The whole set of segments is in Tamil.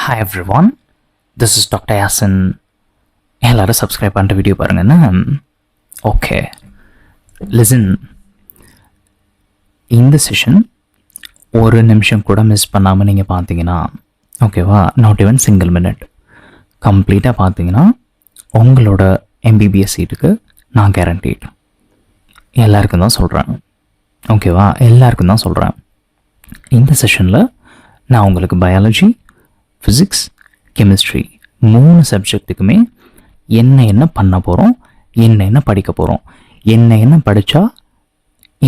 Hi everyone, this is Dr. Yasin. எல்லாரும் சப்ஸ்கிரைப் பண்ணுற வீடியோ பாருங்கன்னா ஓகே லிசன். இந்த செஷன் ஒரு நிமிஷம் கூட மிஸ் பண்ணாமல் நீங்கள் பார்த்தீங்கன்னா ஓகேவா, நாட் ஈவன் சிங்கிள் மினிட் கம்ப்ளீட்டாக பார்த்தீங்கன்னா உங்களோட MBBS சீட்டுக்கு நான் கேரண்டீட். எல்லாருக்கும் தான் சொல்கிறேன் ஓகேவா, எல்லாருக்கும் தான் சொல்கிறேன். இந்த செஷனில் நான் உங்களுக்கு பயாலஜி, ஃபிசிக்ஸ், கெமிஸ்ட்ரி 3 சப்ஜெக்ட்டுக்குமே என்ன பண்ண போகிறோம், என்ன படிக்க போகிறோம், என்ன படித்தா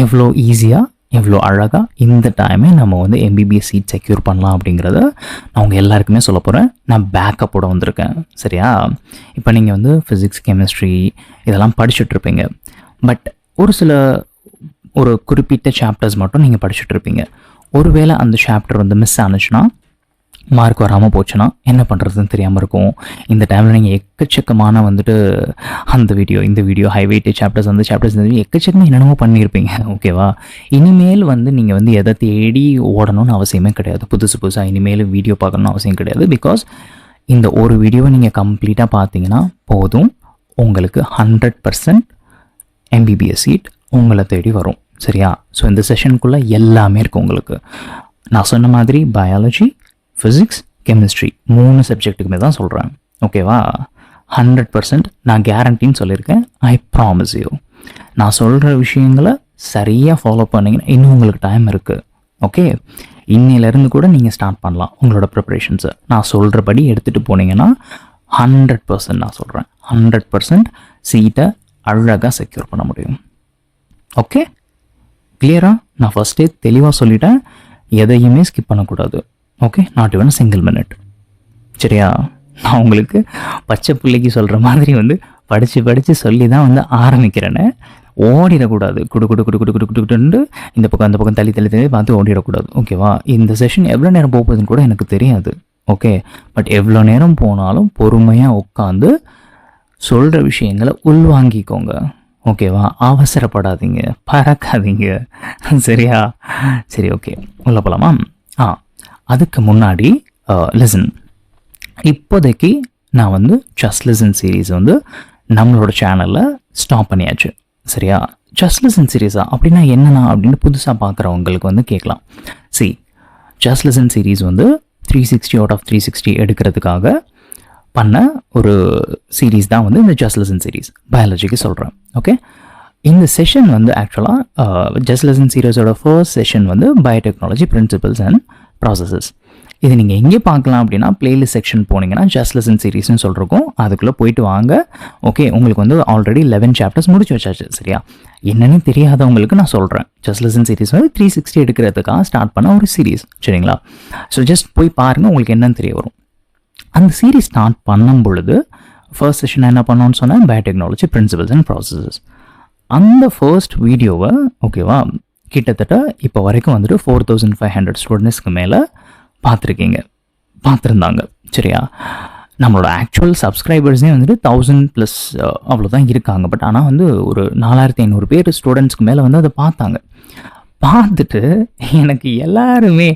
எவ்வளோ ஈஸியாக எவ்வளோ அழகாக இந்த டைமே நம்ம வந்து MBBS சீட் செக்யூர் பண்ணலாம் அப்படிங்கிறத நான் உங்கள் எல்லாருக்குமே சொல்ல போகிறேன். நான் பேக்கப்போட வந்திருக்கேன் சரியா. இப்போ நீங்கள் வந்து ஃபிசிக்ஸ், கெமிஸ்ட்ரி இதெல்லாம் படிச்சுட்ருப்பீங்க. பட் ஒரு குறிப்பிட்ட சாப்டர்ஸ் மட்டும் நீங்கள் படிச்சுட்ருப்பீங்க. ஒருவேளை அந்த சாப்டர் வந்து மிஸ் ஆனிச்சுன்னா, மார்க் வராமல் போச்சுன்னா என்ன பண்ணுறதுன்னு தெரியாமல் இருக்கும். இந்த டைமில் நீங்கள் எக்கச்சக்கமான வந்துட்டு இந்த வீடியோ ஹைவைட்டேஜ் சாப்டர்ஸ், அந்த சாப்டர்ஸ் எக்கச்சக்கமாக என்னென்னமோ பண்ணியிருப்பீங்க ஓகேவா. இனிமேல் வந்து நீங்கள் வந்து எதை தேடி ஓடணும்னு அவசியமே கிடையாது. புதுசாக இனிமேல் வீடியோ பார்க்கணுன்னு அவசியம் கிடையாது. பிகாஸ் இந்த ஒரு வீடியோவை நீங்கள் கம்ப்ளீட்டாக பார்த்தீங்கன்னா போதும், உங்களுக்கு 100% MBBS சீட் உங்களை தேடி வரும் சரியா. ஸோ இந்த செஷனுக்குள்ளே எல்லாமே இருக்குது உங்களுக்கு. நான் சொன்ன மாதிரி பயாலஜி, ஃபிசிக்ஸ், கெமிஸ்ட்ரி 3 சப்ஜெக்ட்டுக்குமே தான் சொல்கிறேன் ஓகேவா. 100% நான் கேரண்டின்னு சொல்லியிருக்கேன். I promise you. நான் சொல்கிற விஷயங்களை சரியாக ஃபாலோ பண்ணிங்கன்னா இன்னும் உங்களுக்கு டைம் இருக்குது ஓகே. இன்னிலேருந்து கூட நீங்கள் ஸ்டார்ட் பண்ணலாம் உங்களோட ப்ரிப்பரேஷன்ஸை. நான் சொல்கிறபடி எடுத்துகிட்டு போனீங்கன்னா 100% நான் சொல்கிறேன் 100% சீட்டை அழகாக செக்யூர் பண்ண முடியும் ஓகே. கிளியராக நான் ஃபஸ்ட்டே தெளிவாக சொல்லிட்டேன், எதையுமே ஸ்கிப் பண்ணக்கூடாது okay. Not even single minute சரியா. நான் உங்களுக்கு பச்சை பிள்ளைக்கு சொல்கிற மாதிரி வந்து படித்து சொல்லி தான் வந்து ஆரம்பிக்கிறேன்னு. ஓடிடக்கூடாது. குடுன்னு இந்த பக்கம் அந்த பக்கம் தள்ளி பார்த்து ஓடிடக்கூடாது ஓகேவா. இந்த செஷன் எவ்வளோ நேரம் போகுதுன்னு கூட எனக்கு தெரியாது ஓகே. பட் எவ்வளோ நேரம் போனாலும் பொறுமையாக உட்காந்து சொல்கிற விஷயங்களை உள்வாங்கிக்கோங்க ஓகேவா. அவசரப்படாதீங்க, பறக்காதீங்க சரியா. சரி ஓகே, உள்ள போகலாமா. அதுக்கு முன்னாடி லிசன். இப்போதைக்கு நான் வந்து ஜஸ்ட் லிசன் சீரீஸ் வந்து நம்மளோட சேனலில் ஸ்டாப் பண்ணியாச்சு சரியா. ஜஸ்ட் லிசன் சீரீஸா அப்படின்னா என்னன்னா அப்படின்னு புதுசாக பார்க்குறவங்களுக்கு வந்து கேட்கலாம். ஜஸ்ட் லிசன் சீரீஸ் வந்து 360 out of 360 எடுக்கிறதுக்காக பண்ண ஒரு சீரீஸ் தான் வந்து இந்த ஜஸ்ட் லிசன் சீரீஸ். பயாலஜிக்கு சொல்கிறேன் ஓகே. இந்த செஷன் வந்து ஆக்சுவலாக ஜஸ்ட் லிசன் சீரீஸோட ஃபர்ஸ்ட் செஷன் வந்து பயோடெக்னாலஜி பிரின்சிபல்ஸ் அண்ட் ப்ராசஸஸ். இது நீங்கள் எங்கே பார்க்கலாம் அப்படின்னா பிளேலிஸ்ட் செக்ஷன் போனீங்கன்னா ஜஸ்ட் லிசன் சீரீஸ்னு சொல்லிருக்கோம். அதுக்குள்ளே போயிட்டு வாங்க ஓகே. உங்களுக்கு வந்து ஆல்ரெடி 11 சாப்டர்ஸ் முடிச்சு வச்சாச்சு சரியா. என்னென்னு தெரியாதவங்களுக்கு நான் சொல்கிறேன், ஜஸ்ட் லிசன் சீரீஸ் வந்து 360 எடுக்கிறதுக்காக ஸ்டார்ட் பண்ண ஒரு சீரீஸ் சரிங்களா. ஸோ ஜஸ்ட் போய் பாருங்கள், உங்களுக்கு என்னன்னு தெரிய வரும். அந்த சீரீஸ் ஸ்டார்ட் பண்ணும் பொழுது ஃபர்ஸ்ட் செஷன் என்ன பண்ணோன்னு சொன்னால் பயோடெக்னாலஜி பிரின்சிபல்ஸ் அண்ட் ப்ராசஸஸ். அந்த ஃபர்ஸ்ட் வீடியோவை ஓகேவா கிட்டத்தட்ட இப்போ வரைக்கும் வந்துட்டு 4500 ஸ்டூடெண்ட்ஸ்க்கு மேலே பார்த்துருந்தாங்க சரியா. நம்மளோட ஆக்சுவல் சப்ஸ்கிரைபர்ஸே வந்துட்டு 1000+ அவ்வளோதான் இருக்காங்க. பட் ஆனால் வந்து ஒரு 4500 பேர் ஸ்டூடெண்ட்ஸ்க்கு மேலே வந்து அதை பார்த்துட்டு எனக்கு எல்லாருமே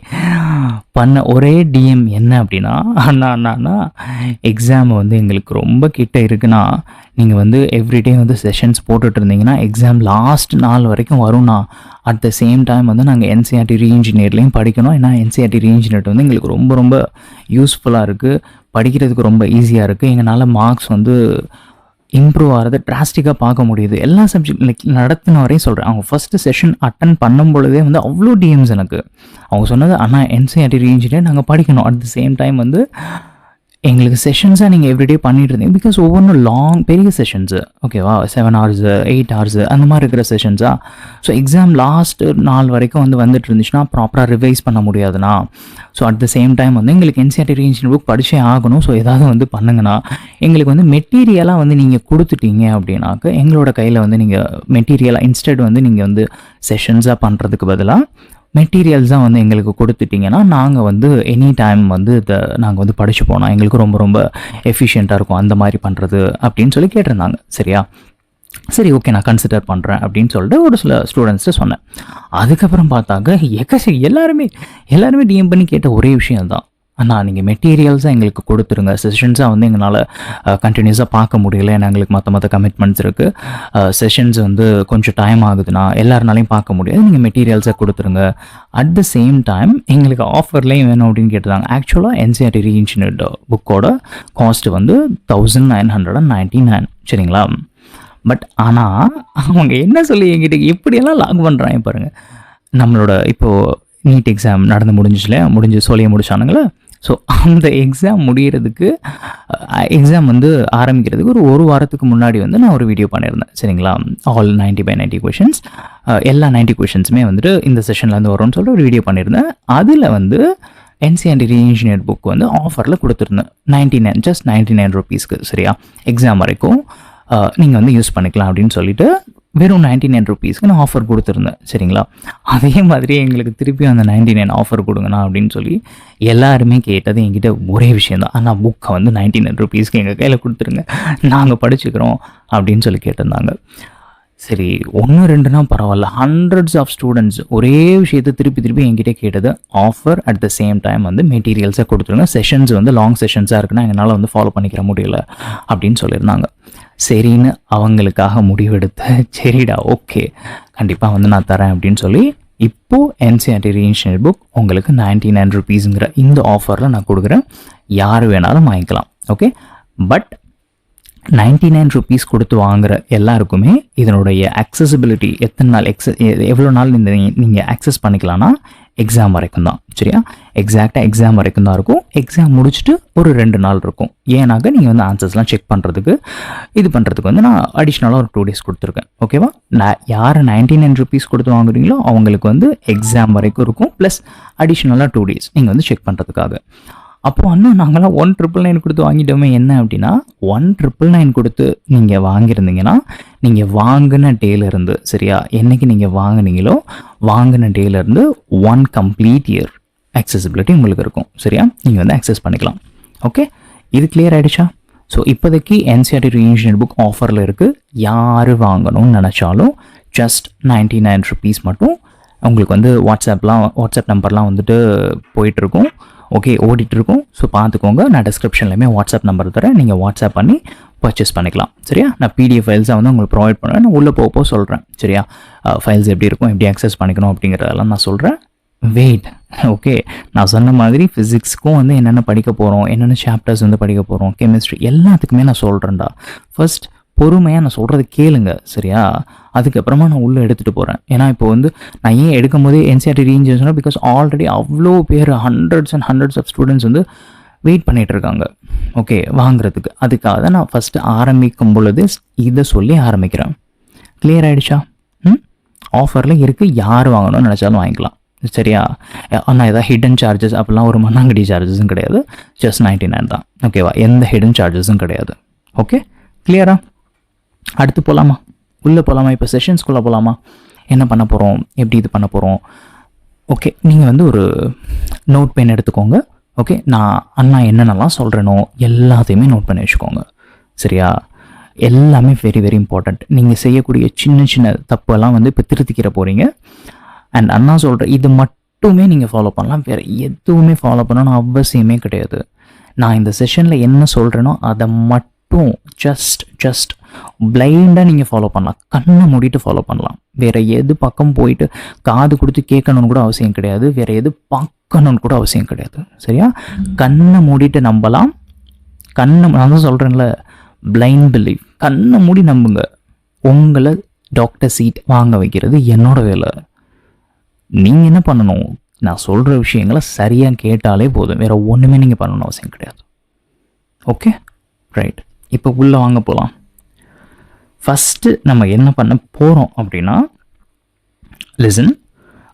பண்ண ஒரே DM என்ன அப்படின்னா, அண்ணா எக்ஸாம் வந்து எங்களுக்கு ரொம்ப கிட்ட இருக்குன்னா நீங்கள் வந்து எவ்ரிடே வந்து செஷன்ஸ் போட்டுட்டு இருந்தீங்கன்னா எக்ஸாம் லாஸ்ட் நாள் வரைக்கும் வரும்னா. அட் த சேம் டைம் வந்து நாங்கள் NCERT ரீஇன்ஜினியர்லேயும் படிக்கணும். ஏன்னா NCERT ரீஇன்ஜினியர் வந்து எங்களுக்கு ரொம்ப ரொம்ப யூஸ்ஃபுல்லாக இருக்குது, படிக்கிறதுக்கு ரொம்ப ஈஸியாக இருக்குது. எங்களால் மார்க்ஸ் வந்து இம்ப்ரூவ் ஆகிறத டிராஸ்டிக்காக பார்க்க முடியுது. எல்லா சப்ஜெக்ட் நடத்தின வரையும் சொல்கிறேன். அவங்க ஃபஸ்ட்டு செஷன் அட்டன் பண்ணும் பொழுதே வந்து அவ்வளோ DMs எனக்கு. அவங்க சொன்னது, ஆனால் NCERT ரீஇன்ஜினியர் நாங்கள் படிக்கணும். அட் த சேம் டைம் வந்து எங்களுக்கு செஷன்ஸாக நீங்கள் எவ்ரிடே பண்ணிட்டு இருந்தீங்க. பிகாஸ் ஒவ்வொன்றும் பெரிய செஷன்ஸு ஓகேவா, 7 hours 8 hours அந்த மாதிரி இருக்கிற செஷன்ஸாக. ஸோ எக்ஸாம் லாஸ்ட் நாள் வரைக்கும் வந்துட்டு இருந்துச்சுன்னா ப்ராப்பராக ரிவைஸ் பண்ண முடியாதுண்ணா. So at the same time வந்து எங்களுக்கு NCERT ரீஇன்ஜினியர் புக் படிச்சே ஆகணும். ஸோ ஏதாவது வந்து பண்ணுங்கன்னா எங்களுக்கு வந்து மெட்டீரியலாக வந்து நீங்கள் கொடுத்துட்டீங்க அப்படின்னாக்க எங்களோட கையில் வந்து நீங்கள் மெட்டீரியலாக இன்ஸ்டெட் வந்து நீங்கள் வந்து செஷன்ஸாக பண்ணுறதுக்கு பதிலாக மெட்டீரியல்ஸ் தான் வந்து எங்களுக்கு கொடுத்துட்டிங்கன்னா நாங்கள் வந்து எனி டைம் வந்து இதை நாங்கள் வந்து படித்து போனோம், எங்களுக்கு ரொம்ப ரொம்ப எஃபிஷியண்ட்டாக இருக்கும் அந்த மாதிரி பண்ணுறது அப்படின்னு சொல்லி கேட்டிருந்தாங்க சரியா. சரி ஓகே நான் கன்சிடர் பண்ணுறேன் அப்படின்னு சொல்லிட்டு ஒரு சில ஸ்டூடெண்ட்ஸ்ட்டு சொன்னேன். அதுக்கப்புறம் பார்த்தாக்க எல்லாருமே டிஎம் பண்ணி கேட்ட ஒரே விஷயம் தான், அண்ணா நீங்கள் மெட்டீரியல்ஸாக எங்களுக்கு கொடுத்துருங்க, செஷன்ஸாக வந்து எங்களால் கண்டினியூஸாக பார்க்க முடியல, ஏன்னா எங்களுக்கு மற்ற கமிட்மெண்ட்ஸ் இருக்குது, செஷன்ஸ் வந்து கொஞ்சம் டைம் ஆகுதுண்ணா, எல்லாருனாலையும் பார்க்க முடியாது, நீங்கள் மெட்டீரியல்ஸாக கொடுத்துருங்க. அட் த சேம் டைம் எங்களுக்கு ஆஃபர்லேயும் வேணும் அப்படின்னு கேட்டுருந்தாங்க. ஆக்சுவலாக என்சிஆர்டி ரீஇன்ஜினியர்டு புக்கோட காஸ்ட் வந்து 1999, சரிங்களா? பட் ஆனால் அவங்க என்ன சொல்லி என்கிட்ட எப்படியெல்லாம் லாக் பண்ணுறாங்க பாருங்கள். நம்மளோட இப்போது நீட் எக்ஸாம் முடிஞ்சு சொல்லிய முடிச்சானுங்களே. ஸோ அந்த எக்ஸாம் முடிகிறதுக்கு எக்ஸாம் வந்து ஆரம்பிக்கிறதுக்கு ஒரு வாரத்துக்கு முன்னாடி வந்து நான் ஒரு வீடியோ பண்ணியிருந்தேன், சரிங்களா? ஆல் 90/90 கொஷின்ஸ், எல்லா 90 கொஷின்ஸுமே வந்துட்டு இந்த செஷன்லேருந்து வரும்னு சொல்லிட்டு ஒரு வீடியோ பண்ணியிருந்தேன். அதில் வந்து என்சிஆர்டி ரீஇன்ஜினியர்ட் புக் வந்து ஆஃபரில் கொடுத்துருந்தேன், 99, ஜஸ்ட் 99 ருபீஸ்க்கு, சரியா? எக்ஸாம் வரைக்கும் நீங்கள் வந்து யூஸ் பண்ணிக்கலாம் அப்படின்னு சொல்லிட்டு வெறும் 99 ருபீஸ்க்கு நான் ஆஃபர் கொடுத்துருந்தேன், சரிங்களா? அதே மாதிரி எங்களுக்கு திருப்பி அந்த 99 ஆஃபர் கொடுங்கண்ணா அப்படின்னு சொல்லி எல்லாருமே கேட்டது என்கிட்ட ஒரே விஷயந்தான். ஆனால் புக்கை வந்து 99 ருபீஸ்க்கு எங்கள் கையில் கொடுத்துருங்க, நாங்கள் படிச்சுக்கிறோம் அப்படின்னு சொல்லி கேட்டிருந்தாங்க. சரி, 1-2னா பரவாயில்ல, ஹண்ட்ரட்ஸ் ஆஃப் ஸ்டூடெண்ட்ஸ் ஒரே விஷயத்தை திருப்பி என்கிட்ட கேட்டது offer, at the same time வந்து மெட்டீரியல்ஸை கொடுத்துருங்க, செஷன்ஸ் வந்து லாங் செஷன்ஸாக இருக்குன்னா எங்களால் வந்து ஃபாலோ பண்ணிக்கிற முடியல அப்படின்னு சொல்லியிருந்தாங்க. சரின்னு அவங்களுக்காக முடிவெடுத்து சரிடா ஓகே கண்டிப்பாக வந்து நான் தரேன் அப்படின்னு சொல்லி இப்போது என்சிஆர்டி ரீஇன்ஜினியர்ட் புக் உங்களுக்கு 99 ருபீஸுங்கிற இந்த ஆஃபரில் நான் கொடுக்குறேன். யார் வேணாலும் வாங்கிக்கலாம், ஓகே? பட் 99 ருபீஸ் கொடுத்து வாங்குகிற எல்லாருக்குமே இதனுடைய அக்சசிபிலிட்டி எத்தனை நாள் எவ்வளோ நாள் நீங்கள் அக்சஸ் பண்ணிக்கலாம்னா எக்ஸாம் வரைக்கும் தான், சரியா? எக்ஸாக்டாக எக்ஸாம் வரைக்கும் தான் இருக்கும். எக்ஸாம் முடிச்சுட்டு ஒரு 2 நாள் இருக்கும். ஏன்னாக்க நீங்கள் வந்து ஆன்சர்ஸ்லாம் செக் பண்ணுறதுக்கு இது பண்ணுறதுக்கு வந்து நான் அடிஷ்னலாக ஒரு 2 டேஸ் கொடுத்துருக்கேன், ஓகேவா? யார் 99 ருபீஸ் கொடுத்து வாங்குறீங்களோ அவங்களுக்கு வந்து எக்ஸாம் வரைக்கும் இருக்கும், ப்ளஸ் அடிஷ்னலாக 2 டேஸ் நீங்கள் வந்து செக் பண்ணுறதுக்காக. அப்போது அண்ணா நாங்களாம் 1,999 கொடுத்து வாங்கிட்டோமே, என்ன அப்படின்னா 1,999 கொடுத்து நீங்கள் வாங்கியிருந்தீங்கன்னா நீங்கள் வாங்கின டேலேருந்து, சரியா, என்றைக்கு நீங்கள் வாங்கினீங்களோ வாங்கின டேலேருந்து 1 கம்ப்ளீட் இயர் அக்சசிபிலிட்டி உங்களுக்கு இருக்கும், சரியா? நீங்கள் வந்து அக்சஸ் பண்ணிக்கலாம், ஓகே? இது கிளியர் ஆகிடுச்சா? ஸோ இப்போதைக்கு என்சிஆர்டி ரீஇன்ஜினியர்ட் புக் ஆஃபரில் இருக்குது. யார் வாங்கணும்னு நினச்சாலும் ஜஸ்ட் 99 ருபீஸ் மட்டும். உங்களுக்கு வந்து வாட்ஸ்அப் நம்பர்லாம் வந்துட்டு போயிட்டுருக்கும், ஓகே, ஓடிட்டுருக்கும். ஸோ பார்த்துக்கோங்க, நான் டிஸ்கிரிப்ஷன்லையுமே வாட்ஸ்அப் நம்பர் தரேன், நீங்கள் வாட்ஸ்அப் பண்ணி பர்ச்சேஸ் பண்ணிக்கலாம், சரியா? நான் பிடிஎஃப் ஃபைல்ஸாக வந்து உங்களுக்கு ப்ரொவைட் பண்ணுவேன், நான் உள்ளே போக சொல்கிறேன், சரியா? ஃபைல்ஸ் எப்படி இருக்கும், எப்படி அக்சஸ் பண்ணிக்கணும் அப்படிங்கிறதெல்லாம் நான் சொல்கிறேன். Wait, okay? நான் சொன்ன மாதிரி ஃபிசிக்ஸ்க்கும் வந்து என்னென்ன படிக்க போகிறோம், என்னென்ன சாப்டர்ஸ் வந்து படிக்க போகிறோம், கெமிஸ்ட்ரி எல்லாத்துக்குமே நான் சொல்கிறேன்டா. ஃபர்ஸ்ட் பொறுமையாக நான் சொல்கிறது கேளுங்க, சரியா? அதுக்கப்புறமா நான் உள்ளே எடுத்துகிட்டு போகிறேன். ஏன்னா இப்போ வந்து நான் ஏன் எடுக்கும் போதே என்சிஆர்டி ரீஇன்ஜினியர்ஸ் பிகாஸ் ஆல்ரெடி அவ்வளோ பேர் hundreds and hundreds of students வந்து வெயிட் பண்ணிகிட்டு இருக்காங்க, ஓகே, வாங்குறதுக்கு. அதுக்காக தான் நான் ஃபஸ்ட்டு ஆரம்பிக்கும் பொழுது இதை சொல்லி ஆரம்பிக்கிறேன். கிளியர் ஆகிடுச்சா? ஆஃபரில் இருக்குது, யார் வாங்கணும்னு நினச்சாலும் வாங்கிக்கலாம், சரியா? ஆனால் ஏதாவது ஹிடன் சார்ஜஸ் அப்படிலாம் ஒரு மண்ணாங்கடி சார்ஜஸும் கிடையாது, ஜஸ்ட் 99 தான், ஓகேவா? எந்த ஹிடன் சார்ஜஸும் கிடையாது, ஓகே? கிளியரா? அடுத்து போகலாமா, உள்ளே போகலாமா? இப்போ செஷன்ஸ்குள்ளே போகலாமா? என்ன பண்ண போகிறோம், எப்படி இது பண்ண போகிறோம்? ஓகே, நீங்கள் வந்து ஒரு நோட் பென் எடுத்துக்கோங்க, ஓகே? நான் அண்ணா என்னென்னலாம் சொல்கிறேனோ எல்லாத்தையுமே நோட் பண்ணி வச்சுக்கோங்க, சரியா? எல்லாமே வெரி வெரி இம்பார்ட்டண்ட். நீங்கள் செய்யக்கூடிய சின்ன தப்பெல்லாம் வந்து இப்போ திருத்திக்கிற போகிறீங்க. அண்ட் அண்ணா சொல்கிற இது மட்டுமே நீங்கள் ஃபாலோ பண்ணலாம், வேறு எதுவுமே ஃபாலோ பண்ணணும்னு அவசியமே கிடையாது. நான் இந்த செஷனில் என்ன சொல்கிறேனோ அதை மட்டும் ஜஸ்ட் பிளைண்டாக நீங்கள் ஃபாலோ பண்ணலாம், கண்ணை மூடிட்டு ஃபாலோ பண்ணலாம். வேறு எது பக்கம் போயிட்டு காது கொடுத்து கேட்கணும்னு கூட அவசியம் கிடையாது, வேறு எது பார்க்கணும்னு கூட அவசியம் கிடையாது, சரியா? கண்ணை மூடிட்டு நம்பலாம். நான் தான் சொல்கிறேன்ல, பிளைண்ட் பிலீவ், கண்ணை மூடி நம்புங்க. உங்களை டாக்டர் சீட் வாங்க வைக்கிறது என்னோட வேலை. நீங்கள் என்ன பண்ணணும், நான் சொல்கிற விஷயங்களை சரியாக கேட்டாலே போதும், வேறு ஒன்றுமே நீங்கள் பண்ணணும்னு அவசியம் கிடையாது, ஓகே? ரைட், இப்போ உள்ளே வாங்க போகலாம். ஃபஸ்ட்டு நம்ம என்ன பண்ண போகிறோம் அப்படின்னா, லிசன்.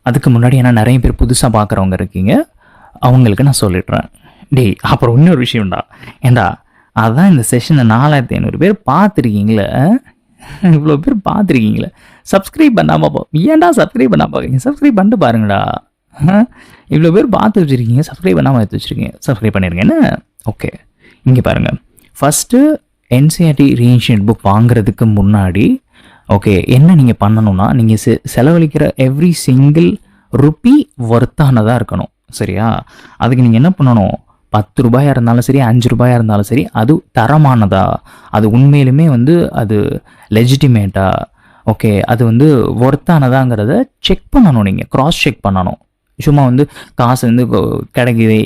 அதுக்கு முன்னாடி ஏன்னா நிறைய பேர் புதுசாக பார்க்குறவங்க இருக்கீங்க, அவங்களுக்கு நான் சொல்லிடுறேன். டேய், அப்புறம் இன்னொரு விஷயம்டா, ஏண்டா அதான் இந்த செஷனை 4500 பேர் பார்த்துருக்கீங்களே, இவ்வளோ பேர் பார்த்துருக்கீங்களே, சப்ஸ்கிரைப் பண்ணாமல் ஏன்டா சப்ஸ்கிரைப் பண்ணாமல் பார்க்குறீங்க? சப்ஸ்கிரைப் பண்ணிட்டு பாருங்கடா. இவ்வளோ பேர் பார்த்து வச்சுருக்கீங்க, சப்ஸ்கிரைப் பண்ணாமல் எடுத்து வச்சுருக்கீங்க, சப்ஸ்கிரைப் பண்ணியிருங்க என்ன? ஓகே, இங்கே பாருங்கள். ஃபஸ்ட்டு என்சிஆர்டி ரீஇன்ஜினியர்ட் புக் வாங்குறதுக்கு முன்னாடி ஓகே என்ன நீங்கள் பண்ணணும்னா, நீங்கள் செலவழிக்கிற எவ்ரி சிங்கிள் ருப்பி ஒர்த்தானதாக இருக்கணும், சரியா? அதுக்கு நீங்கள் என்ன பண்ணணும், ரூ. 10 இருந்தாலும் சரி, ரூ. 5 இருந்தாலும் சரி, அது தரமானதா, அது உண்மையிலுமே வந்து அது லெஜிட்டிமேட்டா, ஓகே, அது வந்து ஒர்த்தானதாங்கிறத செக் பண்ணணும், நீங்கள் கிராஸ் செக் பண்ணணும். சும்மா வந்து காசு வந்து கிடைக்குது,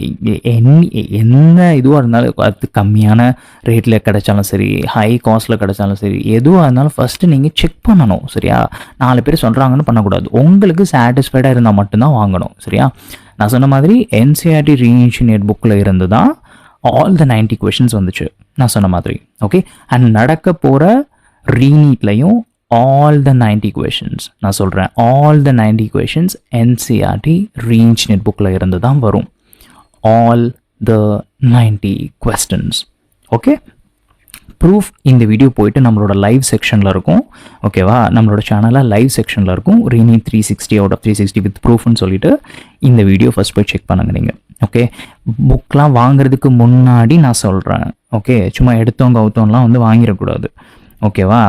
என்ன இதுவாக இருந்தாலும் அது கம்மியான ரேட்டில் கிடைச்சாலும் சரி, ஹை காஸ்ட்டில் கிடைச்சாலும் சரி, எதுவாக இருந்தாலும் ஃபஸ்ட்டு நீங்கள் செக் பண்ணணும். சரியா? 4 பேர் சொல்கிறாங்கன்னு பண்ணக்கூடாது. உங்களுக்கு சாட்டிஸ்ஃபைடாக இருந்தால் மட்டும்தான் வாங்கணும். சரியா? நான் சொன்ன மாதிரி என்சிஆர்டி ரீஇன்ஷியேட் புக்கில் இருந்து தான் ஆல் த 90 கொஷின்ஸ் வந்துச்சு, நான் சொன்ன மாதிரி. ஓகே, அண்ட் நடக்க போகிற ரீநீட்லையும் all the 90 questions, நான் சொல்கிறேன், all the 90 questions NCERT ரீஇன்ஷியேட் புக்கில் இருந்து தான் வரும். all the 90 questions. Okay, proof இந்த வீடியோ போயிட்டு நம்மளோட லைவ் செக்ஷனில் இருக்கும். ஓகேவா? நம்மளோட சேனலில் லைவ் செக்ஷனில் இருக்கும். ரீநீட் 360 out of 360 வித் ப்ரூஃப்னு சொல்லிட்டு இந்த வீடியோ ஃபஸ்ட் போய் செக் பண்ணுங்க நீங்கள். ஓகே, புக்கெலாம் வாங்குறதுக்கு முன்னாடி நான் சொல்கிறேன். ஓகே, சும்மா எடுத்தவங்க அவுத்தவங்கலாம் வந்து வாங்கிடக்கூடாது. ஓகேவா?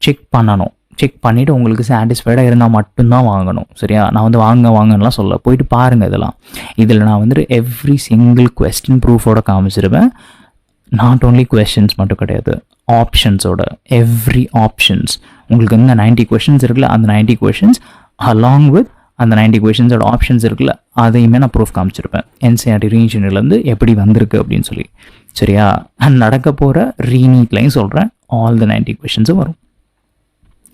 செக் பண்ணணும். செக் பண்ணிவிட்டு உங்களுக்கு சாட்டிஸ்ஃபைடாக இருந்தால் மட்டும்தான் வாங்கணும். சரியா? நான் வந்து வாங்கலாம் சொல்ல, போயிட்டு பாருங்கள். இதில் நான் வந்துட்டு எவ்ரி சிங்கிள் கொஸ்டின் ப்ரூஃபோட காமிச்சிருவேன். நாட் ஓன்லி கொஸ்டின்ஸ் மட்டும் கிடையாது, ஆப்ஷன்ஸோட எவ்ரி ஆப்ஷன்ஸ். உங்களுக்கு வந்து 90 கொஷின்ஸ் இருக்குல்ல, அந்த 90 கொஷின்ஸ் அலாங் வித் அந்த 90 கொஷின்ஸோட ஆப்ஷன்ஸ் இருக்குல்ல, அதையுமே நான் ப்ரூஃப் காமிச்சிருப்பேன். என்சிஆர்டி ரீஇன்ஷியேட்லேருந்து எப்படி வந்திருக்கு அப்படின்னு சொல்லி. சரியா? அண்ட் நடக்க போகிற ரீநீட்லையும் சொல்கிறேன், ஆல் த 90 கொஷின்ஸும் வரும்.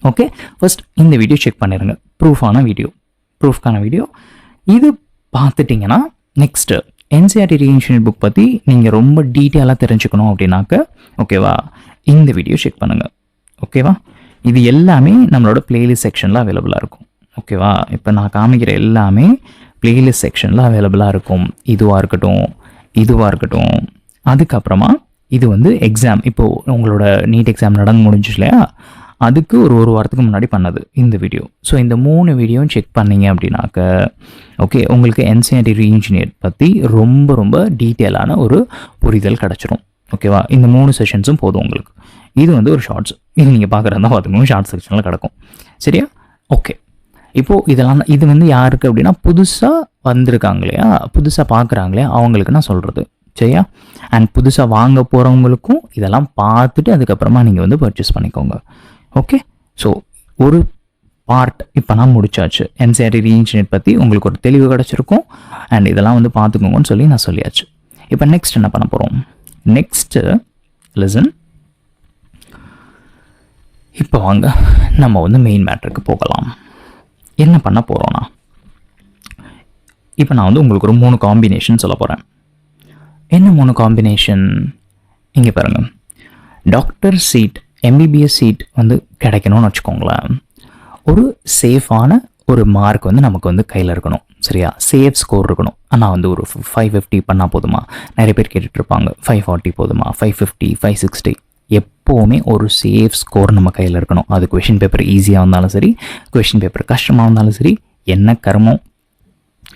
ஓகே, ஃபஸ்ட் இந்த வீடியோ செக் பண்ணிடுங்க. ப்ரூஃபான வீடியோ இது பார்த்துட்டிங்கன்னா நெக்ஸ்ட்டு என்சிஆர்டி ரீஇன்ஷியேட் புக் பற்றி நீங்கள் ரொம்ப டீட்டெயிலாக தெரிஞ்சுக்கணும் அப்படின்னாக்க, ஓகேவா, இந்த வீடியோ செக் பண்ணுங்கள். ஓகேவா? இது எல்லாமே நம்மளோட பிளேலிஸ்ட் செக்ஷனில் அவைலபிளாக இருக்கும். ஓகேவா? இப்போ நான் காமிக்கிற எல்லாமே பிளேலிஸ்ட் செக்ஷனில் அவைலபிளாக இருக்கும். இதுவாக இருக்கட்டும். அதுக்கப்புறமா இது வந்து எக்ஸாம், இப்போது உங்களோட நீட் எக்ஸாம் நடந்து முடிஞ்சிச்சு இல்லையா, அதுக்கு ஒரு வாரத்துக்கு முன்னாடி பண்ணது இந்த வீடியோ. ஸோ இந்த 3 வீடியோவும் செக் பண்ணிங்க அப்படின்னாக்க, ஓகே, உங்களுக்கு என்சிஆர்டி ரீஇன்ஜினியர் பற்றி ரொம்ப டீட்டெயிலான ஒரு புரிதல் கிடச்சிரும். ஓகேவா? இந்த 3 செஷன்ஸும் போதும் உங்களுக்கு. இது வந்து ஒரு ஷார்ட்ஸ், இது நீங்கள் பார்க்குறதா பார்த்துக்கணும், ஷார்ட் செக்ஷனில் கிடக்கும். சரியா? ஓகே, இப்போது இது வந்து யாருக்கு அப்படின்னா புதுசாக வந்திருக்காங்க இல்லையா, புதுசாக பார்க்குறாங்களே அவங்களுக்கு நான் சொல்கிறது. சரியா? அண்ட் புதுசாக வாங்க போகிறவங்களுக்கும் இதெல்லாம் பார்த்துட்டு அதுக்கப்புறமா நீங்கள் வந்து பர்ச்சேஸ் பண்ணிக்கோங்க. ஓகே, ஸோ ஒரு பார்ட் இப்போ நான் முடிச்சாச்சு. என்சிஆர்டி ரீஇன்ஷியேட் பற்றி உங்களுக்கு ஒரு தெளிவு கிடச்சிருக்கும். அண்ட் இதெல்லாம் வந்து பார்த்துக்கோங்கன்னு சொல்லி நான் சொல்லியாச்சு. இப்போ நெக்ஸ்ட் என்ன பண்ண போகிறோம்? Next listen. இப்போ வாங்க நம்ம வந்து மெயின் மேட்டருக்கு போகலாம். என்ன பண்ண போகிறோன்னா, இப்போ நான் வந்து உங்களுக்கு ஒரு 3 காம்பினேஷன் சொல்ல போகிறேன். என்ன 3 காம்பினேஷன்? இங்கே பாருங்கள். டாக்டர் சீட், எம்பிபிஎஸ் சீட் வந்து கிடைக்கணும்னு வச்சுக்கோங்களேன், ஒரு சேஃபான ஒரு மார்க் வந்து நமக்கு வந்து கையில் இருக்கணும். சரியா? சேஃப் ஸ்கோர் இருக்கணும். ஆனால் வந்து ஒரு 550 பண்ணால் போதுமா? நிறைய பேர் கேட்டுட்ருப்பாங்க, 540 போதுமா, 550, 560. எப்போவுமே ஒரு சேஃப் ஸ்கோர் நம்ம கையில் இருக்கணும். அது கொஷின் பேப்பர் ஈஸியாக இருந்தாலும் சரி, கொஷின் பேப்பர் கஷ்டமாக இருந்தாலும் சரி, என்ன கர்மம்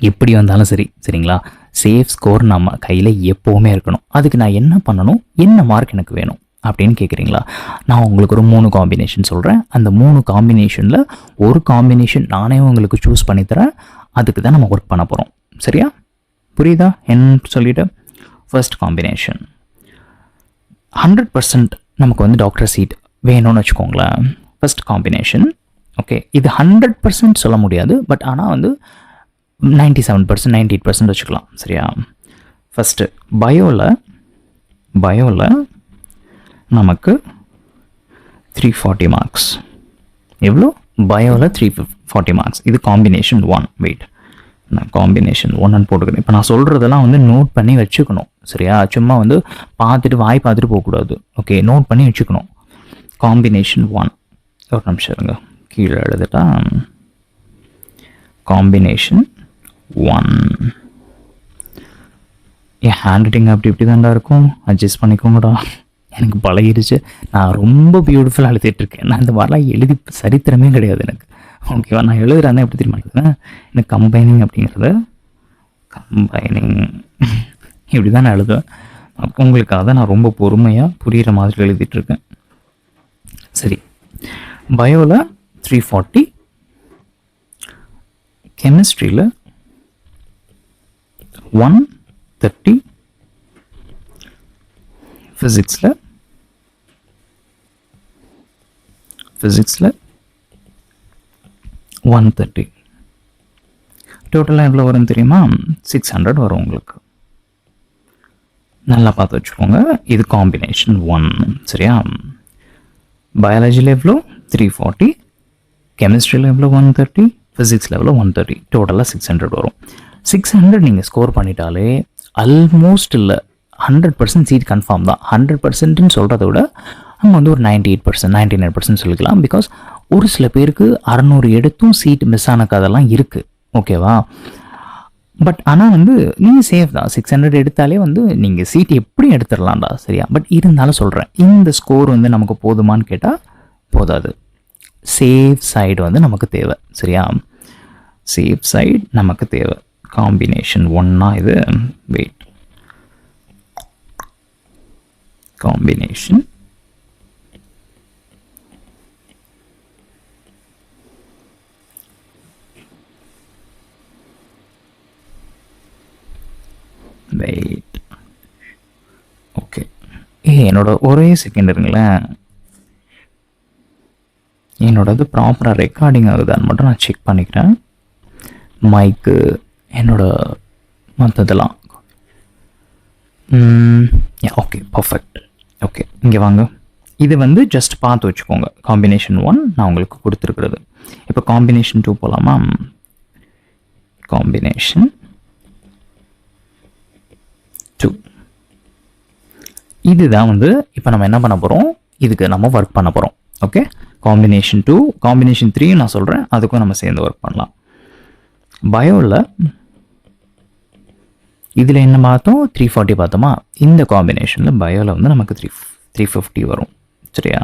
எப்படி வந்தாலும் சரி. சரிங்களா? சேஃப் ஸ்கோர் நம்ம கையில் எப்போவுமே இருக்கணும். அதுக்கு நான் என்ன பண்ணணும், என்ன மார்க் எனக்கு வேணும் அப்படின்னு கேட்குறீங்களா? நான் உங்களுக்கு ஒரு 3 காம்பினேஷன் சொல்கிறேன். அந்த 3 காம்பினேஷனில் ஒரு காம்பினேஷன் நானே உங்களுக்கு சூஸ் பண்ணித்தரேன். அதுக்கு தான் நம்ம ஒர்க் பண்ண போகிறோம். சரியா? புரியுதா என்ன சொல்லிவிட்டு? ஃபர்ஸ்ட் காம்பினேஷன் 100% நமக்கு வந்து டாக்டர் சீட் வேணும்னு வச்சுக்கோங்களேன். First combination. ஓகே, இது 100% சொல்ல முடியாது, பட் ஆனால் வந்து 97%, 98% வச்சுக்கலாம். சரியா? ஃபஸ்ட்டு பயோவில் நமக்கு 340 மார்க்ஸ். எவ்வளோ? பயோவில் 340 மார்க்ஸ். இது காம்பினேஷன் 1. வெயிட், நான் காம்பினேஷன் 1 போட்டுக்கிறேன். இப்போ நான் சொல்கிறதெல்லாம் வந்து நோட் பண்ணி வச்சுக்கணும். சரியா? சும்மா வந்து பார்த்துட்டு போகக்கூடாது. ஓகே, நோட் பண்ணி வச்சுக்கணும். காம்பினேஷன் 1. ஒரு நிமிஷம் இருங்க, கீழே எழுதுட்டா. காம்பினேஷன் 1. என் ஹேண்ட் ரைட்டிங் இப்படி தான்டா இருக்கும், அட்ஜஸ்ட் பண்ணிக்கோங்கடா. எனக்கு பழகிடுச்சு. நான் ரொம்ப பியூட்டிஃபுல்லாக எழுதிட்டுருக்கேன். நான் இந்த மாதிரிலாம் எழுதி சரித்திரமே கிடையாது எனக்கு. ஓகேவா? நான் எழுதுறேன்னா எப்படி தெரியுமா எழுதுறேன்? எனக்கு கம்பைனிங் அப்படிங்கிறது இப்படி தான் நான் எழுதுவேன். உங்களுக்காக தான் நான் ரொம்ப பொறுமையாக புரிகிற மாதிரி எழுதிட்டுருக்கேன். சரி, பயோவில் 340, கெமிஸ்ட்ரியில் 130, ஃபிசிக்ஸில் 130. டோட்டலாக எவ்வளோ வரும் தெரியுமா? 600 வரும் உங்களுக்கு. நல்லா பார்த்து வச்சுக்கோங்க. இது காம்பினேஷன் 1. சரியா? பயாலஜியில் எவ்வளோ? 340, கெமிஸ்ட்ரியில் எவ்வளோ? 130, ஃபிசிக்ஸில் எவ்வளோ? 130. டோட்டலாக 600 வரும். 600 நீங்கள் ஸ்கோர் பண்ணிட்டாலே ஆல்மோஸ்ட் இல்லை 100% சீட் கன்ஃபார்ம் தான். 100%ன்னு சொல்கிறத விட நம்ம வந்து ஒரு 98%, 99% சொல்லிக்கலாம். பிகாஸ் ஒரு சில பேருக்கு 600 எடுத்தும் சீட் மிஸ் ஆன கதெல்லாம் இருக்குது. ஓகேவா? பட் ஆனால் வந்து நீங்கள் சேஃப் தான். 600 எடுத்தாலே வந்து நீங்கள் சீட் எப்படி எடுத்துடலாம்டா. சரியா? பட் இருந்தாலும் சொல்கிறேன், இந்த ஸ்கோர் வந்து நமக்கு போதுமான்னு கேட்டால் போதாது. சேஃப் சைடு வந்து நமக்கு தேவை. சரியா? சேஃப் சைடு நமக்கு தேவை. காம்பினேஷன் 1 இது. Wait, combination wait. ஓகே, என்னோட ஒரே செகண்ட் இருங்களேன். என்னோடது ப்ராப்பராக ரெக்கார்டிங் ஆகுதான்னு மட்டும் நான் செக் பண்ணிக்கிறேன். மைக்கு, என்னோட மற்றதெல்லாம் ஓகே, பர்ஃபெக்ட். ஓகே, இங்கே வாங்க. இது வந்து ஜஸ்ட் பார்த்து வச்சுக்கோங்க. காம்பினேஷன் 1 நான் உங்களுக்கு கொடுத்துருக்குறது. இப்போ காம்பினேஷன் 2 போகலாமா? காம்பினேஷன் 2 இதுதான் வந்து இப்போ நம்ம என்ன பண்ண போகிறோம், இதுக்கு நம்ம ஒர்க் பண்ண போகிறோம். ஓகே, காம்பினேஷன் 2, காம்பினேஷன் 3 நான் சொல்கிறேன், அதுக்கும் நம்ம சேர்ந்து ஒர்க் பண்ணலாம். பயோவில் இதில் என்ன பார்த்தோம்? 340 பார்த்தோமா? இந்த காம்பினேஷனில் பயோவில் வந்து நமக்கு 350 வரும். சரியா?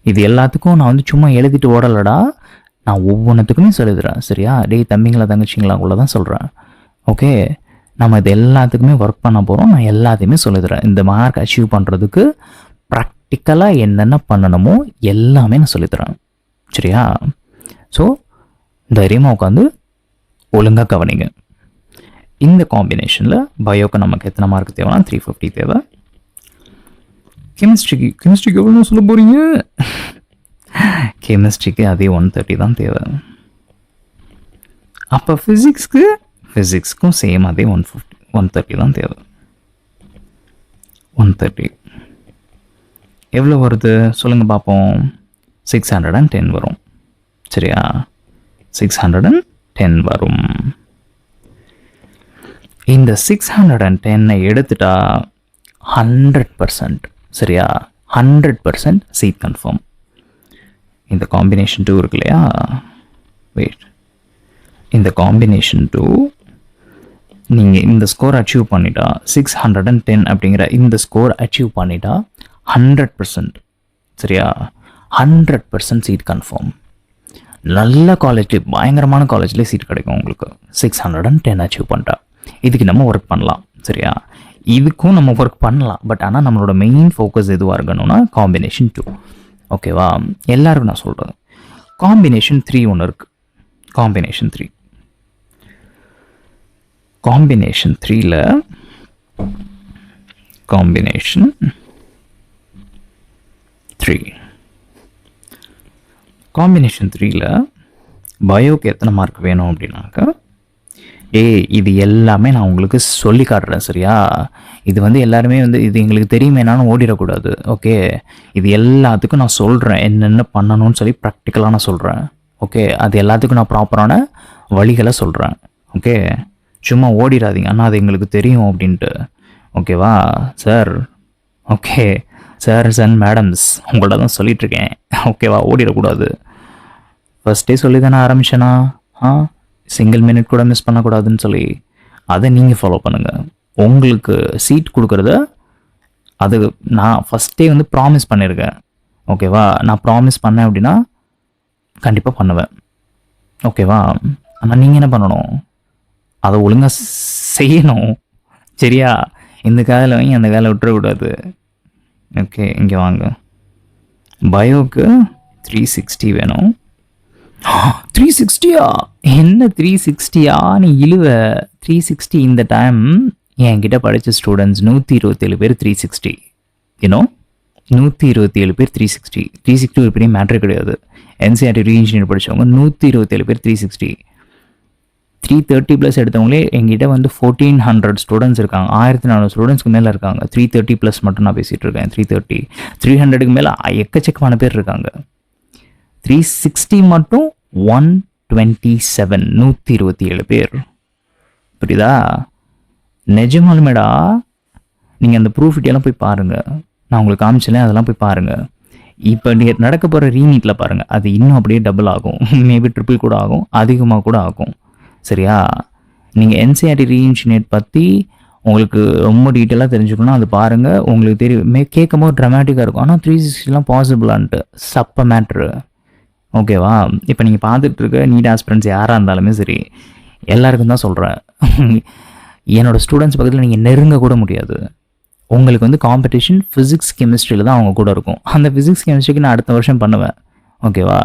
இது எல்லாத்துக்கும் நான் வந்து சும்மா எழுதிட்டு ஓடலடா, நான் ஒவ்வொன்றுத்துக்குமே சொல்லிடுறேன். சரியா? டேய் தம்பிங்களா தங்கச்சிங்களா உள்ள தான் சொல்கிறேன். ஓகே, நம்ம இது எல்லாத்துக்குமே ஒர்க் பண்ண போகிறோம். நான் எல்லாத்தையுமே சொல்லிடுறேன். இந்த மார்க் அச்சீவ் பண்ணுறதுக்கு ப்ராக்டிக்கலாக என்னென்ன பண்ணணுமோ எல்லாமே நான் சொல்லித்தரேன். சரியா? ஸோ தைரியமாக உட்காந்து ஒழுங்காக கவனிங்க. இந்த காம்பினேஷனில் பயோக்கு நமக்கு எத்தனை மார்க் தேவைன்னா 350 தேவை. கெமிஸ்ட்ரிக்கு எவ்வளோ சொல்ல போகிறீங்க? கெமிஸ்ட்ரிக்கு அதே 130 தான் தேவை. அப்போ ஃபிசிக்ஸ்க்கும் சேம் அதே 130 தான் தேவை. 130 எவ்வளோ வருது சொல்லுங்கள் பார்ப்போம். 610 வரும். சரியா? 610 வரும். இந்த 610 எடுத்துட்டா 100%. சரியா? 100% சீட் கன்ஃபார்ம். இந்த காம்பினேஷன் 2 இருக்கு இல்லையா? வெயிட், இந்த காம்பினேஷன் 2 நீங்கள் இந்த ஸ்கோர் அச்சீவ் பண்ணிட்டா 610 அப்படிங்கிற இந்த ஸ்கோர் அச்சீவ் பண்ணிட்டா 100%. சரியா? 100% சீட் கன்ஃபார்ம். நல்ல காலேஜ்லேயே, பயங்கரமான காலேஜ்லேயே சீட் கிடைக்கும் உங்களுக்கு 610 அச்சீவ் பண்ணிட்டா. இதுக்கு நம்ம ஒர்க் பண்ணலாம். சரியா? இதுக்கும் நம்ம ஒர்க் பண்ணலாம். பட் ஆனால் நம்மளோட மெயின் ஃபோக்கஸ் எதுவாக இருக்கணும்னா காம்பினேஷன் 2. ஓகேவா? எல்லாருக்கும் நான் சொல்கிறது. காம்பினேஷன் 3 ஒன்று இருக்குது. காம்பினேஷன் 3 காம்பினேஷன் 3ல காம்பினேஷன் 3 காம்பினேஷன் 3ல பயோக்கு எத்தனை மார்க் வேணும் அப்படின்னாக்கா, இது எல்லாமே நான் உங்களுக்கு சொல்லி காட்டுறேன். சரியா? இது வந்து எல்லாருமே வந்து இது எங்களுக்கு தெரியுமே என்னாலும் ஓடிடக்கூடாது. ஓகே, இது எல்லாத்துக்கும் நான் சொல்கிறேன் என்னென்ன பண்ணணும்னு சொல்லி ப்ராக்டிக்கலாக நான் சொல்கிறேன். ஓகே, அது எல்லாத்துக்கும் நான் ப்ராப்பரான வழிகளை சொல்கிறேன். ஓகே, சும்மா ஓடிடாதீங்க அண்ணா அது எங்களுக்கு தெரியும் அப்படின்ட்டு. ஓகேவா sir? Okay sirs and madams, உங்கள்ட்ட தான் சொல்லிகிட்ருக்கேன். ஓகேவா? ஓடிடக்கூடாது. ஃபஸ்ட்டே சொல்லி தானே ஆரம்பிச்சேனா? சிங்கிள் மினிட் கூட மிஸ் பண்ணக்கூடாதுன்னு சொல்லி அதை நீங்கள் ஃபாலோ பண்ணுங்கள். உங்களுக்கு சீட் கொடுக்குறத அது நான் ஃபஸ்ட்டே வந்து ப்ராமிஸ் பண்ணியிருக்கேன். ஓகேவா? நான் ப்ராமிஸ் பண்ணேன் அப்படின்னா கண்டிப்பாக பண்ணுவேன். ஓகேவா? ஆனால் நீங்கள் என்ன பண்ணணும், அதை ஒழுங்காக செய்யணும். சரியா? இந்த காதில் வாங்கி அந்த காதில் விட்டுறக்கூடாது. ஓகே, இங்கே வாங்க. பயோக்கு 360 வேணும். 360யா? என்ன 360யா? நீ இழுவ 360. இந்த டைம் என்கிட்ட படித்த ஸ்டூடெண்ட்ஸ் 127 பேர் 360. யூனோ 127 பேர் 360 ஒரு பெரிய மேட்ரே கிடையாது. என்சிஆர்டி ரீஇன்ஜினியர் படித்தவங்க 127 பேர் 330+ எடுத்தவங்களே எங்கிட்ட வந்து 1400 ஸ்டூடெண்ட்ஸ் இருக்காங்க. 1400 ஸ்டூடெண்ட்ஸ்க்கு மேலே இருக்காங்க. 330+ மட்டும் நான் பேசிகிட்டு இருக்கேன். 300க்கு மேலே எக்கச்சக்கமான பேர் இருக்காங்க. 360 மட்டும் 127 127 பேர். புரியுதா? நிஜமாலுமேடா, நீங்கள் அந்த ப்ரூஃப் டீட்டெயிலாம் போய் பாருங்கள். நான் உங்களுக்கு காமிச்சேன், அதெல்லாம் போய் பாருங்கள். இப்போ நடக்க போகிற ரீமீட்டில் பாருங்கள், அது இன்னும் அப்படியே டபுள் ஆகும், மேபி ட்ரிபிள் கூட ஆகும், அதிகமாக கூட ஆகும். சரியா? நீங்கள் என்சிஆர்டி ரீஇன்ஜினியர் பற்றி உங்களுக்கு ரொம்ப டீட்டெயிலாக தெரிஞ்சுக்கணும், அது பாருங்கள். உங்களுக்கு தெரியும், கேட்கும் போது ட்ராமேட்டிக்காக இருக்கும், ஆனால் 360 பாசிபிளான்ட்டு சப்ப மேட்ரு. ஓகேவா? இப்போ நீங்கள் பார்த்துட்டு இருக்க நீட் ஆஸ்பிரன்ஸ் யாராக இருந்தாலுமே சரி, எல்லாருக்கும் தான் சொல்கிறேன், என்னோடய ஸ்டூடெண்ட்ஸ் பக்கத்தில் நீங்கள் நெருங்க கூட முடியாது. உங்களுக்கு வந்து காம்படிஷன் ஃபிசிக்ஸ் கெமிஸ்ட்ரியில் தான் அவங்க கூட இருக்கும். அந்த ஃபிசிக்ஸ் கெமிஸ்ட்ரிக்கு நான் அடுத்த வருஷம் பண்ணுவேன். ஓகேவா?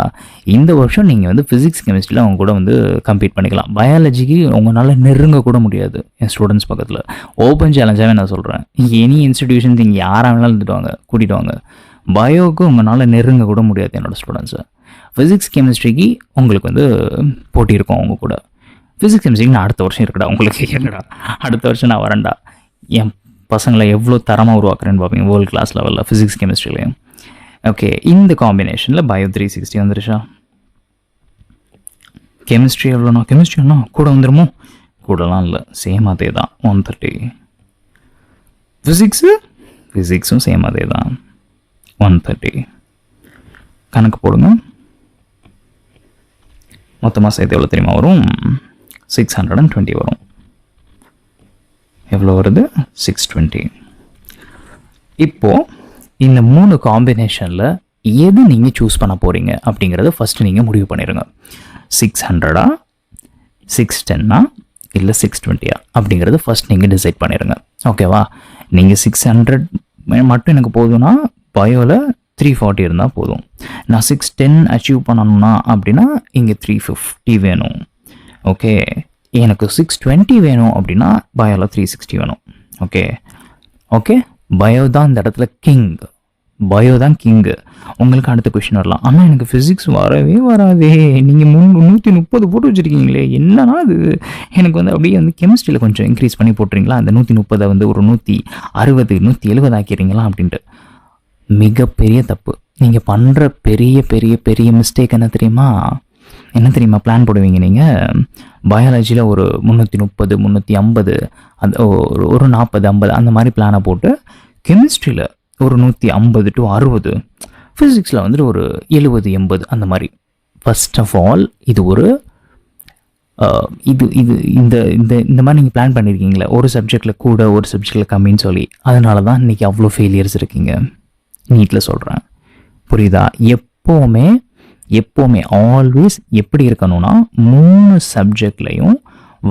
இந்த வருஷம் நீங்கள் வந்து ஃபிசிக்ஸ் கெமிஸ்ட்ரியில் அவங்க கூட வந்து கம்ப்ளீட் பண்ணிக்கலாம். பயாலஜிக்கு உங்களால் நெருங்க கூட முடியாது என் ஸ்டூடெண்ட்ஸ் பக்கத்தில். ஓப்பன் சேலஞ்சாகவே நான் சொல்கிறேன், எனி இன்ஸ்டிடியூஷன்ஸ் இங்கே யாராக வேணாலும் இருந்துட்டு வாங்க, கூட்டிகிட்டு வாங்க. பயோவுக்கு உங்களால் நெருங்க கூட முடியாது என்னோடய ஸ்டூடெண்ட்ஸை. ஃபிசிக்ஸ் கெமிஸ்ட்ரிக்கு உங்களுக்கு வந்து போட்டி இருக்கும் அவங்க கூட. ஃபிசிக்ஸ் கெமிஸ்ட்ரிக்கு நான் அடுத்த வருஷம் இருக்குடா, உங்களுக்கு என்னடா அடுத்த வருஷம் நான் வரேன்டா. என் பசங்களை எவ்வளோ தரமாக உருவாக்குறேன்னு பார்ப்பீங்க வேர்ல்டு கிளாஸ் லெவலில் ஃபிசிக்ஸ் கெமிஸ்ட்ரிலையும். ஓகே, இந்த காம்பினேஷனில் பயோ 360 வந்துருச்சா? கெமிஸ்ட்ரி எவ்வளோண்ணா? கெமிஸ்ட்ரி ஒன்றா கூட வந்துடுமோ? கூடலாம் இல்லை, சேம் அதே தான் 130. ஃபிசிக்ஸும் சேம் அதே தான் 130. கணக்கு போடுங்க. மொத்தமாக சேர்த்து எவ்வளோ தெரியுமா வரும்? 620 வரும். எவ்வளோ வருது? 620. இப்போது இந்த 3 காம்பினேஷனில் எது நீங்கள் சூஸ் பண்ண போகிறீங்க அப்படிங்கிறத ஃபஸ்ட்டு நீங்கள் முடிவு பண்ணிடுங்க. 600 610 இல்லை 620 அப்படிங்கிறத ஃபஸ்ட் நீங்கள் டிசைட் பண்ணிடுங்க. ஓகேவா? நீங்கள் 600 மட்டும் எனக்கு போதும்னா பயோவில் 340 இருந்தால் போதும். நான் 610 அச்சீவ் பண்ணணும்னா அப்படின்னா இங்கே 350 வேணும். ஓகே, எனக்கு 620 வேணும் அப்படின்னா பயோவில் 360 வேணும். ஓகே, பயோ தான் இந்த இடத்துல கிங். பயோ தான் கிங்கு. உங்களுக்கு அடுத்த கொஷின் வரலாம், ஆனால் எனக்கு ஃபிசிக்ஸ் வரவே வராதே, நீங்கள் 130 போட்டு வச்சுருக்கீங்களே, என்னன்னா அது? எனக்கு வந்து அப்படியே வந்து கெமிஸ்ட்ரியில் கொஞ்சம் இன்க்ரீஸ் பண்ணி போட்டுறீங்களா? அந்த 130 வந்து ஒரு 160 170 ஆக்கிடுறீங்களா அப்படின்ட்டு. மிகப்பெரிய தப்பு. நீங்கள் பண்ணுற பெரிய பெரிய பெரிய மிஸ்டேக் என்ன தெரியுமா? பிளான் போடுவீங்க நீங்கள் பயாலஜியில் ஒரு 330 350 அந்த ஒரு 40 50 அந்த மாதிரி பிளானை போட்டு கெமிஸ்ட்ரியில் ஒரு 150 to 60, ஃபிசிக்ஸில் வந்துட்டு ஒரு 70 80 அந்த மாதிரி. ஃபர்ஸ்ட் ஆஃப் ஆல் இது ஒரு இது இது இந்த இந்த இந்த மாதிரி நீங்கள் பிளான் பண்ணியிருக்கீங்களே, ஒரு சப்ஜெக்டில் கூட ஒரு சப்ஜெக்டில் கம்மின்னு சொல்லி, அதனால தான் இன்றைக்கி அவ்வளோ ஃபெயிலியர்ஸ் இருக்கீங்க. நீட்டில் சொல்கிறேன், புரியுதா? எப்போவுமே ஆல்வேஸ் எப்படி இருக்கணும்னா 3 சப்ஜெக்ட்லையும்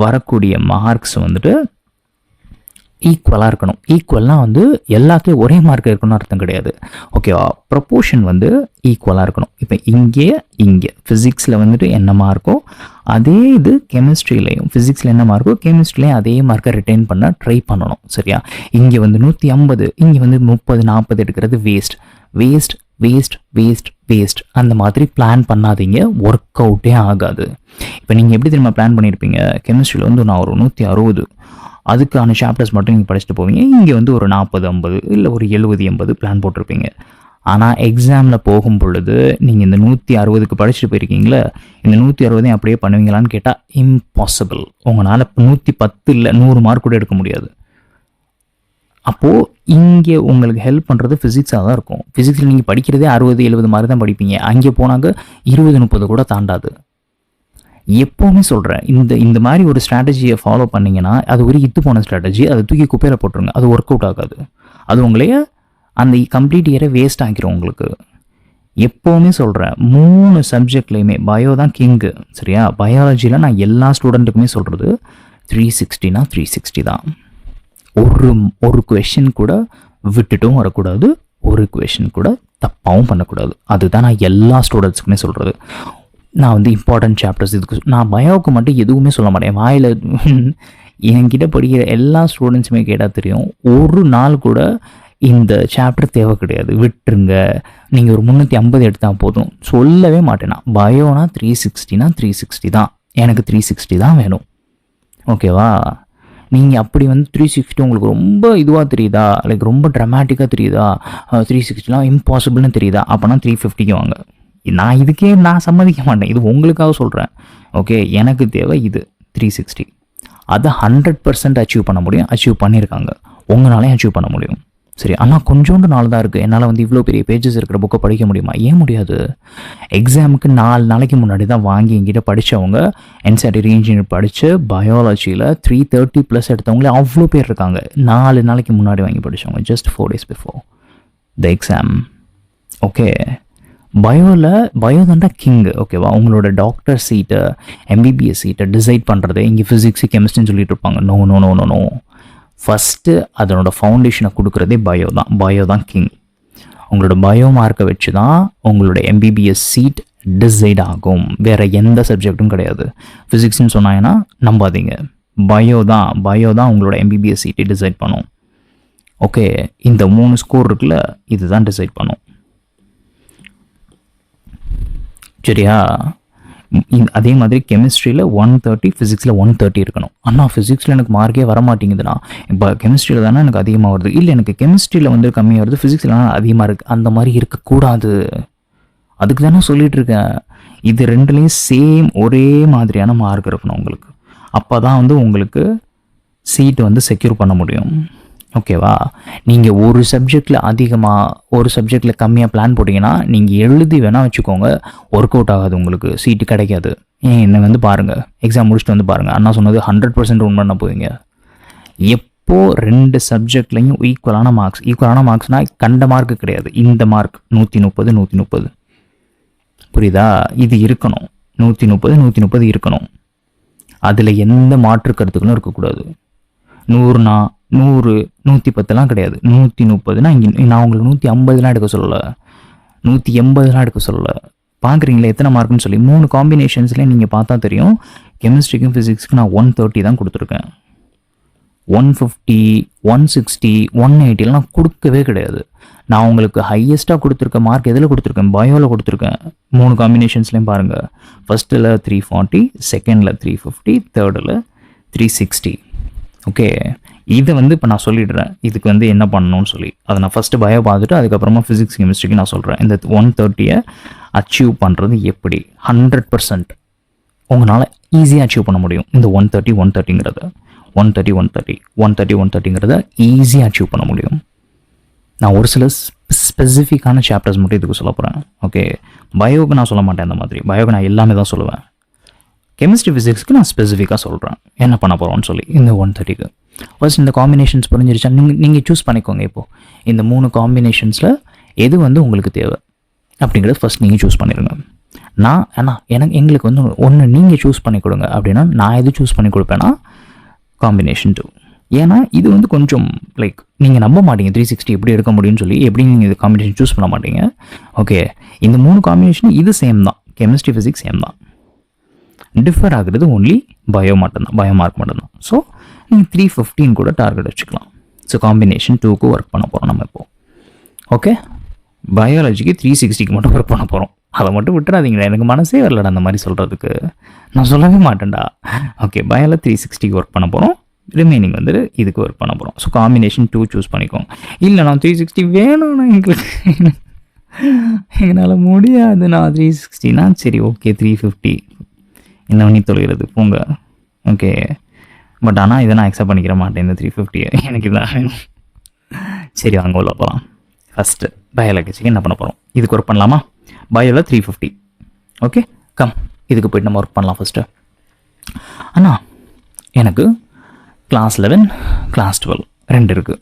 வரக்கூடிய மார்க்ஸ் வந்துட்டு ஈக்குவலாக இருக்கணும். ஈக்குவல்னால் வந்து எல்லாத்தையும் ஒரே மார்க் இருக்கணும்னு அர்த்தம் கிடையாது. ஓகேவா? ப்ரொப்போர்ஷன் வந்து ஈக்குவலாக இருக்கணும். இப்போ இங்கே ஃபிசிக்ஸில் வந்துட்டு என்ன மார்க்கோ அதே இது கெமிஸ்ட்ரியிலையும், ஃபிசிக்ஸில் என்ன மார்க்கோ கெமிஸ்ட்ரிலையும் அதே மார்க்கை ரிட்டைன் பண்ண ட்ரை பண்ணணும். சரியா? இங்கே வந்து 150, இங்கே வந்து 30 40 எடுக்கிறது வேஸ்ட். அந்த மாதிரி பிளான் பண்ணாதீங்க, ஒர்க் அவுட்டே ஆகாது. இப்போ நீங்கள் எப்படி தெரியுமா பிளான் பண்ணியிருப்பீங்க? கெமிஸ்ட்ரியில் வந்து நான் ஒரு 160 அதுக்கான சாப்டர்ஸ் மட்டும் நீங்கள் படிச்சுட்டு போவீங்க. இங்கே வந்து ஒரு 40 50 இல்லை ஒரு 70 80 பிளான் போட்டிருப்பீங்க. ஆனால் எக்ஸாமில் போகும் பொழுது நீங்கள் இந்த 160க்கு படிச்சுட்டு போயிருக்கீங்களே, இந்த 160 அப்படியே பண்ணுவீங்களான்னு கேட்டால் இம்பாசிபிள். உங்களால் 110 இல்லை 100 மார்க் கூட எடுக்க முடியாது. அப்போது இங்கே உங்களுக்கு ஹெல்ப் பண்ணுறது ஃபிசிக்ஸாக தான் இருக்கும். ஃபிசிக்ஸில் நீங்கள் படிக்கிறதே 60 70 மார்க் தான் படிப்பீங்க. அங்கே போனாங்க 20 30 கூட தாண்டாது. எப்போவுமே சொல்கிறேன், இந்த மாதிரி ஒரு ஸ்ட்ராட்டஜியை ஃபாலோ பண்ணிங்கன்னா அது ஒரு போன ஸ்ட்ராட்டஜி. அதை தூக்கி குப்பையில் போட்டுருங்க, அது ஒர்க் அவுட் ஆகாது. அது உங்களையே அந்த கம்ப்ளீட் இயரை வேஸ்ட் ஆக்கிரும் உங்களுக்கு. எப்போவுமே சொல்கிறேன், 3 சப்ஜெக்ட்லேயுமே பயோ தான் கிங்கு. சரியா? பயாலஜியில் நான் எல்லா ஸ்டூடெண்ட்டுக்குமே சொல்கிறது 360னா 360 தான். ஒரு கொஷின் கூட விட்டுட்டும் வரக்கூடாது, ஒரு கொஷின் கூட தப்பாகவும் பண்ணக்கூடாது. அதுதான் நான் எல்லா ஸ்டூடெண்ட்ஸுக்குமே சொல்கிறது. நான் வந்து இம்பார்ட்டன்ட் சாப்டர்ஸ் இதுக்கு நான் பயோவுக்கு மட்டும் எதுவுமே சொல்ல மாட்டேன். வாயில் என்கிட்ட படிக்கிற எல்லா ஸ்டூடெண்ட்ஸுமே கேட்டால் தெரியும், ஒரு நாள் கூட இந்த சாப்டர் தேவை கிடையாது, விட்டுருங்க, நீங்கள் ஒரு 350 எடுத்தால் போதும். சொல்லவே மாட்டேனா. பயோனா 360னா 360 தான், எனக்கு 360 தான் வேணும். ஓகேவா? நீங்கள் அப்படி வந்து 360 உங்களுக்கு ரொம்ப இதுவாக தெரியுதா, லைக் ரொம்ப ட்ராமேட்டிக்காக தெரியுதா, 360லாம் இம்பாசிபிள்னு தெரியுதா, அப்போனா 350க்கு வாங்க. நான் இதுக்கே நான் சம்மதிக்க மாட்டேன், இது உங்களுக்காக சொல்கிறேன். ஓகே, எனக்கு தேவை இது 360. அதை 100% அச்சீவ் பண்ண முடியும், அச்சீவ் பண்ணியிருக்காங்க, உங்களாலையும் அச்சீவ் பண்ண முடியும். சரி, ஆனால் கொஞ்சோண்டு நாள் தான் இருக்குது. என்னால் வந்து இவ்வளோ பெரிய பேஜஸ் இருக்கிற புக்கை படிக்க முடியுமா? ஏன் முடியாது? எக்ஸாமுக்கு 4 நாளைக்கு முன்னாடி தான் வாங்கி எங்கிட்ட படித்தவங்க, என்சிஆர்டி ரீஇன்ஜினியர் படித்து பயாலஜியில் 330+ எடுத்தவங்களே அவ்வளோ பேர் இருக்காங்க. 4 நாளைக்கு முன்னாடி வாங்கி படித்தவங்க, just 4 days before the exam. Okay, bio தான்டா கிங். ஓகேவா? உங்களோட டாக்டர் சீட்டை, எம்பிபிஎஸ் சீட்டை டிசைட் பண்ணுறது இங்கே ஃபிசிக்ஸு கெமிஸ்ட்ரின்னு சொல்லிட்டு இருப்பாங்க. No no no no no first அதனோட ஃபவுண்டேஷனை கொடுக்குறதே பயோ தான் கிங். உங்களோட பயோ மார்க்கை வச்சு தான் உங்களோட எம்பிபிஎஸ் சீட் டிசைட் ஆகும், வேறு எந்த சப்ஜெக்டும் கிடையாது. ஃபிசிக்ஸ்ன்னு சொன்னாங்கன்னா நம்பாதீங்க, பயோ தான் உங்களோட எம்பிபிஎஸ் சீட்டை டிசைட் பண்ணும். ஓகே, இந்த 3 ஸ்கோர் இருக்குல்ல, இதுதான் டிசைட் பண்ணும். சரியா? அதே மாதிரி கெமிஸ்ட்ரியில் 130, ஃபிசிக்ஸில் 130 இருக்கணும். ஆனால் ஃபிசிக்ஸில் எனக்கு மார்க்கே வர மாட்டேங்குதுண்ணா, இப்போ கெமிஸ்ட்ரியில் தானே எனக்கு அதிகமாக வருது. இல்லை, எனக்கு கெமிஸ்ட்ரியில் வந்து கம்மியாக வருது, ஃபிசிக்ஸில் அதிகமாக இருக்குது. அந்த மாதிரி இருக்கக்கூடாது. அதுக்கு தானே சொல்லிகிட்டு இருக்கேன். இது ரெண்டுலேயும் சேம் ஒரே மாதிரியான மார்க் இருக்கணும் உங்களுக்கு. அப்போ தான் வந்து உங்களுக்கு சீட்டு வந்து செக்யூர் பண்ண முடியும். ஓகேவா? நீங்கள் ஒரு சப்ஜெக்டில் அதிகமாக, ஒரு சப்ஜெக்டில் கம்மியாக பிளான் போட்டிங்கன்னா நீங்கள் எழுதி வேணால் வச்சுக்கோங்க, ஒர்க் அவுட் ஆகாது, உங்களுக்கு சீட்டு கிடைக்காது. என்னை வந்து பாருங்கள், எக்ஸாம் முடிச்சுட்டு வந்து பாருங்கள், அண்ணா சொன்னது 100% உண்மை பண்ண போவீங்க. எப்போது 2 சப்ஜெக்ட்லையும் ஈக்குவலான மார்க்ஸ்னால் கண்ட மார்க்கு கிடையாது, இந்த மார்க் 130 130 புரியுதா? இது இருக்கணும், 130 இருக்கணும். அதில் எந்த மாற்று கருத்துக்களும் இருக்கக்கூடாது. 100னா 100 110லாம் கிடையாது, 130னா இங்கே நான் உங்களுக்கு 150லாம் எடுக்க சொல்லலை, 180லாம் எடுக்க சொல்லலை. பார்க்குறீங்களா எத்தனை மார்க்குன்னு சொல்லி? 3 காம்பினேஷன்ஸ்லேயும் நீங்கள் பார்த்தா தெரியும். கெமிஸ்ட்ரிக்கும் ஃபிசிக்ஸ்க்கு நான் 130 தான் கொடுத்துருக்கேன். 150 160 180 நான் கொடுக்கவே கிடையாது. நான் உங்களுக்கு ஹையஸ்ட்டாக கொடுத்துருக்க மார்க் எதில் கொடுத்துருக்கேன்? பயோவில் கொடுத்துருக்கேன். 3 காம்பினேஷன்ஸ்லேயும் பாருங்கள். ஃபஸ்ட்டில் 340, செகண்டில் 350, தேர்டில் 360. ஓகே, இதை வந்து இப்போ நான் சொல்லிடுறேன் இதுக்கு வந்து என்ன பண்ணணும்னு சொல்லி. அதை நான் ஃபஸ்ட்டு பயோ பார்த்துட்டு அதுக்கப்புறமா ஃபிசிக்ஸ் கெமிஸ்ட்ரிக்கு நான் சொல்கிறேன். இந்த 130 அச்சீவ் பண்ணுறது எப்படி 100% உங்களால் ஈஸியாக அச்சீவ் பண்ண முடியும். இந்த 130 130ங்கிறத ஈஸியாக அச்சீவ் பண்ண முடியும். நான் ஒரு சில ஸ்பெசிஃபிக்கான சாப்டர்ஸ் மட்டும் இதுக்கு சொல்ல போகிறேன். ஓகே, பயோவுக்கு நான் சொல்ல மாட்டேன். அந்த மாதிரி பயோவுக்கு நான் எல்லாமே தான் சொல்லுவேன். கெமிஸ்ட்ரி ஃபிசிக்ஸ்க்கு நான் ஸ்பெசிஃபிக்காக சொல்கிறேன் என்ன பண்ண போகிறோன்னு சொல்லி. இந்த 130க்கு ஃபர்ஸ்ட் இந்த காம்பினேஷன்ஸ் புரிஞ்சிருச்சா? நீங்கள் சூஸ் பண்ணிக்கோங்க. இப்போது இந்த 3 காம்பினேஷன்ஸில் எது வந்து உங்களுக்கு தேவை அப்படிங்கிறது ஃபர்ஸ்ட் நீங்கள் சூஸ் பண்ணிடுங்க. எங்களுக்கு வந்து ஒன்று நீங்கள் சூஸ் பண்ணி கொடுங்க அப்படின்னா நான் எது சூஸ் பண்ணி கொடுப்பேன்னா காம்பினேஷன் 2. ஏன்னா இது வந்து கொஞ்சம் லைக் நீங்கள் நம்ப மாட்டீங்க 360 எப்படி எடுக்க முடியும்னு சொல்லி. எப்படி நீங்கள் இது காம்பினேஷன் சூஸ் பண்ண மாட்டீங்க. ஓகே, இந்த 3 காம்பினேஷன் இது சேம் தான், கெமிஸ்ட்ரி ஃபிசிக்ஸ் சேம் தான். டிஃபர் ஆகுறது ஒன்லி பயோ மார்க் மட்டும்தான். ஸோ நீங்கள் 315 கூட டார்கெட் வச்சுக்கலாம். ஸோ காம்பினேஷன் 2க்கு ஒர்க் பண்ண போகிறோம் நம்ம இப்போது. ஓகே, பயாலஜிக்கு 360க்கு மட்டும் ஒர்க் பண்ண போகிறோம். அதை மட்டும் விட்டுறாதீங்களா, எனக்கு மனசே வரலடா அந்த மாதிரி சொல்கிறதுக்கு, நான் சொல்லவே மாட்டேன்டா. ஓகே, பயால 360க்கு ஒர்க் பண்ண போகிறோம், ரிமைனிங் வந்து இதுக்கு ஒர்க் பண்ண போகிறோம். ஸோ காம்பினேஷன் 2 சூஸ் பண்ணிக்கோங்க. இல்லை நான் 360 வேணும்னா எங்களால் முடியாது, நான் 360னா சரி ஓகே 350 என்ன பண்ணி தொழுகிறது போங்க. ஓகே, பட் ஆனால் இதை நான் அக்செப்ட் பண்ணிக்கிற மாட்டேன். இந்த 350 எனக்கு இதான் வேணும். சரி வாங்க உள்ள போகலாம். ஃபஸ்ட்டு பயாலஜிக்கு என்ன பண்ண போகிறோம், இதுக்கு ஒர்க் பண்ணலாமா? பயோவில் 350. ஓகே, கம் இதுக்கு போய்ட்டு நம்ம ஒர்க் பண்ணலாம் ஃபஸ்ட்டு. ஆனால் எனக்கு கிளாஸ் 11 கிளாஸ் 12 2 இருக்குது.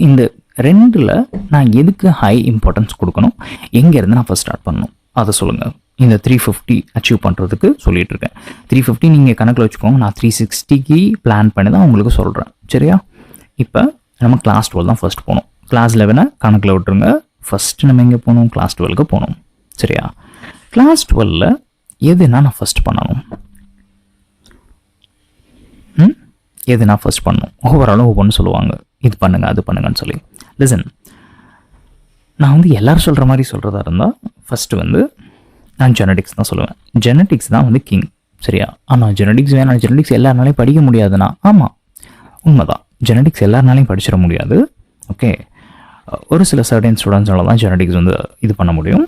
இந்த 2ல் நான் எதுக்கு ஹை இம்பார்ட்டன்ஸ் கொடுக்கணும், எங்கேருந்து நான் ஃபஸ்ட் ஸ்டார்ட் பண்ணணும் அதை சொல்லுங்கள். இந்த 350 அச்சீவ் பண்ணுறதுக்கு சொல்லிகிட்டு இருக்கேன். 350 நீங்கள் கணக்கில் வச்சுக்கோங்க, நான் 360க்கு பிளான் பண்ணி தான் உங்களுக்கு சொல்கிறேன். சரியா? இப்போ நம்ம கிளாஸ் 12 தான் ஃபஸ்ட் போகணும். கிளாஸ் 11 கணக்கில் விட்டுருங்க. ஃபஸ்ட்டு நம்ம எங்கே போகணும், கிளாஸ் 12க்கு போகணும். சரியா? கிளாஸ் 12ல் எதுனா நான் ஃபஸ்ட் பண்ணணும், எது நான் ஃபர்ஸ்ட் பண்ணணும், ஓவராலும் ஒவ்வொன்று சொல்லுவாங்க, இது பண்ணுங்க அது பண்ணுங்கன்னு சொல்லி. லிசன், நான் வந்து எல்லோரும் சொல்கிற மாதிரி சொல்கிறதா இருந்தால் ஃபஸ்ட்டு வந்து நான் ஜெனடிக்ஸ் தான் சொல்லுவேன். ஜெனடிக்ஸ் தான் வந்து கிங், சரியா? ஆனால் ஜெனடிக்ஸ் வேணாம், ஜெனடிக்ஸ் எல்லாருனாலையும் படிக்க முடியாதுன்னா, ஆமாம் உண்மைதான், ஜெனடிக்ஸ் எல்லாருனாலையும் படிச்சிட முடியாது. ஓகே, ஒரு சில சர்டன் ஸ்டூடெண்ட்ஸால தான் ஜெனடிக்ஸ் வந்து இது பண்ண முடியும்,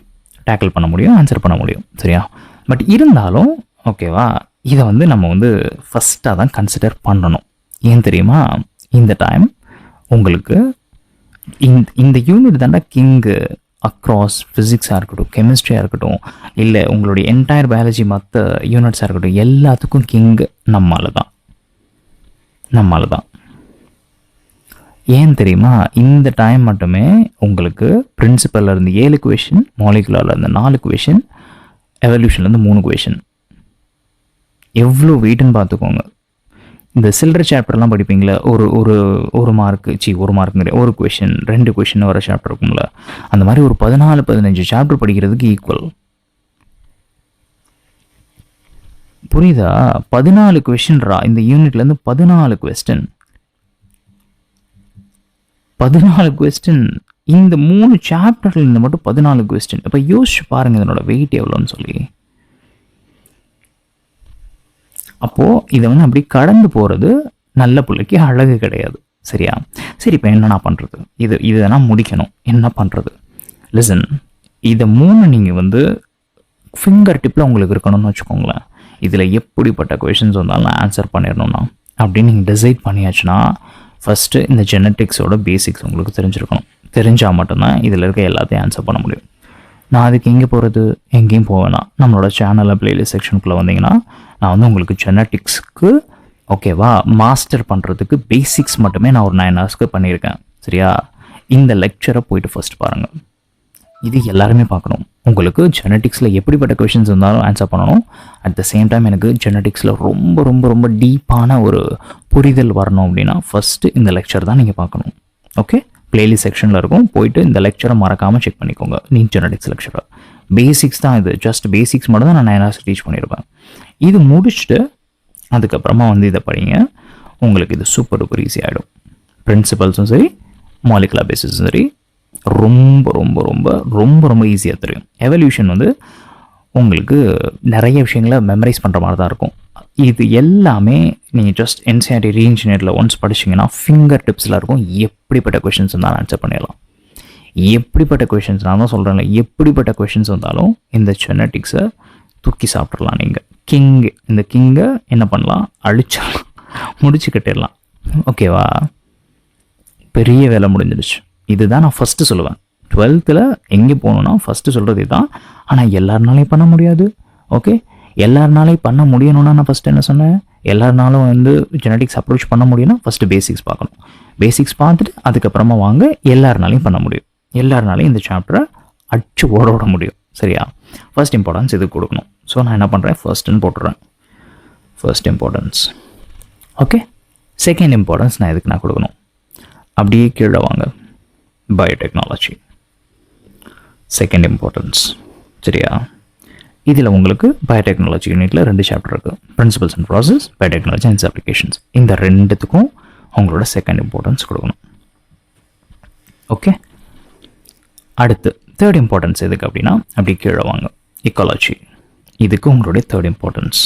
டேக்கிள் பண்ண முடியும், ஆன்சர் பண்ண முடியும், சரியா? பட் இருந்தாலும் ஓகேவா, இதை வந்து நம்ம வந்து ஃபஸ்ட்டாக தான் கன்சிடர் பண்ணணும். ஏன் தெரியுமா? இந்த டைம் உங்களுக்கு இந்த யூனிட் தாண்டா கிங்கு. அக்ராஸ் ஃபிசிக்ஸாக இருக்கட்டும், கெமிஸ்ட்ரியாக இருக்கட்டும், இல்லை உங்களுடைய என்டையர் பயாலஜி மற்ற யூனிட்ஸாக இருக்கட்டும், எல்லாத்துக்கும் கிங்கு நம்மால் தான். ஏன் தெரியுமா? இந்த டைம் மட்டுமே உங்களுக்கு பிரின்சிபல்ல இருந்து 7 கொஷின், மாலிகுலரில் இருந்து 4 கொஷின், எவல்யூஷன்லேருந்து 3 கொஷின். எவ்வளோ வெயிட்டுன்னு பார்த்துக்கோங்க. இந்த சில்லற சாப்டர்லாம் படிப்பீங்களா, ஒரு மார்க்கு ஒரு மார்க் கிடையாது, ஒரு கொஷின் 2 கொஷின் வர சாப்டர் இருக்கும்ல, அந்த மாதிரி ஒரு 14-15 சாப்டர் படிக்கிறதுக்கு ஈக்குவல். புரியுதா? 14 கொஷின்ரா இந்த யூனிட்லேருந்து. 14 கொஸ்டின் இந்த 3 சாப்டர்ல இருந்து மட்டும் 14 கொஸ்டின். இப்போ யோசிச்சு பாருங்க இதனோட வெயிட் எவ்வளோன்னு சொல்லி. அப்போது இதை வந்து அப்படி கடந்து போகிறது நல்ல பிள்ளைக்கு அழகு கிடையாது, சரியா? சரி, இப்போ என்ன பண்ணுறது? இதை நான் முடிக்கணும், என்ன பண்ணுறது? லிசன், இதை 3 நீங்கள் வந்து ஃபிங்கர் டிப்பில் உங்களுக்கு இருக்கணும்னு வச்சுக்கோங்களேன். இதில் எப்படிப்பட்ட கொஷின்ஸ் வந்தாலும் நான் ஆன்சர் பண்ணிடணும்னா அப்படின்னு நீங்கள் டிசைட் பண்ணியாச்சுன்னா, ஃபஸ்ட்டு இந்த ஜெனட்டிக்ஸோட பேசிக்ஸ் உங்களுக்கு தெரிஞ்சிருக்கணும். தெரிஞ்சால் மட்டும்தான் இதில் இருக்க எல்லாத்தையும் ஆன்சர் பண்ண முடியும். நான் அதுக்கு எங்கே போகிறது? எங்கேயும் போவேனா, நம்மளோட சேனலில் பிளேலிஸ்ட் செக்ஷனுக்குள்ளே வந்தீங்கன்னா நான் வந்து உங்களுக்கு ஜெனட்டிக்ஸ்க்கு ஓகேவா மாஸ்டர் பண்ணுறதுக்கு பேசிக்ஸ் மட்டுமே நான் ஒரு 9 ஹவர்ஸ்க்கு பண்ணியிருக்கேன், சரியா? இந்த லெக்சரை போயிட்டு ஃபர்ஸ்ட் பாருங்கள். இது எல்லாருமே பார்க்கணும். உங்களுக்கு ஜெனட்டிக்ஸில் எப்படிப்பட்ட கொஷின்ஸ் இருந்தாலும் ஆன்சர் பண்ணணும். அட் த சேம் டைம் எனக்கு ஜெனட்டிக்ஸில் ரொம்ப ரொம்ப ரொம்ப டீப்பான ஒரு புரிதல் வரணும் அப்படின்னா ஃபஸ்ட்டு இந்த லெக்சர் தான் நீங்கள் பார்க்கணும். ஓகே, பிளேலிஸ்ட் செக்ஷனில் இருக்கும், போயிட்டு இந்த லெக்சரை மறக்காமல் செக் பண்ணிக்கோங்க. நீட் ஜெனடிக்ஸ் லெக்சரை பேசிக்ஸ் தான் இது, ஜஸ்ட் பேசிக்ஸ் மட்டும் தான் நான் 9 ஹவர்ஸ் டீச் பண்ணியிருப்பேன். இது முடிச்சுட்டு அதுக்கப்புறமா வந்து இதை படிங்க, உங்களுக்கு இது சூப்பர் டூப்பர் ஈஸி ஆகிடும். பிரின்சிபல்ஸும் சரி, மாலிகுலர் பேசிஸும் சரி, ரொம்ப ரொம்ப ரொம்ப ரொம்ப ரொம்ப ஈஸியாக தெரியும். எவல்யூஷன் வந்து உங்களுக்கு நிறைய விஷயங்களை மெமரைஸ் பண்ணுற மாதிரி தான் இருக்கும். இது எல்லாமே நீங்கள் ஜஸ்ட் என்சிஆர்டி ரீஇன்ஜினியரில் ஒன்ஸ் படிச்சிங்கன்னா ஃபிங்கர் டிப்ஸில் இருக்கும். எப்படிப்பட்ட கொஷின்ஸ் இருந்தாலும் ஆன்சர் பண்ணிடலாம். எப்படிப்பட்ட கொஷின்ஸ், நான் தான் சொல்கிறேன்ல, எப்படிப்பட்ட கொஷின்ஸ் வந்தாலும் இந்த ஜெனட்டிக்ஸை தூக்கி சாப்பிட்றலாம். நீங்கள் இந்த கிங்கை என்ன பண்ணலாம்? அழிச்சிடலாம், முடிச்சு கட்டிடலாம். ஓகேவா? பெரிய வேலை முடிஞ்சிடுச்சு. இதுதான் நான் ஃபஸ்ட்டு சொல்லுவேன். 12th எங்கே போகணுன்னா ஃபஸ்ட்டு சொல்கிறது இதுதான். ஆனால் எல்லாருனாலையும் பண்ண முடியாது. ஓகே, எல்லாருனாலையும் பண்ண முடியணும்னா நான் ஃபஸ்ட்டு என்ன சொன்னேன்? எல்லாருனாலும் வந்து ஜெனடிக்ஸ் அப்ரோச் பண்ண முடியும்னா ஃபஸ்ட்டு பேசிக்ஸ் பார்க்கணும். பேசிக்ஸ் பார்த்துட்டு அதுக்கப்புறமா வாங்க எல்லாருனாலையும் பண்ண முடியும். எல்லாருனாலையும் இந்த சாப்டரை அடிச்சு ஓட முடியும், சரியா? ஃபர்ஸ்ட் இம்பார்ட்டன்ஸ் இதுக்கு கொடுக்கணும். ஸோ நான் என்ன பண்ணுறேன்? ஃபர்ஸ்ட்டுன்னு போட்டுறேன். First importance. Okay, second importance நான் இதுக்கு நான் கொடுக்கணும். அப்படியே கீழே வாங்க, பயோடெக்னாலஜி செகண்ட் இம்பார்ட்டன்ஸ், சரியா? இதில் உங்களுக்கு பயோடெக்னாலஜி யூனிட்டில் 2 சாப்டர் இருக்குது. Principles and process, biotechnology and applications. இந்த 2த்துக்கும் உங்களோட செகண்ட் இம்பார்ட்டன்ஸ் கொடுக்கணும். ஓகே, அடுத்து தேர்ட் இம்பார்ட்டன்ஸ் எதுக்கு அப்படின்னா, அப்படி கீழே வாங்க, எக்காலஜி. இதுக்கு உங்களுடைய தேர்ட் இம்பார்ட்டன்ஸ்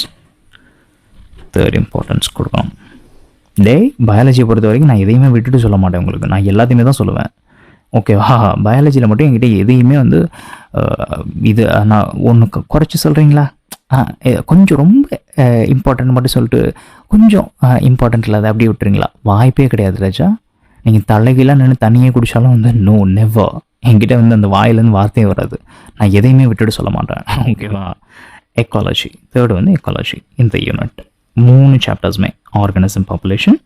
கொடுக்கணும். பயாலஜியை பொறுத்த வரைக்கும் நான் எதையுமே விட்டுட்டு சொல்ல மாட்டேன் உங்களுக்கு, நான் எல்லாத்தையுமே தான் சொல்லுவேன். ஓகேவா? பயாலஜியில் மட்டும் என்கிட்ட எதையுமே வந்து இது நான் ஒன்று குறைச்சி சொல்கிறீங்களா, கொஞ்சம் ரொம்ப இம்பார்ட்டன்ட் மட்டும் சொல்லிட்டு கொஞ்சம் இம்பார்ட்டன்ட் இல்லாத அப்படியே விட்டுறீங்களா? வாய்ப்பே கிடையாது ராஜா. நீங்கள் தலைகீழாக நின்று தண்ணியே குடித்தாலும் வந்து நோ நெவர், என்கிட்ட வந்து அந்த வாயிலேருந்து வார்த்தையே வராது. நான் எதையுமே விட்டுட்டு சொல்ல மாட்டேன். ஓகேவா? எக்காலஜி, தேர்டு வந்து எக்காலஜி. இந்த யூனிட் 3 சாப்டர்ஸுமே organism, population,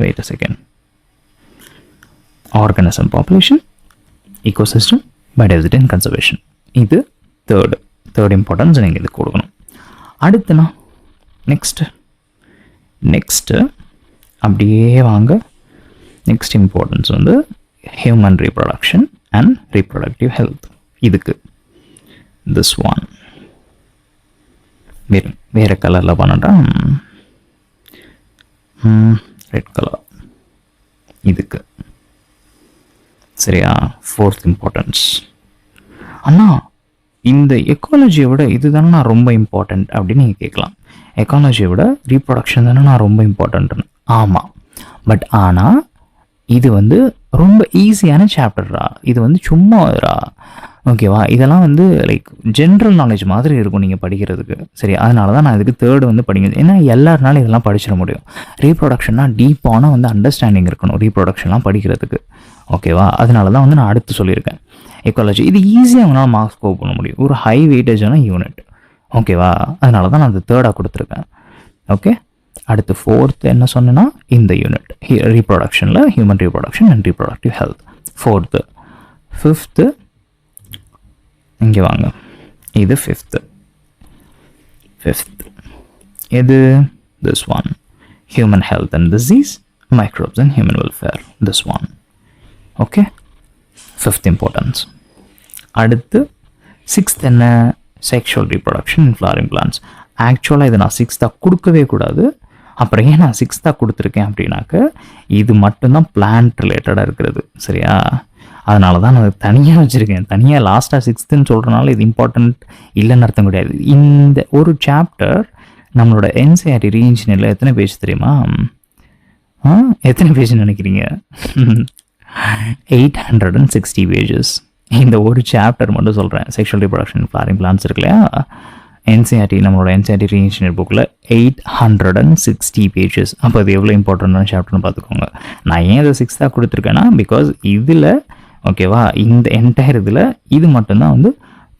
wait a second, organism, population, ecosystem, biodiversity and conservation. இது தேர்ட் இம்பார்ட்டன்ஸ் நீங்கள் இது கொடுக்கணும். அடுத்துனா நெக்ஸ்ட்டு அப்படியே வாங்க. நெக்ஸ்ட் இம்பார்ட்டன்ஸ் வந்து human reproduction and reproductive health. இதுக்கு திஸ் ஒன் வேறு கலரில் பண்ணட்டா, ரெட் கலர் இதுக்கு. சரியா? Fourth importance. அண்ணா இந்த எக்காலஜியை விட இது தானே நான் ரொம்ப இம்பார்ட்டண்ட் அப்படின்னு நீங்கள் கேட்கலாம். எக்காலஜியை விட ரீப்ரொடக்ஷன் தானே நான் ரொம்ப இம்பார்ட்டன்ட்னு. ஆமாம், பட் ஆனால் இது வந்து ரொம்ப ஈஸியான சாப்டர்ரா. இது வந்து சும்மாரா, ஓகேவா? இதெல்லாம் வந்து லைக் ஜென்ரல் நாலேஜ் மாதிரி இருக்கும் நீங்கள் படிக்கிறதுக்கு. சரி, அதனால தான் நான் இதுக்கு தேர்டு வந்து படிங்க. ஏன்னா எல்லாருனாலும் இதெல்லாம் படிச்சிட முடியும். ரீப்ரொடக்ஷன்னா டீப்பான வந்து அண்டர்ஸ்டாண்டிங் இருக்கணும் ரீப்ரொடக்ஷன்லாம் படிக்கிறதுக்கு, ஓகேவா? அதனால தான் வந்து நான் அடுத்து சொல்லியிருக்கேன் எக்காலஜி. இது ஈஸியாக அவங்களால மார்க்ஸ் ஸ்கோர் பண்ண முடியும், ஒரு ஹை வெயிட்டேஜான யூனிட், ஓகேவா? அதனால தான் நான் அது தேர்டாக கொடுத்துருக்கேன். ஓகே, அடுத்து ஃபோர்த்து என்ன சொன்னேன்னா இந்த யூனிட் ரீப்ரொடக்ஷனில் human reproduction and reproductive health. Fourth. Fifth இங்கே வாங்க, இது ஃபிஃப்த்து. எது? This one, human health and disease, microbes and human welfare, this one. Okay, fifth importance. அடுத்து சிக்ஸ்த் என்ன? Sexual reproduction in flowering plants. ஆக்சுவலாக இதை நான் சிக்ஸ்த்தாக கொடுக்கவே கூடாது. அப்புறம் ஏன் நான் சிக்ஸ்த்தாக கொடுத்துருக்கேன் அப்படின்னாக்க, இது மட்டும்தான் பிளான்ட் ரிலேட்டடாக இருக்கிறது. சரியா? அதனால தான் நான் தனியாக வச்சுருக்கேன். தனியாக லாஸ்ட்டாக சிக்ஸ்த்துன்னு சொல்கிறனால இது இம்பார்ட்டண்ட் இல்லைன்னு அர்த்தம் கிடையாது. இந்த ஒரு சாப்டர் நம்மளோட என்சிஆர்டி ரீஇன்ஜினியரில் எத்தனை பேஜ் தெரியுமா? எத்தனை பேஜ்னு நினைக்கிறீங்க? 860 பேஜஸ். இந்த ஒரு சாப்டர் மட்டும் சொல்கிறேன். செக்ஷுவல் ரீப்ரொடக்ஷன் ஃப்ளவரிங் பிளான்ட்ஸ் இருக்கு இல்லையா, என்சிஆர்டி, நம்மளோட என்சிஆர்டி ரீஇன்ஜினியர் புக்கில் 860 பேஜஸ். அப்போ அது எவ்வளோ இம்பார்ட்டண்டான சாப்டர்னு பார்த்துக்கோங்க. நான் ஏன் இதை சிக்ஸ்த்தாக கொடுத்துருக்கேன்னா, பிகாஸ் இதில் ஓகேவா, இந்த என்டையர் இதில் இது மட்டும்தான் வந்து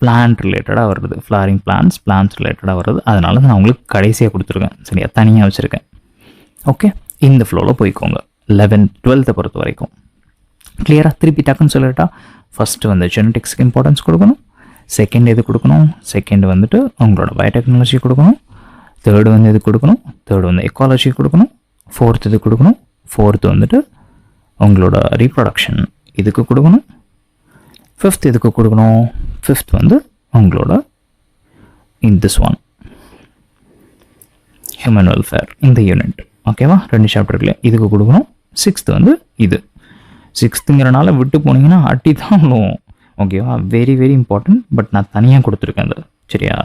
பிளான்ட் ரிலேட்டடாக வருது, ஃப்ளவரிங் பிளான்ட்ஸ் ரிலேட்டடாக வருது. அதனால தான் நான் உங்களுக்கு கடைசியாக கொடுத்துருக்கேன். சரியா? தனியாக வச்சுருக்கேன். ஓகே, இந்த ஃப்ளோவில் போய்க்கோங்க. 11th 12th பொறுத்த வரைக்கும் கிளியராக திருப்பி டக்குன்னு சொல்லிட்டா, ஃபஸ்ட்டு வந்து ஜெனட்டிக்ஸ்க்கு இம்பார்ட்டன்ஸ் கொடுக்கணும், செகண்ட் எது கொடுக்கணும், செகண்ட் வந்துட்டு உங்களோட பயோடெக்னாலஜி கொடுக்கணும், தேர்டு வந்து இது கொடுக்கணும், தேர்டு வந்து எக்காலஜி கொடுக்கணும், ஃபோர்த் இது கொடுக்கணும், ஃபோர்த்து வந்துட்டு உங்களோட ரீப்ரொடக்ஷன் இதுக்கு கொடுக்கணும், ஃபிஃப்த் இதுக்கு கொடுக்கணும், ஃபிஃப்த் வந்து உங்களோட திஸ் ஒன் ஹியூமன் வெல்ஃபேர் இந்த யூனிட், ஓகேவா? 2 சாப்டர்ல இதுக்கு கொடுக்கணும். சிக்ஸ்த்து வந்து இது. சிக்ஸ்த்துங்கிறனால விட்டு போனீங்கன்னா அட்டி தான் விழுவும், ஓகேவா? Very very important. பட் நான் தனியாக கொடுத்துருக்கேன் அது. சரியா?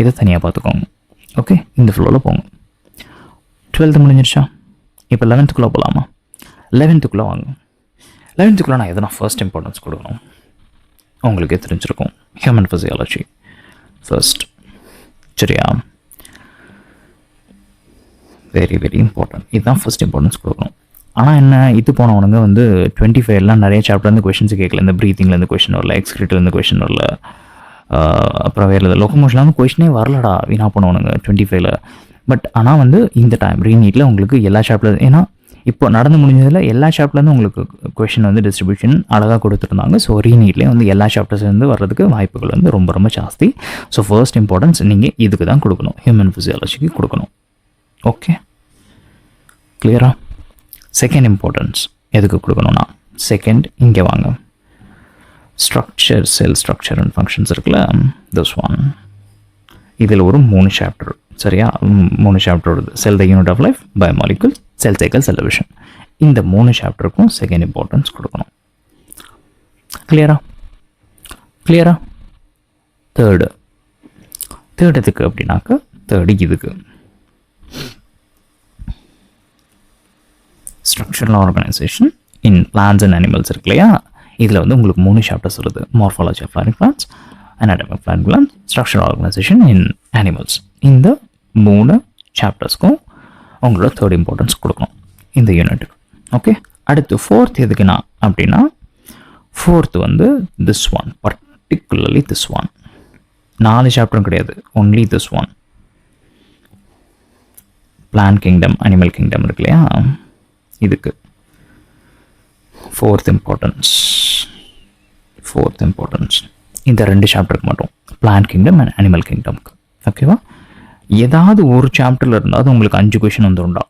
இதை தனியாக பார்த்துக்கோங்க. ஓகே, இந்த ஃப்ளோவில் போங்க. 12th முடிஞ்சிருச்சா? இப்போ 11th போகலாமா? 11th வாங்க. 11th நான் எதனா ஃபர்ஸ்ட் இம்பார்ட்டன்ஸ் கொடுக்கணும். உங்களுக்கே தெரிஞ்சிருக்கும், ஹியூமன் ஃபிசியாலஜி ஃபர்ஸ்ட். சரியா? Very very important. இதுதான் ஃபர்ஸ்ட் இம்பார்ட்டன்ஸ் கொடுக்கணும். ஆனால் என்ன, இது போனவனுங்க வந்து 25 நிறைய சாப்டர்லேருந்து கொஷின்ஸ் கேட்கல. இந்த ப்ரீத்திங்லேருந்து கொஷின் வரல, எக்ஸ்கிரிட்டிவ்லேருந்து கொஷின் வரல, அப்புறம் வேறு லொக்கமோஷன்லேருந்து கொஷினே வரலடா, வீணாக போனவனுங்க 25. பட் ஆனால் வந்து இந்த டைம் ரீநீட்டில் உங்களுக்கு எல்லா சாப்டர், ஏன்னா இப்போ நடந்து முடிஞ்சதில் எல்லா சாப்டர்லேருந்து உங்களுக்கு கொஷின் வந்து டிஸ்ட்ரிபியூஷன் அழகாக கொடுத்துருந்தாங்க. ஸோ ரீநீட்லேயே வந்து எல்லா சாப்டர்ஸ்லேருந்து வர்றதுக்கு வாய்ப்புகள் வந்து ரொம்ப ரொம்ப ஜாஸ்தி. ஸோ ஃபர்ஸ்ட் இம்பார்ட்டன்ஸ் நீங்கள் இதுக்கு தான் கொடுக்கணும், ஹியூமன் ஃபிசியாலஜிக்கு கொடுக்கணும். ஓகே, கிளியரா? செகண்ட் இம்பார்ட்டன்ஸ் எதுக்கு கொடுக்கணும்னா, செகண்ட் இங்கே வாங்க, structure, cell structure and functions இருக்குல்ல, திஸ் ஒன். இதில் ஒரு 3 சாப்டர். சரியா? 3 சாப்டர் வருது. Cell the unit of life, biomolecule, cell cycle, cell division. இந்த 3 சாப்டருக்கும் செகண்ட் இம்பார்ட்டன்ஸ் கொடுக்கணும். கிளியரா? தேர்டு எதுக்கு அப்படின்னாக்கா, தேர்டு இதுக்கு structural organisation in plants and animals இருக்கு இல்லையா, இதில் வந்து உங்களுக்கு 3 சாப்டர்ஸ் வருது. Morphology of flowering plants, anatomy of plant plants, structural organization in animals. இந்த 3 சாப்டர்ஸ்க்கும் உங்களோட தேர்ட் இம்பார்ட்டன்ஸ் கொடுக்கணும் இந்த யூனிட்டுக்கு. ஓகே, அடுத்து ஃபோர்த் எதுக்குன்னா அப்படின்னா, ஃபோர்த் வந்து this one, particularly this one. 4 சாப்டரும் கிடையாது, only this one. Plant kingdom, animal kingdom இருக்கு இல்லையா, இதுக்கு ஃபோர்த் இம்பார்ட்டன்ஸ். இந்த 2 சாப்டருக்கு மட்டும், பிளான்ட் கிங்டம் அண்ட் அனிமல் கிங்டம்க்கு. ஓகேவா? ஏதாவது ஒரு சாப்டரில் இருந்தால் உங்களுக்கு 5 கொஷின் வந்துடும்டா.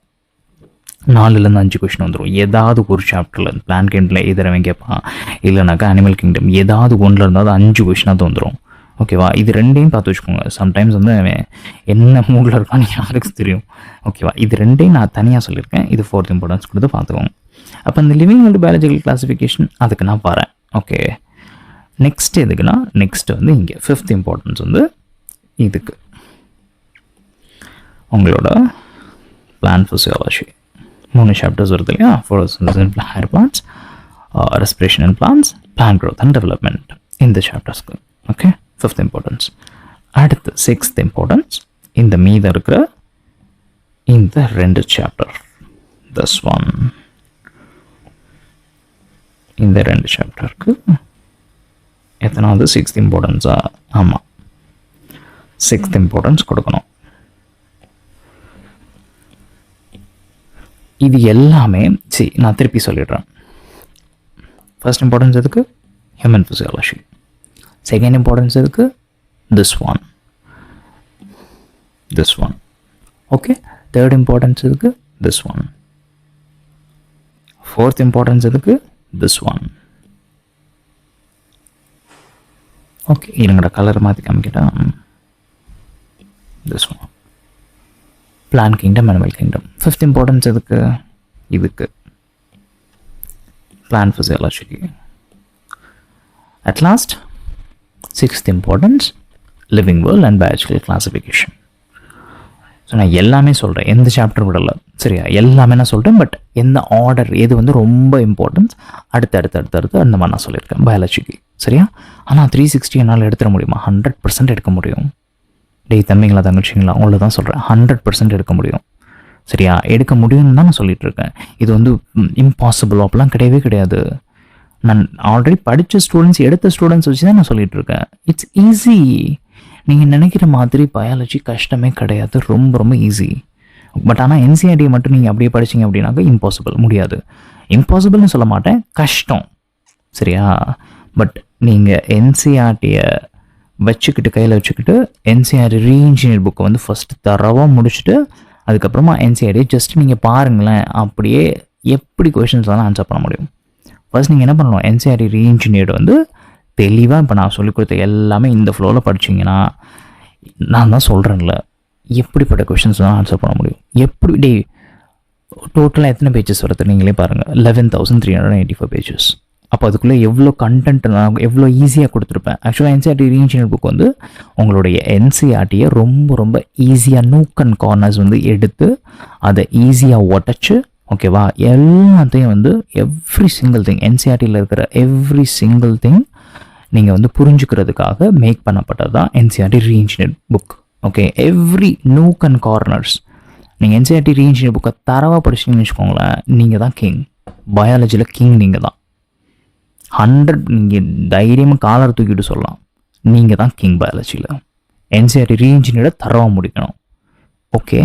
4லேருந்து 5 கொஷின் வந்துடும். ஏதாவது ஒரு சாப்டரில், பிளான்ட் கிங்டமில் எதிரவன் கேட்பான், இல்லைனாக்கா அனிமல் கிங்டம் ஏதாவது ஒன்றில் இருந்தால் 5 கொஷினாக வந்துடும். ஓகேவா? இது ரெண்டையும் பார்த்து வச்சுக்கோங்க. சம்டைம்ஸ் வந்து அவன் என்ன மூடில் இருக்கான்னு யாருக்கு தெரியும்? ஓகேவா? இது ரெண்டையும் நான் தனியாக சொல்லியிருக்கேன். இது 4th இம்பார்ட்டன்ஸ் கொடுத்து பார்த்துக்கோங்க. அப்போ இந்த லிவிங் வேர்ல்டு பயாலஜிக்கல் கிளாஸிஃபிகேஷன் அதுக்கு நான் வரேன். ஓகே, நெக்ஸ்ட் எதுக்குன்னா நெக்ஸ்ட் வந்து இங்கே 5th இம்பார்ட்டன்ஸ் வந்து இதுக்கு உங்களோட பிளான்ட் ஃபிசியாலஜி 3 சாப்டர்ஸ் வருது இல்லையா? Photosynthesis in higher plants, respiration in plants, plant growth and development இந்த சாப்டர்ஸ்க்கு. Okay, 5th importance. அடுத்து 6th இம்பார்ட்டன்ஸ் இந்த மீதம் இருக்கிற இந்த 2 சாப்டர், திஸ் ஒன், இந்த 2 சாப்டருக்கு எத்தனாவது? 6th இம்பார்ட்டன்ஸா? ஆமாம், 6th இம்பார்ட்டன்ஸ் கொடுக்கணும். இது எல்லாமே சரி, நான் திருப்பி சொல்லிடுறேன். ஃபர்ஸ்ட் இம்பார்ட்டன்ஸ் எதுக்கு? Human physiology. செகண்ட் இம்பார்ட்டன்ஸ் எதுக்கு? This one. Okay, third importance எதுக்கு? This one. ஃபோர்த் இம்பார்ட்டன்ஸ் எதுக்கு? This one. ஓகே, இருங்கடா கலர் மாற்றி காமிக்கிட்டா. This one. Plant kingdom, animal kingdom. 5th importance எதுக்கு? இதுக்கு, பிளான்ட் ஃபிசியாலஜிக்கு. At last 6th importance living world and biological classification. So நான் எல்லாமே சொல்கிறேன், எந்த சாப்டர் விடலை, சரியா? எல்லாமே நான் சொல்கிறேன். பட் எந்த ஆர்டர் எது வந்து ரொம்ப இம்பார்ட்டன்ஸ் அடுத்து அந்த மாதிரி நான் சொல்லியிருக்கேன் பயாலஜிக்கு, சரியா? ஆனால் 360 என்னால் எடுத்துட முடியுமா? 100% எடுக்க முடியும். தம்பிங்களா தங்கச்சிங்களா உங்களை தான் சொல்கிறேன், 100% எடுக்க முடியும், சரியா? எடுக்க முடியும்னு தான் நான் சொல்லிட்டு இருக்கேன். இது வந்து இம்பாசிபிள் அப்படிலாம் கிடையவே கிடையாது. நான் ஆல்ரெடி படித்த ஸ்டூடெண்ட்ஸ், எடுத்த ஸ்டூடெண்ட்ஸ் வச்சு தான் நான் சொல்லிட்டு இருக்கேன். It's easy. நீங்கள் நினைக்கிற மாதிரி பயாலஜி கஷ்டமே கிடையாது, ரொம்ப ரொம்ப ஈஸி. பட் ஆனால் என்சிஆர்டியை மட்டும் நீங்கள் அப்படியே படிச்சிங்க அப்படின்னாக்க இம்பாசிபிள், முடியாது. இம்பாசிபிள்னு சொல்ல மாட்டேன், கஷ்டம், சரியா? பட் நீங்கள் என்சிஆர்டியை வச்சுக்கிட்டு கையில் வச்சுக்கிட்டு என்சிஆர்டி ரீஇன்ஜினியர் புக்கை வந்து ஃபஸ்ட்டு தரவாக முடிச்சுட்டு அதுக்கப்புறமா என்சிஆர்டியை ஜஸ்ட் நீங்கள் பாருங்களேன், அப்படியே எப்படி கொஷின்ஸ் வேணால் ஆன்சர் பண்ண முடியும். ஃபர்ஸ்ட் நீங்கள் என்ன பண்ணணும்? என்சிஆர்டி ரீஇன்ஜினியர்டு வந்து தெளிவாக இப்போ நான் சொல்லிக் கொடுத்த எல்லாமே இந்த ஃப்ளோவில் படிச்சிங்கன்னா, நான் தான் சொல்கிறேன்ல, எப்படிப்பட்ட கொஷின்ஸ் வேணால் ஆன்சர் பண்ண முடியும். எப்படி டோட்டலாக எத்தனை பேஜஸ் வருது நீங்களே பாருங்கள், 11,384 பேஜஸ். அப்போ அதுக்குள்ளே எவ்வளோ கண்டென்ட் நான் எவ்வளோ ஈஸியாக கொடுத்துருப்பேன். ஆக்சுவலாக என்சிஆர்டி ரீஇன்ஜினியர் புக் வந்து உங்களுடைய என்சிஆர்டியை ரொம்ப ரொம்ப ஈஸியாக நூக் அண்ட் கார்னர்ஸ் வந்து எடுத்து அதை ஈஸியாக உடச்சி, ஓகேவா, எல்லாத்தையும் வந்து எவ்ரி சிங்கிள் திங் என்சிஆர்டியில் இருக்கிற எவ்ரி சிங்கிள் திங் நீங்கள் வந்து புரிஞ்சுக்கிறதுக்காக மேக் பண்ணப்பட்டது தான் NCERT reengineer book. Okay, every nook and corners நீங்கள் என்சிஆர்டி ரீஇன்ஜினியர் புக்கை தரவாக படிச்சிங்கன்னு வச்சுக்கோங்களேன், நீங்கள் தான் கிங். பயாலஜியில் கிங் நீங்கள் தான். 100 நீங்கள் தைரியமாக காலர் தூக்கிட்டு சொல்லலாம், நீங்கள் தான் கிங் பயாலஜியில். என்சிஆர்டி ரீஇன்ஜினியரை தரவாக முடிக்கணும். ஓகே,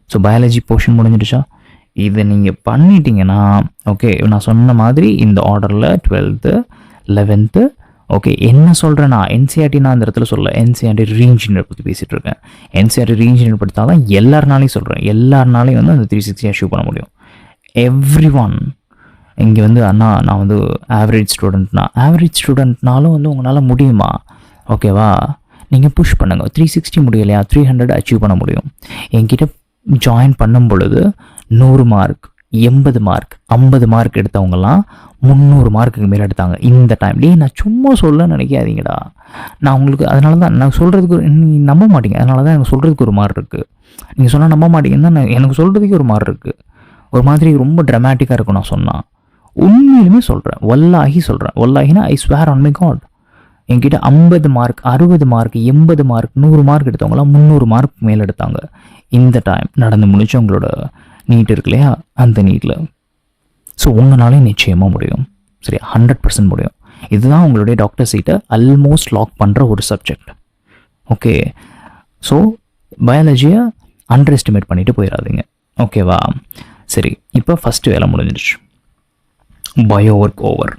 ஸோ பயாலஜி போர்ஷன் முடிஞ்சிடுச்சா? இதை நீங்கள் பண்ணிட்டீங்கன்னா, ஓகே, நான் சொன்ன மாதிரி இந்த ஆர்டரில் 12th 11th, ஓகே, என்ன சொல்கிறேன்னா என்சிஆர்டி நான் அந்த இடத்துல சொல்ல, என்சிஆர்டி ரீஇன்ஜினியர் பற்றி பேசிகிட்டு இருக்கேன். என்சிஆர்டி ரீஇன்ஜினியர் பற்றி தான் எல்லாருனாலையும் சொல்கிறேன், எல்லாருனாலையும் வந்து அந்த 360 அச்சீவ் பண்ண முடியும். எவ்ரி ஒன் இங்கே வந்து அண்ணா நான் வந்து ஆவரேஜ் ஸ்டூடெண்ட்னாலும் வந்து உங்களால் முடியுமா? ஓகேவா, நீங்கள் புஷ் பண்ணுங்கள். 360 முடியலையா? 300 அச்சீவ் பண்ண முடியும். என்கிட்ட ஜாயின் பண்ணும் பொழுது 100 மார்க், 80 மார்க், 50 மார்க் எடுத்தவங்கலாம் 300 மார்க்குக்கு மேலே எடுத்தாங்க இந்த டைம். நான் சும்மா சொல்ல நினைக்காதீங்கடா, நான் உங்களுக்கு அதனால தான் நான் சொல்கிறதுக்கு நீங்கள் நம்ப மாட்டீங்க, அதனால தான் எனக்கு சொல்கிறதுக்கு ஒரு மாதிரி இருக்குது. நீங்கள் சொன்னால் நம்ப மாட்டீங்கன்னா நான் எனக்கு சொல்கிறதுக்கே ஒரு மாதிரி இருக்குது, ஒரு மாதிரி ரொம்ப ட்ராமேட்டிக்காக இருக்கும். நான் சொன்னால் உண்மையிலுமே சொல்கிறேன், வல்லாகி சொல்கிறேன், வல்லாகினா I swear on my God. என்கிட்ட 50 மார்க், 60 மார்க், 80 மார்க், 100 மார்க் எடுத்தவங்களாம் 300 மார்க் மேலே எடுத்தாங்க இந்த டைம். நடந்து முடிச்சு உங்களோட நீட் இருக்கு இல்லையா, அந்த நீட்டில். ஸோ உங்களாலே நிச்சயமாக முடியும், சரி, 100% முடியும். இதுதான் உங்களுடைய டாக்டர் சீட்டை ஆல்மோஸ்ட் லாக் பண்ணுற ஒரு சப்ஜெக்ட். ஓகே, ஸோ பயாலஜியை அண்டர் எஸ்டிமேட் பண்ணிவிட்டு போயிடாதீங்க, ஓகேவா? சரி, இப்போ ஃபஸ்ட்டு வேலை முடிஞ்சிடுச்சு, பயோ ஒர்க் ஓவர்.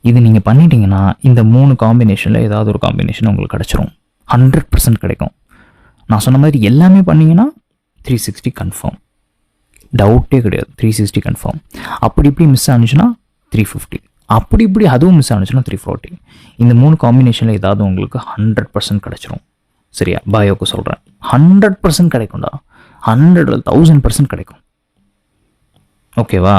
இது நீங்கள் பண்ணிட்டீங்கன்னா இந்த 3 காம்பினேஷனில் ஏதாவது ஒரு காம்பினேஷன் உங்களுக்கு கிடச்சிரும், 100% கிடைக்கும். நான் சொன்ன மாதிரி எல்லாமே பண்ணிங்கன்னா 360 கன்ஃபார்ம், டவுட்டே கிடையாது, 360 கன்ஃபார்ம். அப்படி இப்படி மிஸ் ஆனிச்சுன்னா 350, அப்படி இப்படி அதுவும் மிஸ் ஆனிச்சுன்னா 340. இந்த 3 காம்பினேஷனில் ஏதாவது உங்களுக்கு 100% கிடச்சிரும். சரியா? பயோக்கு சொல்கிறேன், 100% கிடைக்கும்டா. 100,000% கிடைக்கும். ஓகேவா?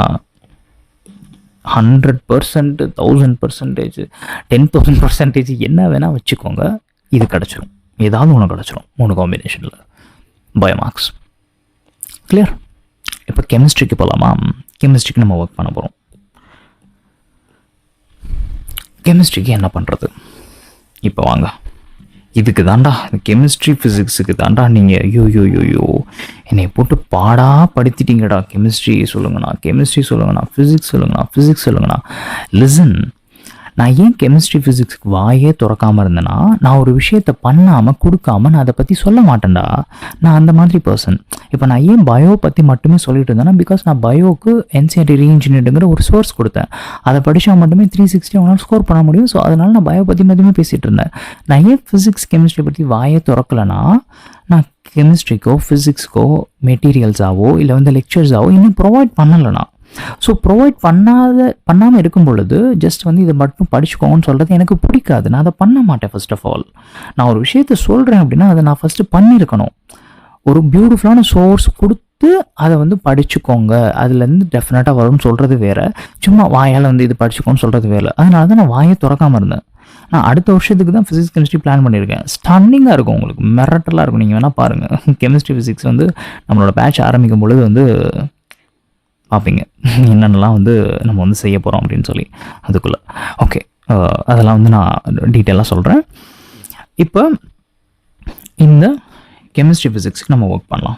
100%, 1000%, 10,000% என்ன வேணால் வச்சுக்கோங்க, இது கிடச்சிரும். ஏதாவது ஒன்று கிடச்சிரும் 3 காம்பினேஷனில். பயோமார்க்ஸ் கிளியர்? இப்போ கெமிஸ்ட்ரிக்கு போகலாமா? கெமிஸ்ட்ரிக்கு நம்ம ஒர்க் பண்ண போகிறோம். கெமிஸ்ட்ரிக்கு என்ன பண்ணுறது? இப்போ வாங்க, இதுக்கு தாண்டா, கெமிஸ்ட்ரி ஃபிசிக்ஸுக்கு தாண்டா நீங்கள் ஐயோ என்னை போட்டு பாடா படுத்திட்டீங்கடா. கெமிஸ்ட்ரி சொல்லுங்கண்ணா, கெமிஸ்ட்ரி சொல்லுங்கண்ணா, ஃபிசிக்ஸ் சொல்லுங்கண்ணா, ஃபிசிக்ஸ் சொல்லுங்கண்ணா. லிசன், நான் ஏன் கெமிஸ்ட்ரி ஃபிசிக்ஸுக்கு வாயே திறக்காமல் இருந்தேன்னா, நான் ஒரு விஷயத்தை பண்ணாமல் கொடுக்காம நான் அதை பற்றி சொல்ல மாட்டேன்டா. நான் அந்த மாதிரி பர்சன். இப்போ நான் ஏன் பயோ பற்றி மட்டுமே சொல்லிட்டு இருந்தேன்னா, பிகாஸ் நான் பயோவுக்கு என்சிஆர்டி ரீஇன்ஜினியரிங்கிற ஒரு சோர்ஸ் கொடுத்தேன். அதை படித்தா மட்டுமே 360 அவனால் ஸ்கோர் பண்ண முடியும். ஸோ அதனால் நான் பயோ பற்றி மட்டுமே பேசிகிட்டு இருந்தேன். நான் ஏன் ஃபிசிக்ஸ் கெமிஸ்ட்ரி பற்றி வாயே திறக்கலைன்னா, நான் கெமிஸ்ட்ரிக்கோ ஃபிசிக்ஸ்க்கோ மெட்டீரியல்ஸாவோ இல்லை வந்து லெக்சர்ஸாவோ இன்னும் ப்ரொவைட் பண்ணலைண்ணா. ஸோ ப்ரொவைட் பண்ணாமல் இருக்கும் பொழுது ஜஸ்ட் வந்து இதை மட்டும் படிச்சுக்கோங்கன்னு சொல்கிறது எனக்கு பிடிக்காது. நான் அதை பண்ண மாட்டேன். ஃபர்ஸ்ட் ஆஃப் ஆல், நான் ஒரு விஷயத்த சொல்கிறேன் அப்படின்னா அதை நான் ஃபஸ்ட்டு பண்ணியிருக்கணும். ஒரு பியூட்டிஃபுல்லான சோர்ஸ் கொடுத்து அதை வந்து படிச்சுக்கோங்க, அதுலேருந்து டெஃபினட்டாக வரும்னு சொல்கிறது வேறு, சும்மா வாயால் வந்து இது படிச்சுக்கோன்னு சொல்கிறது வேறு. அதனால தான் நான் வாயை திறக்காமல் இருந்தேன். நான் அடுத்த வருஷத்துக்கு தான் ஃபிசிக்ஸ் கெமிஸ்ட்ரி பிளான் பண்ணியிருக்கேன். ஸ்டன்னிங்காக இருக்கும், உங்களுக்கு மிரட்டலாக இருக்கும். நீங்கள் வேணால் பாருங்கள், கெமிஸ்ட்ரி ஃபிசிக்ஸ் வந்து நம்மளோட பேட்ச் ஆரம்பிக்கும் பொழுது வந்து பார்ப்பீங்க என்னென்னலாம் வந்து நம்ம வந்து செய்ய போகிறோம் அப்படின்னு சொல்லி. அதுக்குள்ளே ஓகே, அதெல்லாம் வந்து நான் டீட்டெயிலாக சொல்கிறேன். இப்போ இந்த கெமிஸ்ட்ரி ஃபிசிக்ஸ்க்கு நம்ம ஒர்க் பண்ணலாம்.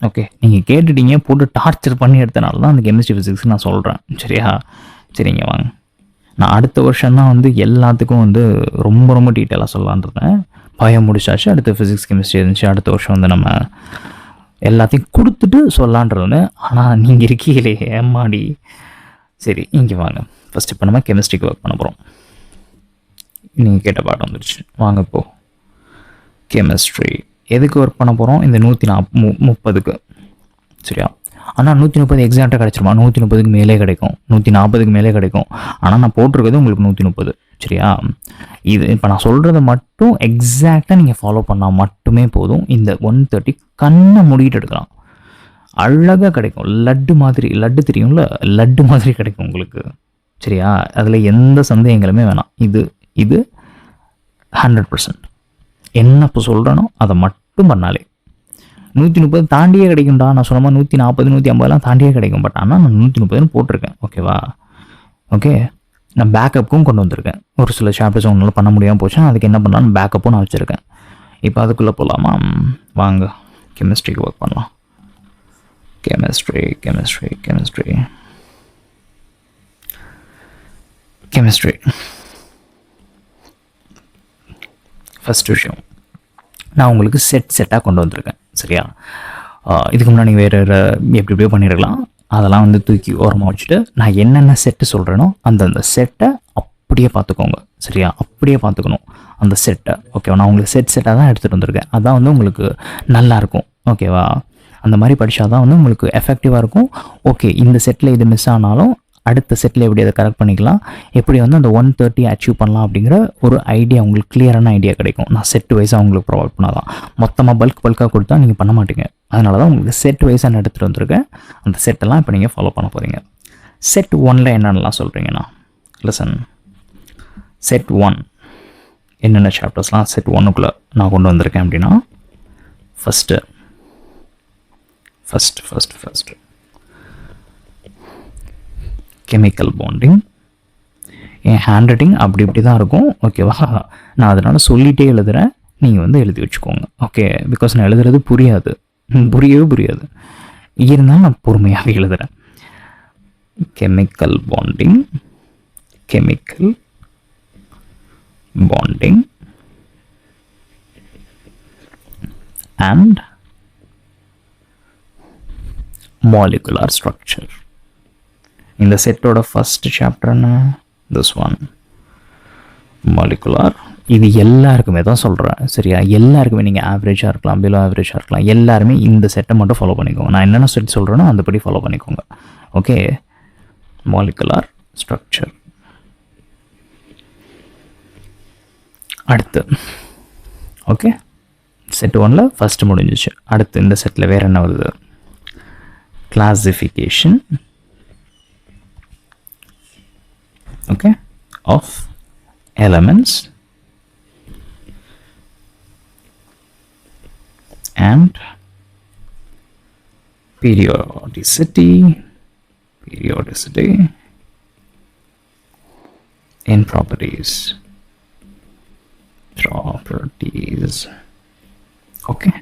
ஓகே, நீங்கள் கேட்டுட்டீங்க, போட்டு டார்ச்சர் பண்ணி எடுத்தனால தான் அந்த கெமிஸ்ட்ரி ஃபிசிக்ஸ்க்கு நான் சொல்கிறேன். சரியா? சரிங்க, வாங்க. நான் அடுத்த வருஷம் தான் வந்து எல்லாத்துக்கும் வந்து ரொம்ப ரொம்ப டீட்டெயிலாக சொல்லலான் இருந்தேன். பயோ முடிச்சாச்சு, அடுத்து ஃபிசிக்ஸ் கெமிஸ்ட்ரி இருந்துச்சு. அடுத்த வருஷம் வந்து நம்ம எல்லாத்தையும் கொடுத்துட்டு சொல்லான்றதுன்னு. ஆனால் நீங்கள் இருக்கீங்களே ஏமாடி. சரி, இங்கே வாங்க. ஃபஸ்ட் இப்போ நம்ம கெமிஸ்ட்ரிக்கு ஒர்க் பண்ண போகிறோம். நீங்கள் கேட்ட பாடம் வந்துடுச்சு. வாங்க இப்போது கெமிஸ்ட்ரி எதுக்கு ஒர்க் பண்ண போகிறோம்? இந்த 130க்கு. சரியா? ஆனால் 130 எக்ஸாக்டாக கிடச்சிருமா? 130க்கு மேலே கிடைக்கும், 140க்கு மேலே கிடைக்கும். ஆனால் நான் போட்டிருக்கிறது உங்களுக்கு 130. சரியா? இது இப்போ நான் சொல்கிறத மட்டும் எக்ஸாக்டாக நீங்கள் ஃபாலோ பண்ணால் மட்டுமே போதும். இந்த 130 கண்ணை மூடிட்டு எடுக்கலாம், அழகாக கிடைக்கும். லட்டு மாதிரி, லட்டு தெரியும்ல, லட்டு மாதிரி கிடைக்கும் உங்களுக்கு. சரியா? அதில் எந்த சந்தேகங்களுமே வேணாம். இது 100%. என்ன இப்போ சொல்கிறேனோ அதை மட்டும் பண்ணாலே 130 தாண்டியே கிடைக்கும்டா. நான் சொன்ன மாதிரி 140, 150 தாண்டியே கிடைக்கும். பட் ஆனால் நான் 130 போட்டிருக்கேன். ஓகேவா? ஓகே, நான் பேக்கப்புக்கும் கொண்டு வந்திருக்கேன். ஒரு சில சாப்டர்ஸ் ஒன்றால் பண்ண முடியாமல் போச்சுன்னா அதுக்கு என்ன பண்ணலாம், பேக்கப்பும் நான் வச்சுருக்கேன். இப்போ அதுக்குள்ளே போகலாமா? வாங்க, கெமிஸ்ட்ரிக்கு ஒர்க் பண்ணலாம். Chemistry chemistry chemistry chemistry first விஷயம், நான் உங்களுக்கு செட்டாக கொண்டு வந்திருக்கேன். சரியா? இதுக்கு முன்னாடி வேறு எப்படி எப்படியோ பண்ணியிருக்கலாம். அதெல்லாம் வந்து தூக்கி ஓரமாக வச்சுட்டு நான் என்னென்ன செட்டு சொல்கிறேனோ அந்தந்த செட்டை அப்படியே பார்த்துக்கோங்க. சரியா? அப்படியே பார்த்துக்கணும் அந்த செட்டை. ஓகேவா? நான் உங்களுக்கு செட்டாக தான் எடுத்துகிட்டு வந்திருக்கேன். அதான் வந்து உங்களுக்கு நல்லாயிருக்கும். ஓகேவா? அந்த மாதிரி படித்தா தான் வந்து உங்களுக்கு எஃபெக்டிவாக இருக்கும். ஓகே, இந்த செட்டில் இது மிஸ் ஆனாலும் அடுத்த செட்டில் எப்படி அதை கரெக்ட் பண்ணிக்கலாம், எப்படி வந்து அந்த 130 அச்சீவ் பண்ணலாம் அப்படிங்கிற ஒரு ஐடியா உங்களுக்கு, கிளியரான ஐடியா கிடைக்கும். நான் செட் வைஸாக உங்களுக்கு ப்ரொவைட் பண்ணாதான். மொத்தமாக பல்காக கொடுத்தா நீங்கள் பண்ண மாட்டீங்க. அதனால தான் உங்களுக்கு செட் வைஸாக நான் எடுத்துகிட்டு வந்திருக்கேன். அந்த செட்டெல்லாம் இப்போ நீங்கள் ஃபாலோ பண்ண போகிறீங்க. செட் 1ல் என்னென்னலாம் சொல்கிறீங்கன்னா, லிசன். செட் 1 என்னென்ன சாப்டர்ஸ்லாம் செட் 1க்குள்ளே நான் கொண்டு வந்திருக்கேன் அப்படின்னா, ஃபஸ்ட்டு கெமிக்கல் பாண்டிங். என் ஹேண்ட் ரைட்டிங் அப்படி இப்படி தான் இருக்கும். ஓகேவா? நான் அதனால் சொல்லிகிட்டே எழுதுகிறேன், நீங்கள் வந்து எழுதி வச்சுக்கோங்க. ஓகே? பிகாஸ் நான் எழுதுறது புரியவே புரியாது. இருந்தாலும் நான் பொறுமையாக எழுதுகிறேன். Chemical bonding and molecular structure. இந்த செட்டோட ஃபர்ஸ்ட் சாப்டர் என்ன? This one, molecular. இது எல்லாருக்குமே தான் சொல்கிறேன். சரியா? எல்லாருக்குமே, நீங்கள் ஆவரேஜாக இருக்கலாம், பிலோ ஆவரேஜாக இருக்கலாம், எல்லாருமே இந்த செட்டை மட்டும் ஃபாலோ பண்ணிக்கோங்க. நான் என்னென்ன செட் சொல்கிறேனோ அந்தபடி ஃபாலோ பண்ணிக்கோங்க. ஓகே? Molecular structure. அடுத்து ஓகே செட் 1ல் ஃபஸ்ட்டு முடிஞ்சிச்சு. அடுத்து இந்த செட்டில் வேறு என்ன வருது? Classification okay of elements and periodicity in properties okay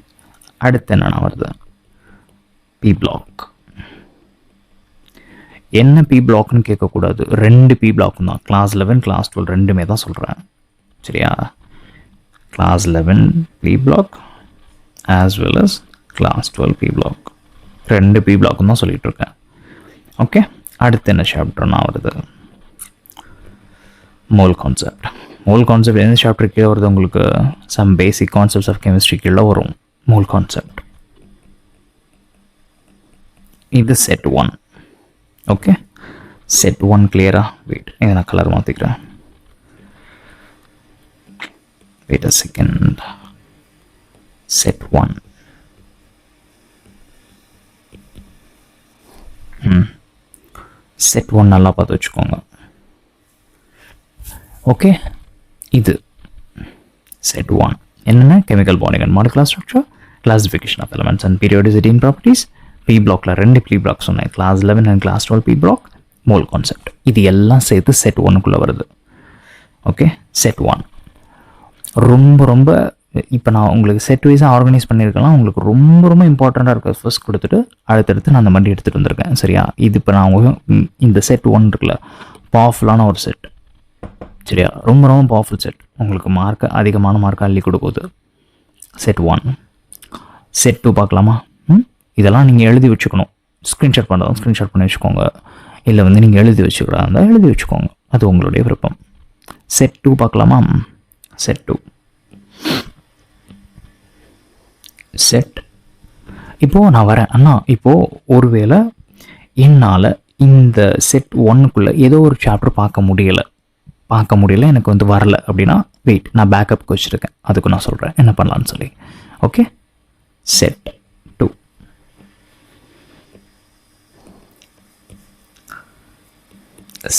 அடுத்து என்ன வருது? p block. என்ன பி பிளாக்னு கேட்கக்கூடாது, 2 பி பிளாக் தான். கிளாஸ் 11 கிளாஸ் 12 ரெண்டுமே தான் சொல்கிறேன், சரியா? Class 11 P block as well as class 12 P block, 2 P பிளாக்கும் தான் சொல்லிகிட்டு இருக்கேன். ஓகே, அடுத்து என்ன சாப்டர்னா வருது? Mole concept. மோல் கான்செப்ட் எந்த சாப்டர் கீழே வருது? உங்களுக்கு some basic concepts of chemistry கீழே வரும் மோல் கான்செப்ட். இது செட் 1. ஓகே, செட் 1 கிளியரா? வெயிட், இதை நான் கலர் மாற்றிக்கிறேன். Wait a second. Set 1 set 1 நல்லா பார்த்து வச்சுக்கோங்க. ஓகே, இது செட் 1 என்னென்ன? Chemical bonding and molecular structure, classification of elements and periodicity in properties. P பிளாக்ல 2 பி பிளாக் சொன்னேன், class 11 and class 12 P block, mole concept. இது எல்லாம் சேர்த்து செட் 1க்குள்ளே வருது. ஓகே, செட் 1 ரொம்ப ரொம்ப இப்போ நான் உங்களுக்கு செட் வைஸாக ஆர்கனைஸ் பண்ணியிருக்கலாம். உங்களுக்கு ரொம்ப ரொம்ப இம்பார்ட்டண்ட்டாக இருக்க ஃபர்ஸ்ட் கொடுத்துட்டு அடுத்தடுத்து நான் அந்த மாதிரி எடுத்துகிட்டு வந்திருக்கேன், சரியா? இது இப்போ நான் இந்த செட் 1 இருக்குல்ல, பவர்ஃபுல்லான ஒரு செட், சரியா? ரொம்ப ரொம்ப பவர்ஃபுல் செட். உங்களுக்கு மார்க்கை அதிகமான மார்க்கை அள்ளி கொடுக்குது செட் 1. செட் 2 பார்க்கலாமா? இதெல்லாம் நீங்கள் எழுதி வச்சுக்கணும். ஸ்க்ரீன்ஷாட் பண்ணுறோம், ஸ்க்ரீன்ஷாட் பண்ணி வச்சுக்கோங்க. இல்லை நீங்கள் எழுதி வச்சுக்கிறதா எழுதி வச்சுக்கோங்க, அது உங்களுடைய விருப்பம். செட் 2 பார்க்கலாமா? செட் 2 செட் இப்போது நான் வரேன் அண்ணா. இப்போது ஒருவேளை என்னால் இந்த செட் 1க்குள்ளே ஏதோ ஒரு சாப்டர் பார்க்க முடியல, எனக்கு வரல அப்படின்னா வெயிட், நான் பேக்கப்புக்கு வச்சுருக்கேன், அதுக்கு நான் சொல்கிறேன் என்ன பண்ணலான்னு சொல்லி. ஓகே, செட் 2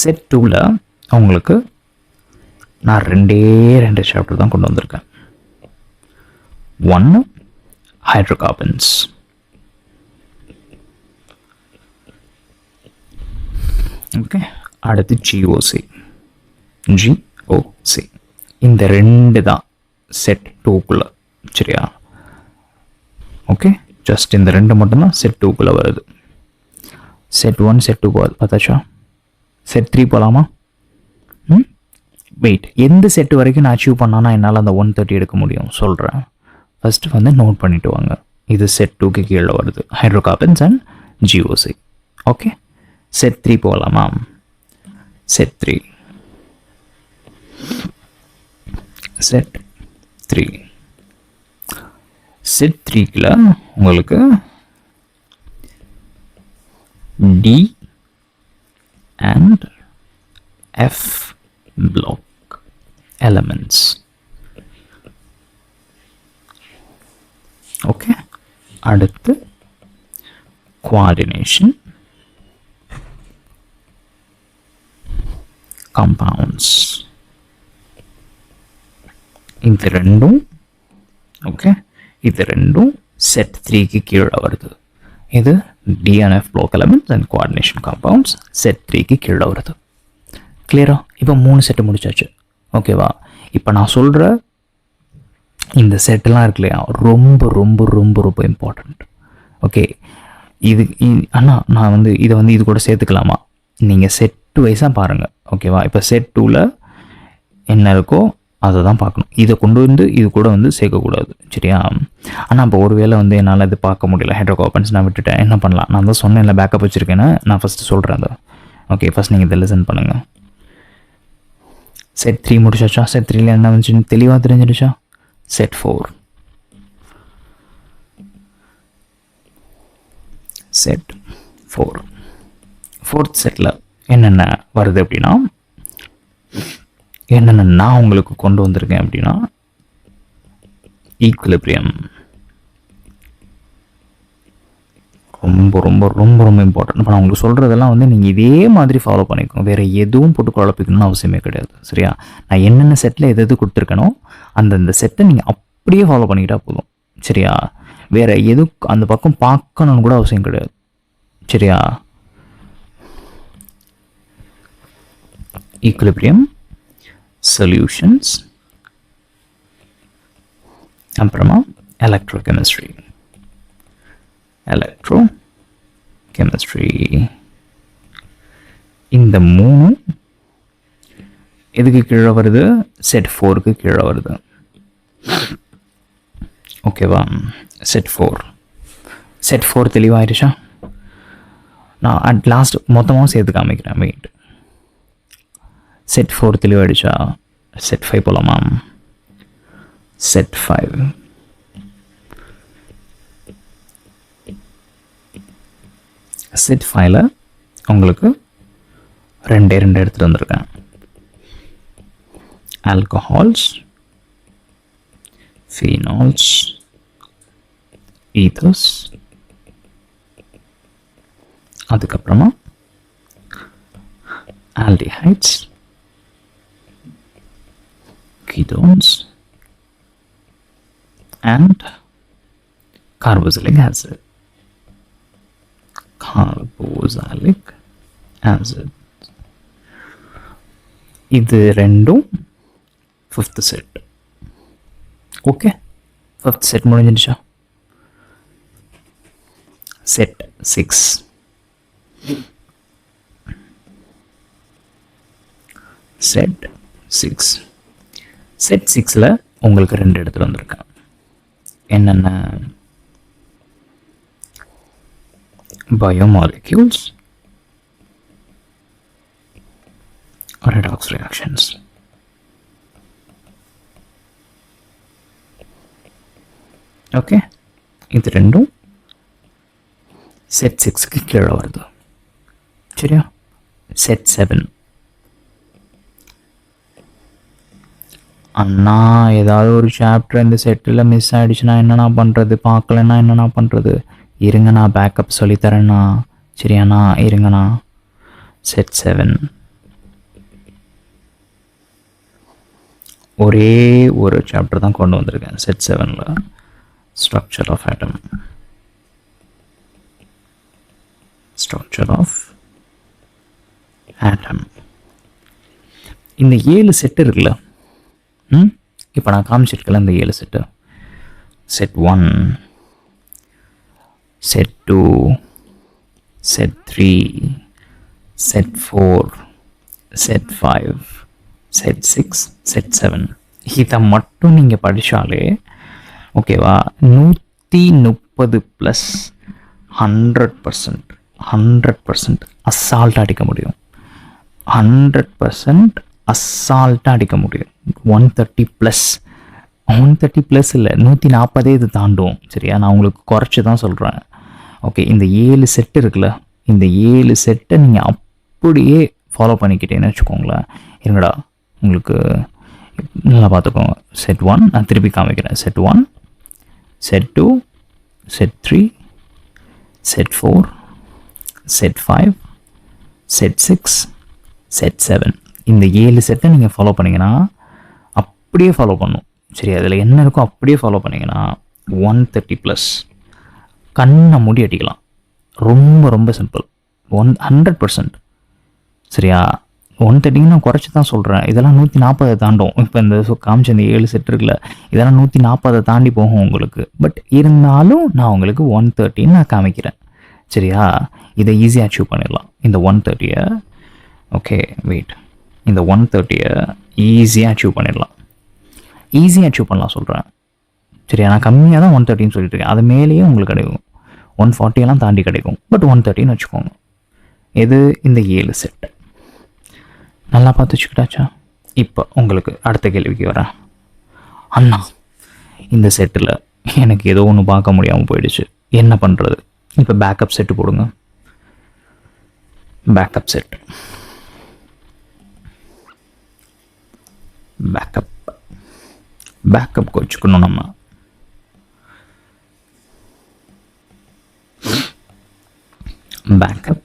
செட் 2ல் உங்களுக்கு நான் 2 சாப்டர் தான் கொண்டு வந்திருக்கேன். 1 ஹைட்ரோகார்பன்ஸ், ஓகே, அடுத்து ஜிஓசி. இந்த 2 தான் செட் 2க்குள்ளே, சரியா? ஓகே, ஜஸ்ட் இந்த 2 மட்டும்தான் செட் 2க்குள்ளே வருது. Set 1 set 2 பார்த்தாச்சா? செட் 3 போகலாமா? வெயிட், எந்த செட்டு வரைக்கும் நான் அச்சீவ் பண்ணானா என்னால் அந்த 130 எடுக்க முடியும் சொல்கிறேன். ஃபஸ்ட்டு நோட் பண்ணிவிட்டு வாங்க. இது செட் 2க்கு கீழே வருது, hydrocarbons and GOC. Okay, set 3 போகலாமா? செட் 3 செட் 3க்குள்ள உங்களுக்கு D and F block elements. Okay, அடுத்து coordination compounds. இந்த 2 ஓகே, இது 2 செட் 3க்கு கீழே வருது. இது DNF block elements and coordination compounds set 3க்கு கீழே வருது. கிளியரா? இப்போ 3 செட்டு முடிச்சாச்சு, ஓகேவா? இப்போ நான் சொல்கிற இந்த செட்டெல்லாம் இருக்கு இல்லையா, ரொம்ப ரொம்ப ரொம்ப ரொம்ப இம்பார்ட்டண்ட். ஓகே, இது அண்ணா நான் இதை இது கூட சேர்த்துக்கலாமா? நீங்கள் செட்டு வைஸாக பாருங்கள், ஓகேவா? இப்போ செட் 2ல் என்ன இருக்கோ அதை தான் பார்க்கணும். இதை கொண்டு இது கூட சேர்க்கக்கூடாது, சரியா? ஆனால் இப்போ ஒரு வேளை என்னால் இது பார்க்க முடியல, ஹைட்ரோகார்பன்ஸ் நான் விட்டுட்டேன், என்ன பண்ணலாம்? நான் தான் சொன்னேன் இல்லை பேக்கப் வச்சுருக்கேன்னு. நான் ஃபஸ்ட்டு சொல்கிறேன் அதை. ஓகே, ஃபஸ்ட் நீங்கள் இதை லிசன் பண்ணுங்கள். செட் 3 முடிச்சாச்சா? செட் 3ல என்ன வந்துச்சுன்னு தெளிவாக தெரிஞ்சிடுச்சா? செட் 4 செட் 4 ஃபோர்த் செட்டில் என்னென்ன வருது அப்படின்னா, என்னென்ன நான் உங்களுக்கு கொண்டு வந்திருக்கேன் அப்படின்னா, ஈக்குலிபிரியம் ரொம்ப ரொம்ப ரொம்ப ரொம்ப இம்பார்ட்டன்ட். இப்போ நான் உங்களுக்கு சொல்கிறதெல்லாம் வந்து நீங்கள் இதே மாதிரி ஃபாலோ பண்ணிக்கணும். வேறு எதுவும் போட்டு குழப்பிக்கணும்னு அவசியமே கிடையாது. சரியா? நான் என்னென்ன செட்டில் எது கொடுத்துருக்கனோ அந்தந்த செட்டை நீங்கள் அப்படியே ஃபாலோ பண்ணிக்கிட்டால் போதும். சரியா? வேறு எதுவும் அந்த பக்கம் பார்க்கணுன்னு கூட அவசியம் கிடையாது. சரியா? ஈக்குலிபிரியம், சொல்யூஷன்ஸ், அப்புறமா எலக்ட்ரோகெமிஸ்ட்ரி. இந்த 3 எதுக்கு கீழே வருது? செட் 4க்கு கீழே வருது. ஓகேவா? செட் 4 தெளிவாயிடுச்சா? நான் அட் லாஸ்ட் மொத்தமாக சேர்த்து காமிக்கிறேன். வெயிட். செட் 4 தெளிவாயிடுச்சா? செட் 5 போகலாமா? செட் 5 செட் 5ல உங்களுக்கு 2 எடுத்துகிட்டு வந்திருக்கேன். ஆல்கஹால்ஸ், ஃபீனால்ஸ், ஈதர்ஸ், அதுக்கப்புறமா aldehydes, ketones and carboxylic acid. இது ரெண்டும் 5th set. Okay, 5th set முடிஞ்சிடுச்சா? செட் 6. செட் 6ல உங்களுக்கு 2 எடுத்துகிட்டு வந்திருக்கேன். என்னென்ன? biomolecules, redox reactions. ஓகே, இது ரெண்டும் செட் 6க்கு கீழே வருது. சரியா? செட் 7. அண்ணா ஏதாவது ஒரு சாப்டர் இந்த செட்டில் மிஸ் ஆகிடுச்சுன்னா என்னண்ணா பண்ணுறது? பார்க்கலன்னா என்னண்ணா பண்ணுறது? இருங்கண்ணா, பேக்கப் சொல்லித்தரேண்ணா. சரியாண்ணா, இருங்கண்ணா. செட் 7 ஒரே ஒரு சாப்டர் தான் கொண்டு வந்திருக்கேன். செட் 7ல் ஸ்ட்ரக்சர் ஆஃப் ஆட்டம். இந்த 7 செட்டு இருக்குல்ல, இப்போ நான் காமிச்சிருக்கல இந்த 7 set. Set 1, set 2, set 3, set 4, set 5, set 6, set 7. இதை மட்டும் நீங்கள் படித்தாலே ஓகேவா, 130 ப்ளஸ் 100% அசால்ட்டாக அடிக்க முடியும். 100% அசால்ட்டாக அடிக்க முடியும். 130 ப்ளஸ் இல்லை, 140 இது தாண்டும். சரியா? நான் உங்களுக்கு குறைச்சி தான் சொல்கிறேன். ஓகே, இந்த 7 செட்டு இருக்குல்ல, இந்த 7 செட்டை நீங்கள் அப்படியே ஃபாலோ பண்ணிக்கிட்டேன்னு வச்சுக்கோங்களேன். இருங்கடா, உங்களுக்கு நல்லா பார்த்துக்கோங்க. செட் 1 நான் திருப்பி காமிக்கிறேன். Set 1, set 2, set 3, set 4, set 5, set 6, set 7. இந்த 7 செட்டை நீங்கள் ஃபாலோ பண்ணிங்கன்னா அப்படியே ஃபாலோ பண்ணும். சரி, அதில் என்ன இருக்கோ அப்படியே ஃபாலோ பண்ணிங்கன்னா 130 ப்ளஸ் கண்ணை மூடி அடிக்கலாம். ரொம்ப ரொம்ப சிம்பிள். 100%. சரியா? 130 நான் குறைச்சி தான் சொல்கிறேன். இதெல்லாம் 140 தாண்டும். இப்போ இந்த காமிச்ச இந்த 7 செட் இருக்குல்ல, இதெல்லாம் 140 தாண்டி போகும் உங்களுக்கு. பட் இருந்தாலும் நான் உங்களுக்கு 130 நான் காமிக்கிறேன். சரியா? இதை ஈஸியாக அச்சீவ் பண்ணிடலாம். இந்த 130 ஓகே வெயிட், இந்த 130 ஈஸியாக அச்சீவ் பண்ணிடலாம். ஈஸியாக அச்சீவ் பண்ணலாம் சொல்கிறேன். சரியா? நான் கம்மியாக தான் 130 சொல்லிட்டு இருக்கேன். அது மேலேயே உங்களுக்கு கிடைக்கும். 140 தாண்டி கிடைக்கும். பட் 130 வச்சுக்கோங்க. இது இந்த 7 செட் நல்லா பார்த்து வச்சுக்கிட்டாச்சா? இப்போ உங்களுக்கு அடுத்த கேள்விக்கு வரேன். அண்ணா, இந்த செட்டில் எனக்கு ஏதோ ஒன்று பார்க்க முடியாமல் போயிடுச்சு, என்ன பண்ணுறது? இப்போ பேக்கப் செட்டு போடுங்க. பேக்கப் செட் பேக்கப் வச்சுக்கணும் நம்ம. பேக்கப்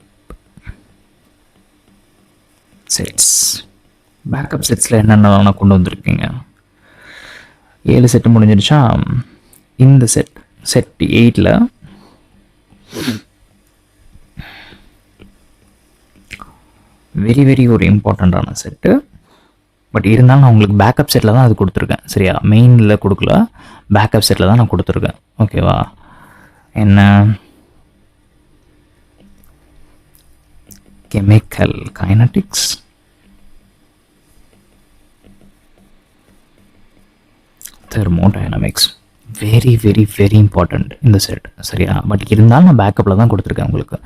செட்ஸில் என்னென்ன கொண்டு வந்திருக்கீங்க? 7 செட்டு முடிஞ்சிருச்சா? இந்த செட் 8ல் வெரி வெரி ஒரு இம்பார்ட்டண்ட்டான செட்டு. பட் இருந்தாலும் நான் உங்களுக்கு பேக்கப் செட்டில் தான் அது கொடுத்துருக்கேன். சரியா? மெயினில் கொடுக்கல, பேக்கப் செட்டில் தான் நான் கொடுத்துருக்கேன். ஓகேவா? என்ன? Chemical kinetics, thermodynamics. Very very very important இந்த செட். சரியா? பட் இருந்தாலும் நான் பேக்கப்பில் தான் கொடுத்துருக்கேன் உங்களுக்கு.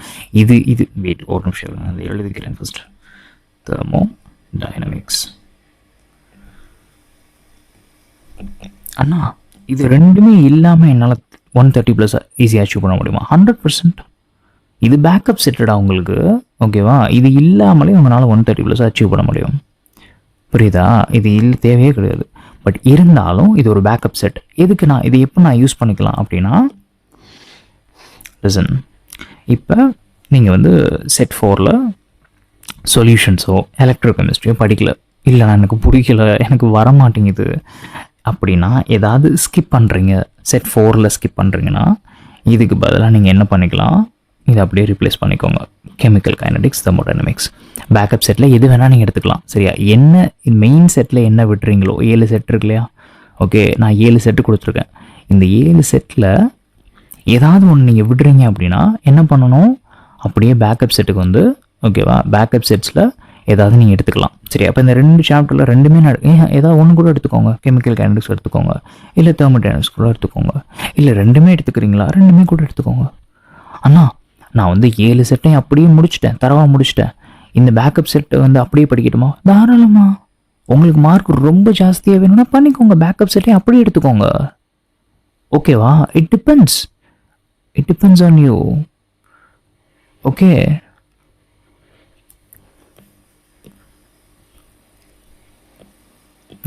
இது வெயிட் ஒரு நிமிஷம் அதை எழுதிக்கிறேன் ஃபஸ்ட்டு. தெர்மோடைனமிக்ஸ். அண்ணா இது ரெண்டுமே இல்லாமல் என்னால் 130+ ஈஸியாக அச்சீவ் பண்ண முடியுமா? 100%. இது பேக்கப் செட்டடா உங்களுக்கு. ஓகேவா? இது இல்லாமலே உங்களால் 130+ அச்சீவ் பண்ண முடியும். புரியுதா? இது தேவையே கிடையாது. பட் இருந்தாலும் இது ஒரு பேக்கப் செட். எதுக்கு இது எப்போ நான் யூஸ் பண்ணிக்கலாம் அப்படின்னா, லிசன். இப்போ நீங்கள் வந்து செட் 4ல் சொல்யூஷன்ஸோ எலக்ட்ரோகெமிஸ்ட்ரியோ படிக்கல, இல்லை நான் எனக்கு பிடிக்கல, எனக்கு வரமாட்டேங்குது அப்படின்னா ஏதாவது ஸ்கிப் பண்ணுறீங்க, செட் 4ல் ஸ்கிப் பண்ணுறீங்கன்னா இதுக்கு பதிலாக நீங்கள் என்ன பண்ணிக்கலாம், இதை அப்படியே ரீப்ளேஸ் பண்ணிக்கோங்க. Chemical kinetics, thermodynamics. Backup settle எது வேணால் நீங்கள் எடுத்துக்கலாம். சரியா? என்ன மெயின் செட்டில் என்ன விட்டுறீங்களோ, 7 செட் இருக்கு இல்லையா? ஓகே, நான் 7 செட்டு கொடுத்துருக்கேன். இந்த 7 செட்டில் ஏதாவது ஒன்று நீங்கள் விடுறீங்க அப்படின்னா என்ன பண்ணணும், அப்படியே பேக்கப் செட்டுக்கு வந்து, ஓகேவா, பேக்கப் செட்ஸில் ஏதாவது நீங்கள் எடுத்துக்கலாம். சரி, அப்போ இந்த 2 சாப்டரில் ரெண்டுமே ஏதாவது ஒன்று கூட எடுத்துக்கோங்க. கெமிக்கல் கைனடிக்ஸ் எடுத்துக்கோங்க, இல்லை தெர்மோடைனமிக்ஸ் கூட எடுத்துக்கோங்க. இல்லை ரெண்டுமே எடுத்துக்கிறீங்களா, ரெண்டுமே கூட எடுத்துக்கோங்க. அண்ணா நான் வந்து 7 செட்டையும் அப்படியே முடிச்சிட்டேன், தரவாக முடிச்சிட்டேன், இந்த பேக்கப் செட்டை வந்து அப்படியே படிக்கட்டுமா? தாராளமா. உங்களுக்கு மார்க் ரொம்ப ஜாஸ்தியாக வேணும்னா பண்ணிக்கோங்க, பேக்கப் செட்டையும் அப்படியே எடுத்துக்கோங்க. ஓகேவா? It depends on you. Okay,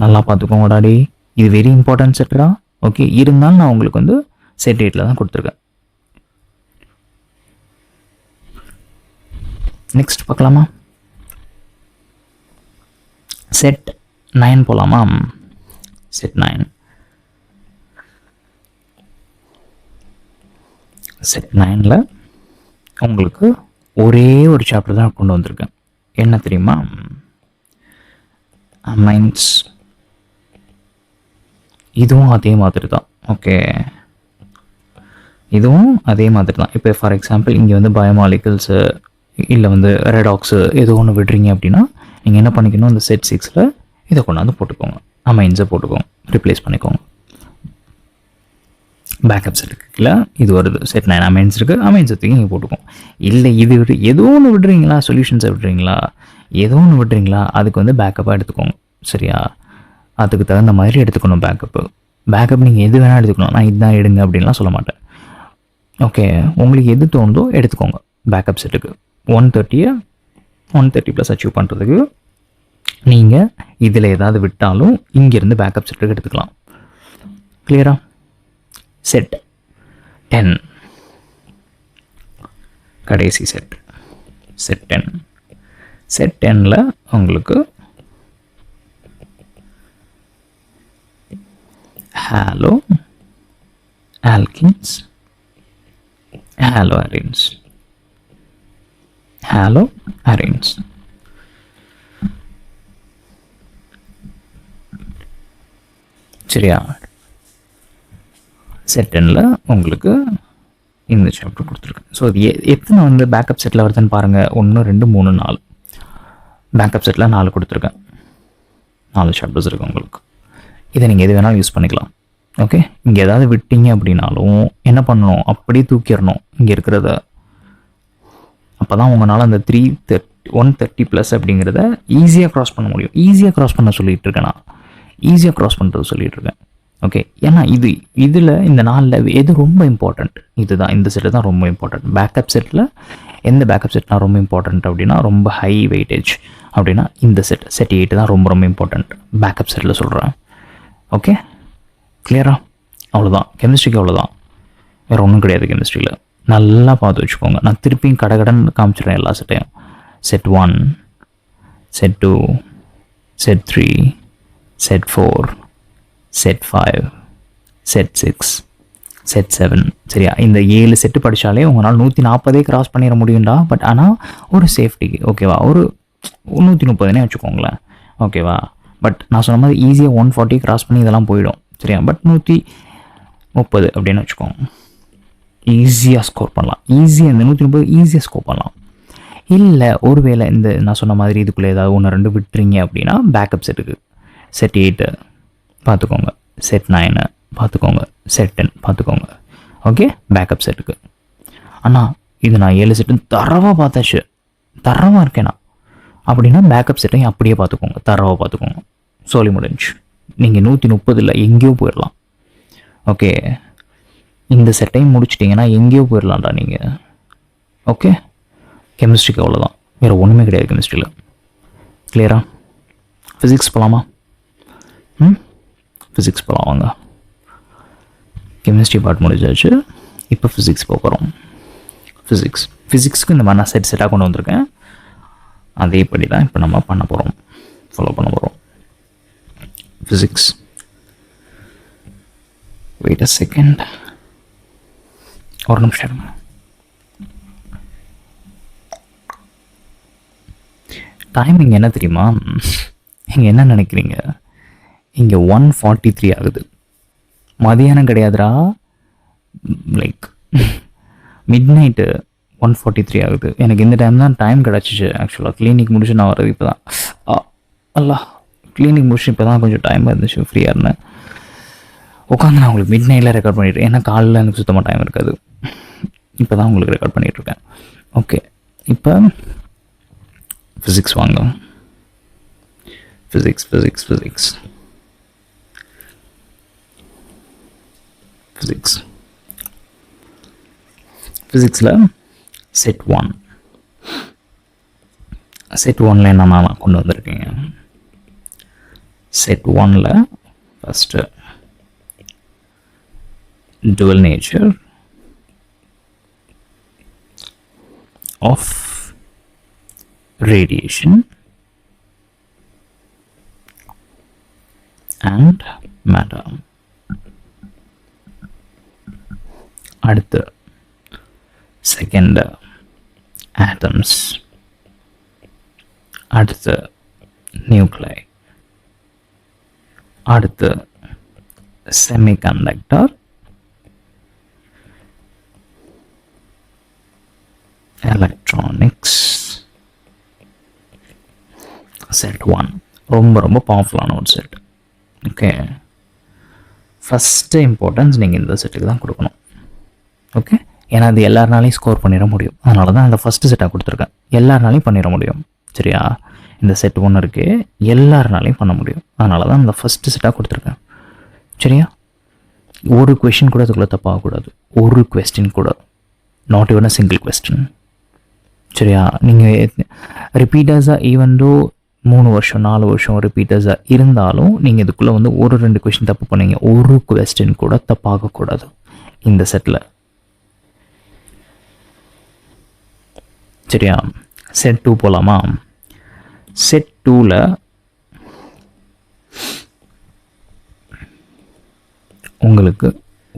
நல்லா பார்த்துக்கோங்க டாடி. இது வெரி இம்பார்ட்டன்ட் செட்டரா. ஓகே, இருந்தாலும் நான் உங்களுக்கு வந்து செட் 8ல் தான் கொடுத்துருக்கேன். நெக்ஸ்ட் பார்க்கலாமா? செட் 9 போகலாமா? செட் 9. செட் 9ல் உங்களுக்கு ஒரே ஒரு சாப்டர் தான் கொண்டு வந்திருக்கேன். என்ன தெரியுமா? அமைன்ஸ். இதுவும் அதே மாதிரி தான். ஓகே, இதுவும் அதே மாதிரி தான். இப்போ ஃபார் எக்ஸாம்பிள் இங்கே வந்து பயோமாலிகல்ஸு இல்லை வந்து ரெடாக்ஸு ஏதோ ஒன்று விடுறீங்க அப்படின்னா நீங்கள் என்ன பண்ணிக்கணும், இந்த செட் 6ல் இதை கொண்டாந்து போட்டுக்கோங்க, அமைன்ஸை போட்டுக்கோங்க, ரிப்ளேஸ் பண்ணிக்கோங்க. பேக்கப் செட்டுக்கு இல்லை இது வருது, செட் 9 அமைன்ஸ் இருக்குது, அமைன்ஸை தூக்கி நீங்கள் போட்டுக்கோங்க. இல்லை இது ஏதோ ஒன்று விடுறீங்களா, சொல்யூஷன்ஸை விடுறீங்களா, ஏதோ ஒன்று விடுறீங்களா, அதுக்கு வந்து பேக்கப்பாக எடுத்துக்கோங்க. சரியா? அதுக்கு தகுந்த மாதிரி எடுத்துக்கணும் பேக்கப் நீங்கள் எது வேணால் எடுத்துக்கணும். நான் இதுதான் எடுங்க அப்படின்லாம் சொல்ல மாட்டேன். ஓகே, உங்களுக்கு எது தோணுதோ எடுத்துக்கோங்க. பேக்கப் செட்டுக்கு 130+ அச்சீவ் பண்ணுறதுக்கு நீங்கள் இதில் ஏதாவது விட்டாலும் இங்கேருந்து பேக்கப் செட்டுக்கு எடுத்துக்கலாம். கிளியரா? செட் 10 கடைசி செட் 10. செட் 10ல் உங்களுக்கு ஹாலோ ஆல்கின்ஸ், ஹாலோ அரேன்ஸ், ஹாலோ அரேன்ஸ். சரியா? செட் 10ல் உங்களுக்கு இந்த சாப்டர் கொடுத்துருக்கேன். ஸோ அது எத்தனை வந்து பேக்கப் செட்டில் வருதுன்னு பாருங்கள். 1 2 3 4 பேக்கப் செட்டில் 4 கொடுத்துருக்கேன். 4 சாப்டர்ஸ் இருக்குது உங்களுக்கு. இதை நீங்கள் எது வேணாலும் யூஸ் பண்ணிக்கலாம். ஓகே, இங்கே ஏதாவது விட்டீங்க அப்படின்னாலும் என்ன பண்ணணும், அப்படியே தூக்கிடணும் இங்கே இருக்கிறத. அப்போ தான் உங்களால் அந்த 130+ அப்படிங்கிறத ஈஸியாக க்ராஸ் பண்ண முடியும். ஈஸியாக க்ராஸ் பண்ண சொல்லிகிட்டு இருக்கேன் நான், ஈஸியாக க்ராஸ் பண்ணுறது சொல்லிகிட்டு இருக்கேன். ஓகே, ஏன்னா இதில் இந்த 4ல் எது ரொம்ப இம்பார்ட்டண்ட், இதுதான், இந்த செட்டு தான் ரொம்ப இம்பார்ட்டண்ட். பேக்கப் செட்டில் எந்த பேக்கப் செட்னா ரொம்ப இம்பார்ட்டண்ட் அப்படின்னா, ரொம்ப ஹை வெயிட்டேஜ் அப்படின்னா இந்த செட் 8 தான் ரொம்ப ரொம்ப இம்பார்ட்டண்ட் பேக்கப் செட்டில் சொல்கிறேன். ஓகே, கிளியரா? அவ்வளோதான், கெமிஸ்ட்ரிக்கு அவ்வளோதான், வேறு ஒன்றும் கிடையாது கெமிஸ்ட்ரியில். நல்லா பார்த்து வச்சுக்கோங்க. நான் திருப்பியும் கடன் காமிச்சிடுறேன் எல்லா செட்டையும். Set 1, set 2, set 3, set 4, set 5, set 6, set 7. சரியா? இந்த 7 செட்டு படித்தாலே உங்களால் 140 கிராஸ் பண்ணிட முடியும்டா. பட் ஆனால் ஒரு சேஃப்டிக்கு, ஓகேவா, ஒரு 130 வச்சுக்கோங்களேன், ஓகேவா. பட் நான் சொன்ன மாதிரி ஈஸியாக 140 கிராஸ் பண்ணி இதெல்லாம் போயிடும். சரியா? பட் 130 அப்படின்னு வச்சுக்கோங்க, ஈஸியாக ஸ்கோர் பண்ணலாம். ஈஸியாக இந்த 130 ஈஸியாக ஸ்கோர் பண்ணலாம். இல்லை ஒருவேளை இந்த நான் சொன்ன மாதிரி இதுக்குள்ளே ஏதாவது 1-2 விட்டுறீங்க அப்படின்னா பேக்கப் செட்டுக்கு செட் 8 பார்த்துக்கோங்க, செட் 9 பார்த்துக்கோங்க, செட் 10 பார்த்துக்கோங்க. ஓகே, பேக்கப் செட்டுக்கு. ஆனால் இது நான் 7 செட்டு தரவாக பார்த்தாச்சு, தரவாக இருக்கேனா அப்படின்னா பேக்கப் செட்டையும் அப்படியே பார்த்துக்கோங்க, தரவாக பார்த்துக்கோங்க. சொல்லி முடிஞ்சு. நீங்கள் 130 எங்கேயோ போயிடலாம். ஓகே, இந்த செட்டையும் முடிச்சிட்டிங்கன்னா எங்கேயோ போயிடலாம்டா நீங்கள். ஓகே, கெமிஸ்ட்ரிக்கு அவ்வளோதான், வேறு ஒன்றுமே கிடையாது கெமிஸ்ட்ரியில். கிளியரா? ஃபிசிக்ஸ் போகலாமா? ஃபிசிக்ஸ் போகலாம் வாங்க. கெமிஸ்ட்ரி பார்ட் முடிஞ்சாச்சு, இப்போ ஃபிசிக்ஸ் போகிறோம். ஃபிசிக்ஸ்க்கு இந்த மாதிரி நான் செட்டாக கொண்டு வந்திருக்கேன். அதேபடி தான் இப்போ நம்ம பண்ண போகிறோம், ஃபாலோ பண்ண போகிறோம். ஃபிசிக்ஸ், வெயிட் அ செகண்ட், ஒரு நிமிஷம் இருங்க. டைமிங் என்ன தெரியுமா? நீங்கள் என்ன நினைக்கிறீங்க? இங்கே 1:43 ஆகுது. மதியானம் கிடையாதுரா, லைக் மிட் நைட்டு 1:43 ஆகுது. எனக்கு இந்த டைம் தான் டைம் கிடச்சிச்சு. ஆக்சுவலாக கிளினிக் முடிச்சு நான் வர்றது இப்போ தான். அல்லா, கிளினிக் முடிச்சு இப்போ தான் கொஞ்சம் டைம் இருந்துச்சு, ஃப்ரீயாக இருந்தேன். உட்காந்து நான் உங்களுக்கு மிட் நைட்டில் ரெக்கார்ட் பண்ணிவிட்டேன். ஏன்னா காலையில் எனக்கு சுத்தமாக டைம் இருக்காது. இப்போ தான் உங்களுக்கு ரெக்கார்ட் பண்ணிகிட்ருக்கேன். ஓகே, இப்போ ஃபிசிக்ஸ் வாங்க. ஃபிசிக்ஸ் ஃபிசிக்ஸ் ஃபிசிக்ஸ் ஃபிசிக்ஸ் ஃபிசிக்ஸில் செட் 1. செட் 1ல் என்னென்னா நான் கொண்டு வந்திருக்கேங்க. செட் 1ல் first dual nature of radiation and matter. அடுத்து செகண்ட் atoms, அடுத்து நியூக்ளை, அடுத்து செமிகண்டக்டர், எலக்ட்ரானிக்ஸ். செட் 1 ரொம்ப ரொம்ப பவர்ஃபுல்லான ஒரு செட். ஓகே, ஃபஸ்ட்டு இம்பார்ட்டன்ஸ் நீங்கள் இந்த செட்டுக்கு தான் கொடுக்கணும். ஓகே, ஏன்னா அது எல்லாருனாலையும் ஸ்கோர் பண்ணிட முடியும். அதனால தான் அந்த ஃபஸ்ட்டு செட்டாக கொடுத்துருக்கேன். எல்லாருனாலையும் பண்ணிட முடியும். சரியா? இந்த செட் 1 இருக்குது, எல்லாருனாலையும் பண்ண முடியும். அதனால தான் இந்த ஃபஸ்ட்டு செட்டாக கொடுத்துருக்கேன். சரியா? ஒரு கொஸ்டின் கூட அதுக்குள்ளே தப்பாகக்கூடாது. ஒரு கொஸ்டின் கூட, not even a single question. சரியா? நீங்கள் ரிப்பீட்டர்ஸாக ஈவன்டோ 3 வருஷம் 4 வருஷம் ரிப்பீட்டர்ஸாக இருந்தாலும் நீங்கள் இதுக்குள்ளே வந்து 1-2 கொஸ்டின் தப்பு பண்ணீங்க, ஒரு கொஸ்டின் கூட தப்பாகக்கூடாது இந்த செட்டில். சரியா? செட் 2 போகலாமா? செட் 2ல் உங்களுக்கு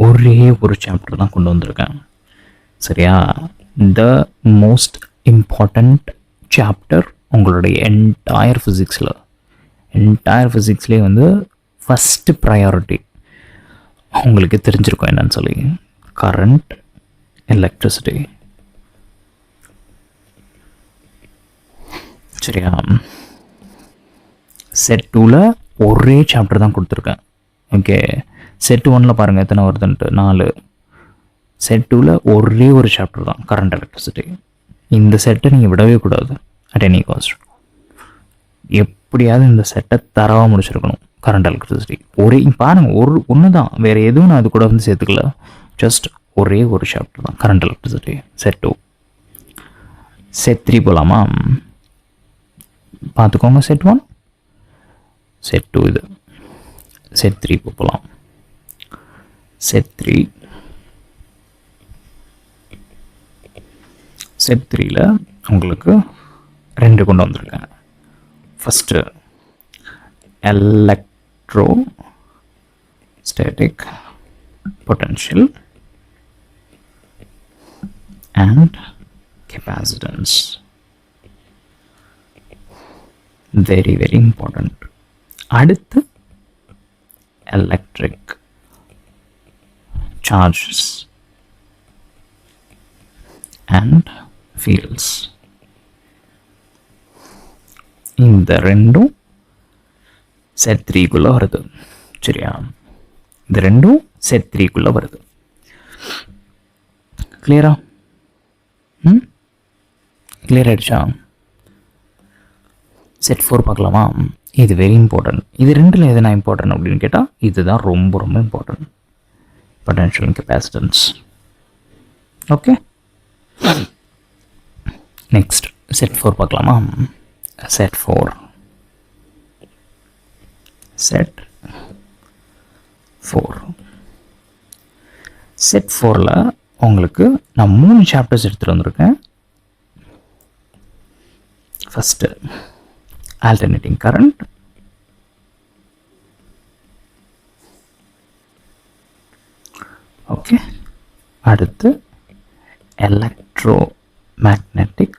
ஒரே ஒரு சாப்டர் தான் கொண்டு வந்திருக்கேன். சரியா? த மோஸ்ட் இம்பார்ட்டண்ட் சாப்டர் உங்களுடைய என்டையர் ஃபிசிக்ஸ்லேயே வந்து ஃபஸ்ட்டு ப்ரையாரிட்டி உங்களுக்கு தெரிஞ்சிருக்கும் என்னன்னு சொல்லி, கரண்ட், எலக்ட்ரிசிட்டி. சரியா? செட் 2ல் ஒரே சாப்டர் தான் கொடுத்துருக்கேன். ஓகே, செட் 1ல் பாருங்கள் எத்தனை வருதுன்ட்டு, 4. செட் 2ல் ஒரே ஒரு சாப்டர் தான், கரண்ட், எலக்ட்ரிசிட்டி. இந்த செட்டை நீங்கள் விடவே கூடாது அட் எனி காஸ்ட். எப்படியாவது இந்த செட்டை தரவாக முடிச்சிருக்கணும். கரண்ட், எலக்ட்ரிசிட்டி ஒரே பாருங்கள், ஒன்று தான், வேறு எதுவும் நான் அது கூட வந்து சேர்த்துக்கல. ஜஸ்ட் ஒரே ஒரு சாப்டர் தான், கரண்ட், எலக்ட்ரிசிட்டி, செட் 2. செட் 3 போகலாமா? பார்த்துக்கோங்க. செட் 1, செட் 2, இது செட் 3 போகலாம். செட் 3, செட் 3ல உங்களுக்கு 2 கொண்டு வந்திருக்கேன். First electrostatic potential and capacitance. Very very important. அடுத்து electric charges and fields. இந்த ரெண்டும் செட் 3க்குள்ளே வருது. சரியா? இந்த ரெண்டும் செட் 3க்குள்ளே வருது. கிளியரா? கிளியர் ஆகிடுச்சா? செட் 4 பார்க்கலாமா? இது வெரி இம்பார்ட்டன்ட். இது ரெண்டில் எதுனா இம்பார்ட்டன்ட் அப்படின்னு கேட்டால் இதுதான் ரொம்ப ரொம்ப important. Potential and capacitance. Okay, next set 4 பார்க்கலாமா? செட் 4, செட் 4, செட் 4ல் உங்களுக்கு நான் 3 சாப்டர்ஸ் எடுத்துகிட்டு வந்திருக்கேன். ஃபஸ்ட்டு alternating current, ஓகே, அடுத்து electromagnetic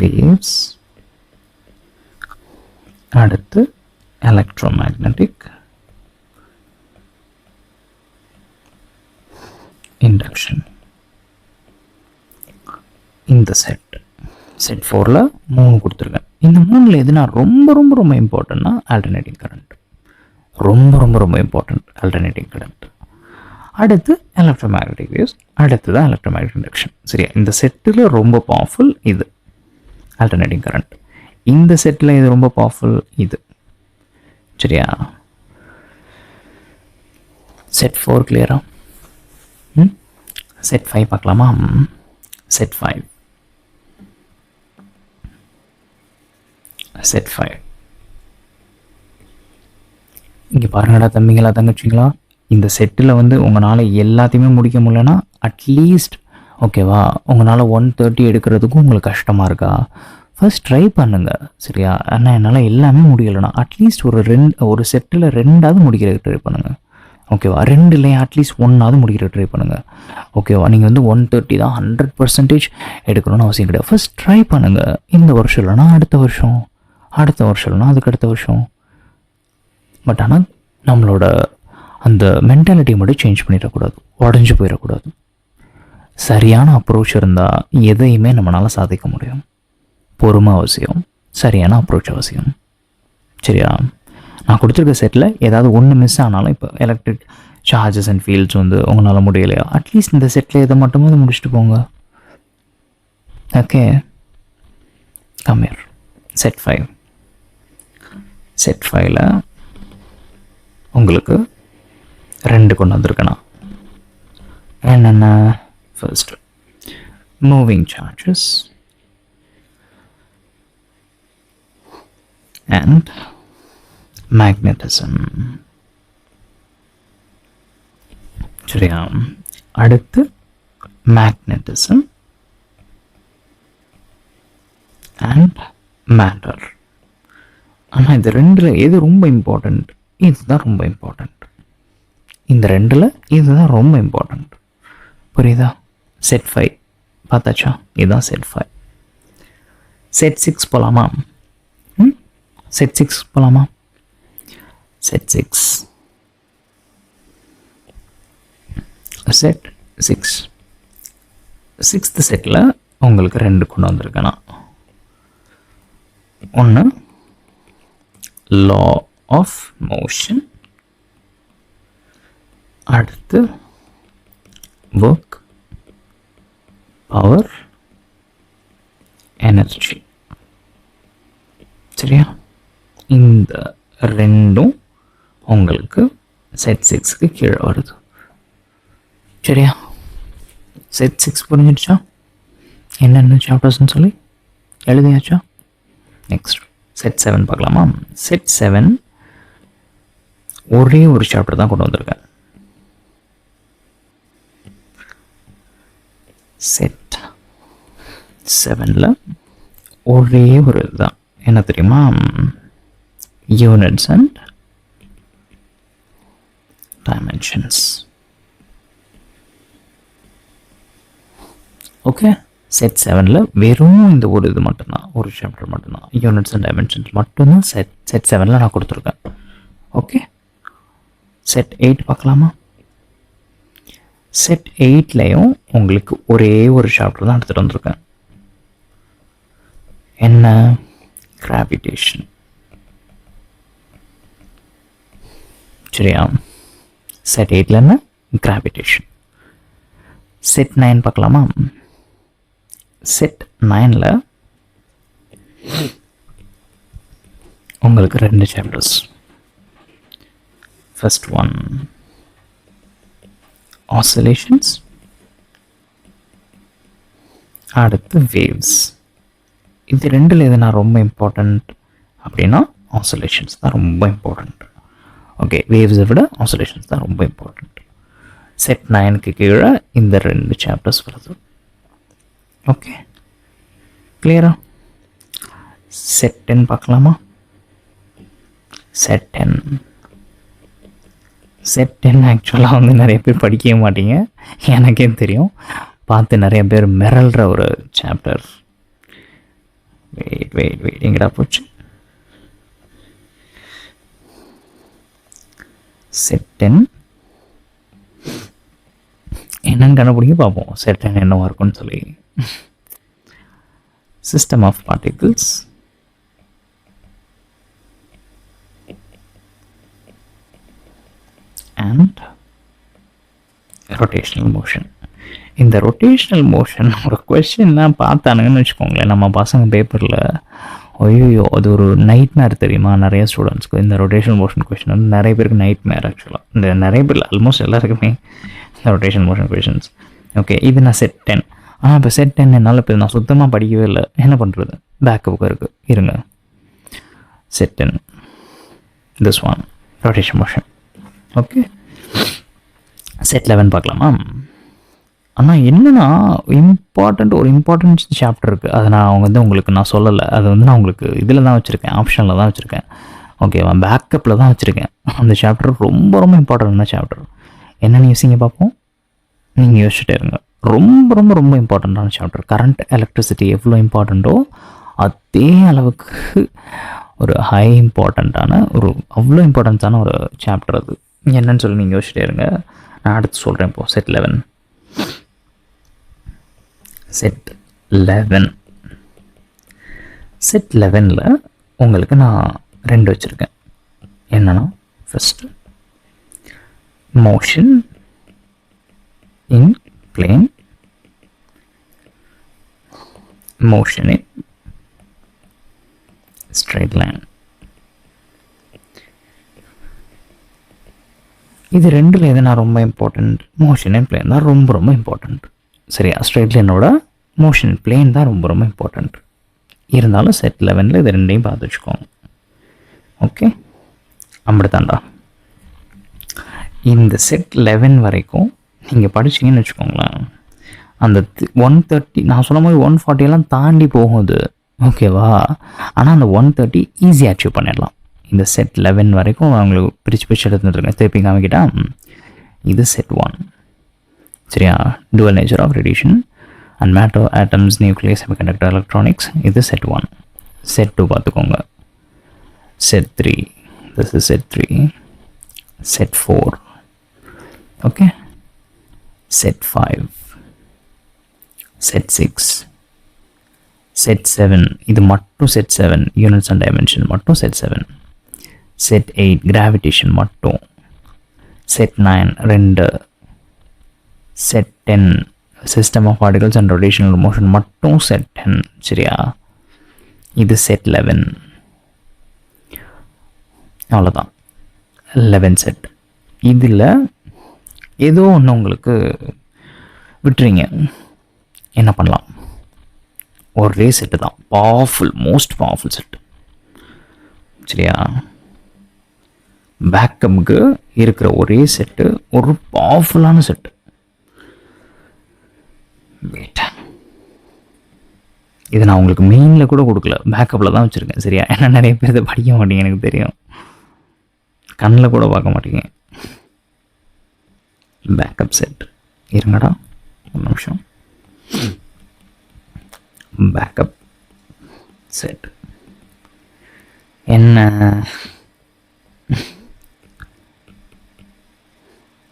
waves, அடுத்து electromagnetic induction. இந்த செட் 4ல் 3 கொடுத்துருக்கேன். இந்த 3ல் எதுனா ரொம்ப ரொம்ப ரொம்ப இம்பார்ட்டன்ட்னா ஆல்டர்னேட்டிங் கரண்ட். ரொம்ப ரொம்ப ரொம்ப இம்பார்ட்டன்ட் ஆல்டர்னேட்டிங் கரண்ட். அடுத்து எலக்ட்ரோமேக்னெட்டிக் வேவ்ஸ், அடுத்து தான் எலக்ட்ரோமேக்னெட்டிக் இண்டக்ஷன். சரியா? இந்த செட்டில் ரொம்ப பவர்ஃபுல் இது ஆல்டர்னேட்டிங் கரண்ட். இந்த செட்டில் இது ரொம்ப பவர்ஃபுல் இது. சரியா? செட் 4 கிளியரா? செட் 5 பார்க்கலாமா? Set 5, set 5. இங்கே பாருங்கடா தம்பிங்களா தங்கச்சிங்களா, இந்த செட்டில் வந்து உங்களால் எல்லாத்தையுமே முடிக்க முடியலன்னா அட்லீஸ்ட் ஓகேவா, உங்களால் 130 எடுக்கிறதுக்கும் உங்களுக்கு கஷ்டமாக இருக்கா? ஃபர்ஸ்ட் ட்ரை பண்ணுங்கள். சரியா? ஆனால் என்னால் எல்லாமே முடியலைன்னா அட்லீஸ்ட் ஒரு செட்டில் 2ஆவது முடிக்கிறதுக்கு ட்ரை பண்ணுங்கள். ஓகேவா? 2 இல்லையா அட்லீஸ்ட் 1ஆவது முடிக்கிறதுக்கு ட்ரை பண்ணுங்கள். ஓகேவா? நீங்கள் வந்து 130 தான் 100% எடுக்கணும்னு அவசியம் கிடையாது. ஃபர்ஸ்ட் ட்ரை பண்ணுங்கள். இந்த வருஷம் இல்லைனா அடுத்த வருஷம், அடுத்த வருஷம் இல்லைனா அதுக்கு அடுத்த வருஷம். பட் ஆனால் நம்மளோட அந்த மென்டாலிட்டியை மட்டும் சேஞ்ச் பண்ணிடக்கூடாது, உடஞ்சி போயிடக்கூடாது. சரியான அப்ரோச் இருந்தால் எதையுமே நம்மளால் சாதிக்க முடியும். பொறுமை அவசியம், சரியான அப்ரோச் அவசியம். சரியா? நான் கொடுத்துருக்க செட்டில் ஏதாவது ஒன்று மிஸ் ஆனாலும், இப்போ எலக்ட்ரிக் சார்ஜஸ் அண்ட் ஃபீல்ட்ஸ் வந்து உங்களால் முடியலையா, அட்லீஸ்ட் இந்த செட்டில் எதை மட்டுமே முடிச்சுட்டு போங்க. ஓகே, கம்மியர் செட் 5. செட் 5ல் உங்களுக்கு 2 கொண்டு வந்திருக்கேண்ணா. என்னென்ன? First moving charges and magnetism. சரியா? அடுத்து மேக்னட்டிசம் அண்ட் மேட்டர். ஆனால் இது 2ல் எது ரொம்ப இம்பார்ட்டண்ட்? இதுதான் ரொம்ப இம்பார்ட்டண்ட். இந்த 2ல் இதுதான் ரொம்ப இம்பார்ட்டண்ட். புரியுதா? செட் 5 பார்த்தாச்சா? இதுதான் செட் 5. செட் 6 போகலாமா? செட் 6 போகலாமா? செட் 6, செட் 6, 6th செட்டில் உங்களுக்கு 2 கொண்டு வந்திருக்கேண்ணா. ஒன்று லா ஆஃப் மோஷன், அடுத்து ஒர்க், பவர், எனர்ஜி. சரியா? இந்த 2ம் உங்களுக்கு செட் 6க்கு கீழே வருது. சரியா? செட் 6 புரிஞ்சிடுச்சா? என்னென்ன சாப்டர்ஸ்னு சொல்லி எழுதியாச்சா? நெக்ஸ்ட் செட் 7 பார்க்கலாமா? செட் 7 ஒரே ஒரு சாப்டர் தான் கொண்டு வந்திருக்கேன். செட் 7ல் ஒரே ஒரு இதுதான். என்ன தெரியுமா? Units and dimensions. Okay, set 7ல் வெறும் இந்த ஒரு இது மட்டும்தான், ஒரு சாப்டர் மட்டும்தான், யூனிட்ஸ் அண்ட் டைமென்ஷன்ஸ் மட்டும்தான் செட் 7ல் நான் கொடுத்துருக்கேன். ஓகே, செட் 8 பார்க்கலாமா? செட் 8லையும் உங்களுக்கு ஒரே ஒரு சாப்டர் தான் எடுத்துகிட்டு வந்திருக்கேன். என்ன? கிராவிடேஷன். சரியா? செட் 8ல் என்ன? கிராவிடேஷன். செட் 9 பார்க்கலாமா? செட் 9ல் உங்களுக்கு 2 சாப்டர்ஸ். ஃபர்ஸ்ட் ஒன் ஆசிலேஷன்ஸ், அடுத்து வேவ்ஸ். இது ரெண்டில் எது நான் ரொம்ப இம்பார்ட்டண்ட் அப்படின்னா ஆசிலேஷன்ஸ் தான் ரொம்ப இம்பார்ட்டண்ட். ஓகே, வேவ்ஸை விட ஆசிலேஷன்ஸ் தான் ரொம்ப இம்பார்ட்டண்ட். செட் 9க்கு கீழே இந்த 2 சாப்டர்ஸ் வருது. ஓகே, கிளியரா? செட் 10 பார்க்கலாமா? செட் 10 ஆக்சுவலாக வந்து நிறைய பேர் படிக்கவே மாட்டீங்க, எனக்கே தெரியும். பார்த்து நிறைய பேர் மிரள்ற ஒரு சாப்டர். வெயிட் எங்கடா போச்சு? செட் 10 என்னன்னு கண்டுபிடிக்க பார்ப்போம். செட் 10 என்னவா இருக்கும்னு சொல்லி. System of particles, and rotational motion. இந்த ரொட்டேஷ்னல் மோஷன் ஒரு கொஸ்டின்லாம் பார்த்தானுங்கன்னு வச்சுக்கோங்களேன் நம்ம பசங்க பேப்பரில், ஐயோ அது ஒரு நைட் மேர் தெரியுமா நிறைய ஸ்டூடெண்ட்ஸ்க்கு. இந்த ரொட்டேஷனல் மோஷன் கொஸ்டின் வந்து நிறைய பேருக்கு நைட் மேர் ஆக்சுவலாக. இந்த நிறைய பேர் ஆல்மோஸ்ட் எல்லாருக்குமே இந்த ரொட்டேஷனல் மோஷன் கொஸ்டின்ஸ். ஓகே, இது நான் செட் 10. ஆனால் இப்போ செட் 10 என்னால் இப்போ நான் சுத்தமாக படிக்கவே இல்லை. என்ன பண்ணுறது? பேக்கப்புக்கு இருக்குது, இருங்க. Set 10 this one rotation motion. Okay, set 11 பார்க்கலாமா? ஆனால் என்னென்னா ஒரு இம்பார்ட்டன்ட் சாப்டர் இருக்குது. அதை நான் உங்களுக்கு நான் சொல்லலை. அதை வந்து நான் உங்களுக்கு இதில் தான் வச்சுருக்கேன், ஆப்ஷனில் தான் வச்சுருக்கேன். ஓகேவா? பேக்கப்பில் தான் வச்சுருக்கேன். அந்த சாப்டர் ரொம்ப ரொம்ப இம்பார்ட்டன்டான சாப்டர். என்னென்னு யோசிங்க பார்ப்போம். நீங்கள் யோசிச்சுட்டே இருங்க. ரொம்ப ரொம்ப ரொம்ப இம்பார்ட்டண்ட்டான சாப்டர். கரண்ட் எலக்ட்ரிசிட்டி எவ்வளோ இம்பார்ட்டண்ட்டோ அதே அளவுக்கு ஒரு ஹை இம்பார்ட்டண்ட்டான அவ்வளோ இம்பார்ட்டன்ஸான ஒரு சாப்டர் அது. என்னன்னு சொல்லி நீங்கள் யோசிச்சுட்டே இருங்க, நான் அடுத்து சொல்கிறேன். இப்போது செட் 11. செட் 11ல் உங்களுக்கு நான் 2 வச்சுருக்கேன். என்னன்னா, first motion in plane, motion in straight line. இது ரெண்டில் எதுனா ரொம்ப இம்பார்ட்டண்ட்? மோஷன் இன் பிளேன் தான் ரொம்ப ரொம்ப இம்பார்ட்டண்ட். சரியா? ஸ்ட்ரெயிட் லைனோட மோஷன் இன் பிளேன் தான் ரொம்ப ரொம்ப இம்பார்ட்டண்ட். இருந்தாலும் செட் 11ல் இது ரெண்டையும் பார்த்து வச்சுக்கோங்க. ஓகே, அப்படித்தாண்டா. இந்த செட் 11 வரைக்கும் நீங்கள் படிச்சிங்கன்னு வச்சுக்கோங்களேன், அந்த 130 நான் சொன்ன மாதிரி 140 தாண்டி போகுது. ஓகேவா? ஆனால் அந்த 130 ஈஸியாக அச்சீவ் பண்ணிடலாம். இந்த செட் 11 வரைக்கும் அவங்களுக்கு பிரித்து எடுத்துட்டுருக்கேன். திருப்பி காமிக்கிட்டா, இது செட் 1. சரியா? Dual nature of radiation and matter, atoms, nucleus, semiconductor, electronics. இது செட் 1. செட் 2 பார்த்துக்கோங்க. Set 3, this is set 3. Set 4. Okay, set 5, set 6, set 7. இது மட்டும் செட் 7, யூனிட்ஸ் அண்ட் டைமென்ஷன் மட்டும் செட் 7. செட் 8 கிராவிடேஷன் மட்டும். Set 9 2. Set 10 system of particles and rotational motion மட்டும் செட் 10. சரியா? இது செட் 11. அவ்வளோதான், 11 செட். இதில் ஏதோ ஒன்று உங்களுக்கு விட்டுறீங்க. என்ன பண்ணலாம்? ஒரே செட்டு தான், பவர்ஃபுல், மோஸ்ட் பவர்ஃபுல் செட்டு. சரியா? பேக்கப்புக்கு இருக்கிற ஒரே செட்டு ஒரு பவர்ஃபுல்லான செட்டு. இது நான் உங்களுக்கு மெயினில் கூட கொடுக்கல, பேக்கப்பில் தான் வச்சுருக்கேன். சரியா? ஏன்னா நிறைய பேர் இதை படிக்க மாட்டீங்க, எனக்கு தெரியும். கண்ணில் கூட பார்க்க மாட்டீங்க. பேக்கப் செட் இருங்கடா ஒரு நிமிஷம். பேக்கப் செட் என்ன?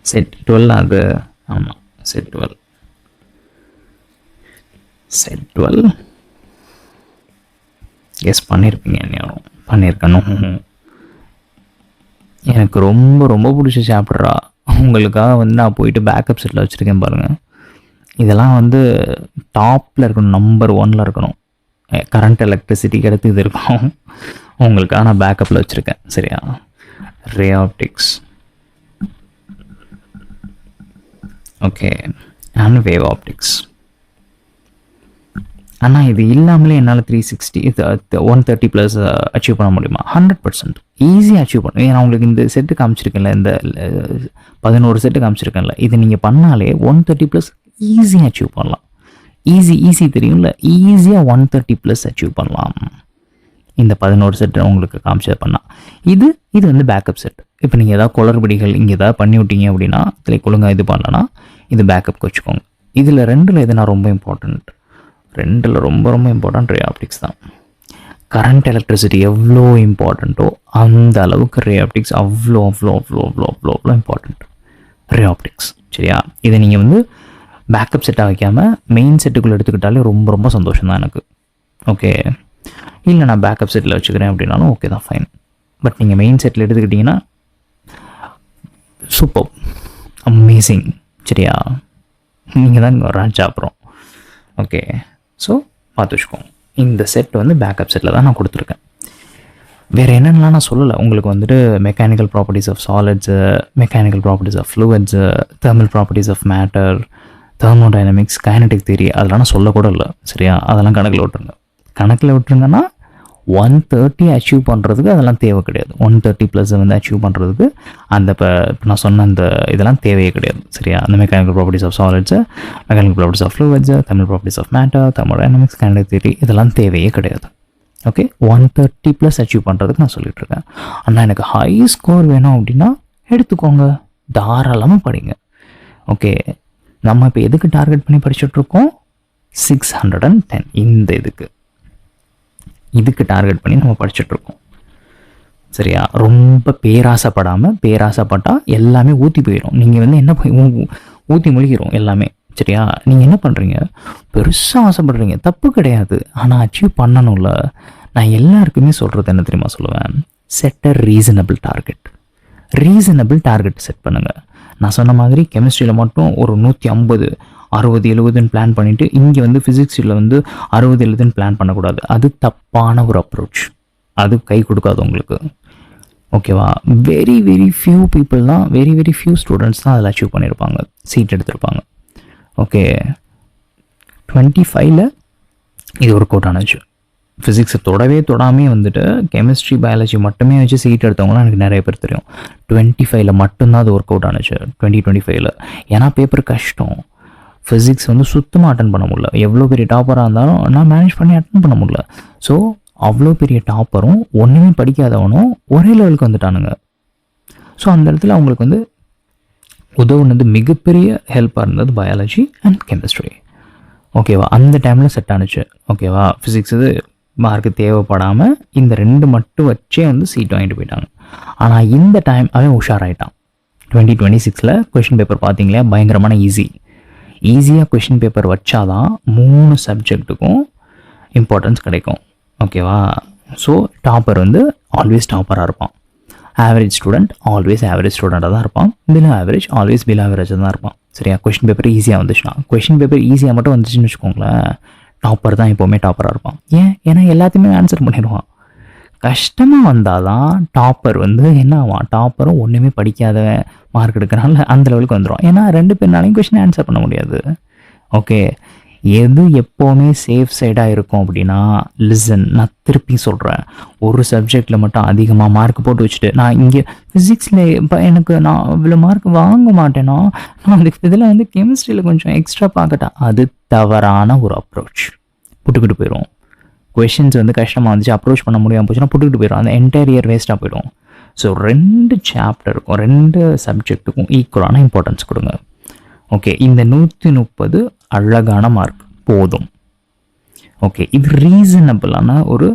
செட் 12 அது. ஆமாம், செட் 12. செட் 12 எஸ் பண்ணியிருப்பீங்க. யாரும் பண்ணியிருக்கணும். எனக்கு ரொம்ப ரொம்ப பிடிச்ச சாப்டரா. உங்களுக்காக வந்து நான் போயிட்டு பேக்கப் செட்டில் வச்சுருக்கேன் பாருங்கள். இதெல்லாம் வந்து டாப்பில் இருக்கணும், நம்பர் 1 இருக்கணும். கரண்ட் எலக்ட்ரிசிட்டிக்கு அடுத்து இது இருக்கும். உங்களுக்காக நான் பேக்கப்பில் வச்சுருக்கேன். சரியா? Ray optics, okay, and wave optics. ஆனால் இது இல்லாமலே என்னால் 360 130+ அச்சீவ் பண்ண முடியுமா? 100% ஈஸியாக அச்சீவ் பண்ணும். ஏன்னா உங்களுக்கு இந்த செட்டு காமிச்சிருக்கேன்ல, இந்த 11 செட்டு காமிச்சிருக்கேன்ல, இது நீங்கள் பண்ணாலே 130+ ஈஸியாக அச்சீவ் பண்ணலாம். ஈஸி தெரியும்ல, ஈஸியாக 130+ அச்சீவ் பண்ணலாம். இந்த 11 செட்டு உங்களுக்கு காமிச்சது பண்ணால். இது வந்து பேக்கப் செட். இப்போ நீங்கள் ஏதாவது குளறுபடிகள் இங்கே ஏதாவது பண்ணி விட்டீங்க அப்படின்னா, இதில் ஒழுங்காக இது பண்ணலன்னா இது பேக்கப்க்கு வச்சுக்கோங்க. இதில் 2ல் எதுனா ரொம்ப இம்பார்ட்டண்ட்? 2ல் ரொம்ப ரொம்ப இம்பார்ட்டண்ட் ரே ஆப்டிக்ஸ் தான். கரண்ட் எலக்ட்ரிசிட்டி எவ்வளோ இம்பார்ட்டண்ட்டோ அந்த அளவுக்கு ரே ஆப்டிக்ஸ் அவ்வளோ இம்பார்ட்டண்ட். Ray optics. சரியா? இதை நீங்கள் வந்து பேக்கப் செட்டாக வைக்காமல் மெயின் செட்டுக்குள்ளே எடுத்துக்கிட்டாலே ரொம்ப ரொம்ப சந்தோஷம் தான் எனக்கு. ஓகே, இல்லை நான் பேக்கப் செட்டில் வச்சுக்கிறேன் அப்படின்னாலும் ஓகே தான், ஃபைன். பட் நீங்கள் மெயின் செட்டில் எடுத்துக்கிட்டிங்கன்னா சூப்பர், அமேசிங். சரியா? நீங்கள் தான் ராஜா அப்புறம். ஓகே, ஸோ பார்த்து வச்சுக்கோங்க. இந்த செட் வந்து பேக்கப் செட்டில் தான் நான் கொடுத்துருக்கேன். வேறு என்னென்னலாம் நான் சொல்லலை. உங்களுக்கு வந்துட்டு mechanical properties of solids, mechanical properties of fluids, thermal properties of matter, thermodynamics, kinetic theory, அதெல்லாம் நான் சொல்லக்கூட இல்லை. சரியா? அதெல்லாம் கணக்கில் விட்டுருங்கன்னா 130 அச்சீவ் பண்ணுறதுக்கு அதெல்லாம் தேவை கிடையாது. 130+ வந்து அச்சீவ் பண்ணுறதுக்கு அந்த இப்போ நான் சொன்ன அந்த இதெல்லாம் தேவையே கிடையாது. சரியா? அந்த mechanical properties of solids, mechanical properties of fluids, thermal properties of matter, thermodynamics, kinetic theory, இதெல்லாம் தேவையே கிடையாது. ஓகே, 130+ அச்சீவ் பண்ணுறதுக்கு நான் சொல்லிகிட்ருக்கேன். ஆனால் எனக்கு ஹை ஸ்கோர் வேணும் அப்படின்னா எடுத்துக்கோங்க, தாராளமாக படிங்க. ஓகே, நம்ம இப்போ எதுக்கு டார்கெட் பண்ணி படிச்சுட்ருக்கோம்? 610. இந்த இதுக்கு டார்கெட் பண்ணி நம்ம படிச்சுட்ருக்கோம். சரியா? ரொம்ப பேராசைப்பட்டால் எல்லாமே ஊற்றி போயிடும். நீங்கள் வந்து என்ன ஊற்றி முழுகிறோம் எல்லாமே. சரியா? நீங்கள் என்ன பண்ணுறீங்க? பெருசாக ஆசைப்படுறீங்க, தப்பு கிடையாது. ஆனால் அச்சீவ் பண்ணணும்ல. நான் எல்லாருக்குமே சொல்கிறது என்ன தெரியுமா சொல்லுவேன்? செட் அ ரீசனபிள் டார்கெட் செட் பண்ணுங்கள். நான் சொன்ன மாதிரி கெமிஸ்ட்ரியில் மட்டும் ஒரு 150 60 70ன்னு பிளான் பண்ணிவிட்டு இங்கே வந்து ஃபிசிக்ஸில் வந்து 60 70ன்னு பிளான் பண்ணக்கூடாது. அது தப்பான ஒரு அப்ரோச். அது கை கொடுக்காது உங்களுக்கு. ஓகேவா? வெரி ஃபியூ பீப்புள் தான், வெரி ஃபியூ ஸ்டூடெண்ட்ஸ் தான் அதில் அச்சீவ் பண்ணியிருப்பாங்க, சீட் எடுத்திருப்பாங்க. ஓகே, 25ல் இது ஒர்க் அவுட் ஆனிச்சு. ஃபிசிக்ஸை தொடாமே வந்துட்டு கெமிஸ்ட்ரி பயாலஜி மட்டுமே வச்சு சீட் எடுத்தவங்களாம் எனக்கு நிறைய பேர் தெரியும். 25ல் மட்டும்தான் அது ஒர்க் அவுட் ஆனிச்சு, 2025ல். ஏன்னா பேப்பர் கஷ்டம். ஃபிசிக்ஸ் வந்து சுத்தமாக அட்டன் பண்ண முடியல. எவ்வளோ பெரிய டாப்பராக இருந்தாலும் நான் மேனேஜ் பண்ணி அட்டன் பண்ண முடியல. ஸோ அவ்வளோ பெரிய டாப்பரும் ஒன்றுமே படிக்காதவனும் ஒரே லெவலுக்கு வந்துட்டானுங்க. ஸோ அந்த இடத்துல அவங்களுக்கு வந்து உதவுனது மிகப்பெரிய ஹெல்ப்பாக இருந்தது பயாலஜி அண்ட் கெமிஸ்ட்ரி. ஓகேவா? அந்த டைமில் செட் ஆனிச்சு. ஓகேவா? ஃபிசிக்ஸ் இது மார்க்கு தேவைப்படாமல் இந்த 2 மட்டும் வச்சே வந்து சீட் வாங்கிட்டு போயிட்டாங்க. ஆனால் இந்த டைம் அவன் உஷாராயிட்டான். 2026ல் கொஷின் பேப்பர் பார்த்தீங்களா, பயங்கரமான ஈஸியாக கொஷின் பேப்பர் வச்சாதான் 3 சப்ஜெக்ட்டுக்கும் இம்பார்ட்டன்ஸ் கிடைக்கும். ஓகேவா? ஸோ டாப்பர் வந்து ஆல்வேஸ் டாப்பராக இருப்பான். ஆவரேஜ் ஸ்டூடெண்ட் ஆல்வேஸ் ஆவரேஜ் ஸ்டூடெண்ட்டாக தான் இருப்பான். பிலோ ஆவரேஜ் ஆல்வேஸ் பிலோ ஆவரேஜாக தான் இருப்பான். சரியா? கொஷின் பேப்பர் ஈஸியாக வந்துச்சுன்னா, கொஷின் பேப்பர் ஈஸியாக மட்டும் வந்துச்சுன்னு வச்சுக்கோங்களேன், டாப்பர் தான் எப்போவுமே டாப்பராக இருப்பான். ஏன்னா எல்லாத்தையுமே ஆன்சர் பண்ணிடுவான். கஷ்டமாக வந்தால் தான் டாப்பர் வந்து என்ன ஆவான்? டாப்பரும் ஒன்றுமே படிக்காத மார்க் எடுக்கிறனால அந்த லெவலுக்கு வந்துடும். ஏன்னா 2 பேர்னாலையும் கொஷின் ஆன்சர் பண்ண முடியாது. ஓகே, எது எப்போவுமே சேஃப் சைடாக இருக்கும் அப்படின்னா, லிசன், நான் திருப்பி சொல்கிறேன், ஒரு சப்ஜெக்டில் மட்டும் அதிகமாக மார்க் போட்டு வச்சுட்டு நான் இங்கே ஃபிசிக்ஸில் இப்போ எனக்கு நான் இவ்வளோ மார்க் வாங்க மாட்டேன்னா நான் அதுக்கு இதில் வந்து கெமிஸ்ட்ரியில் கொஞ்சம் எக்ஸ்ட்ரா பார்க்கட்டேன், அது தவறான ஒரு அப்ரோச். புட்டுக்கிட்டு போயிடும். கொஷின்ஸ் வந்து கஷ்டமாக இருந்துச்சு, அப்ரோச் பண்ண முடியாமல் போச்சுன்னா புட்டுக்கிட்டு போயிடும், அந்த என்டையர் இயர் வேஸ்ட்டாக போயிடும். ஸோ 2 சாப்டருக்கும் 2 சப்ஜெக்ட்டுக்கும் ஈக்குவலான இம்பார்ட்டன்ஸ் கொடுங்க. ஓகே, இந்த 130 அழகான மார்க் போதும். ஓகே, இது ரீசனபிளான ஒரு,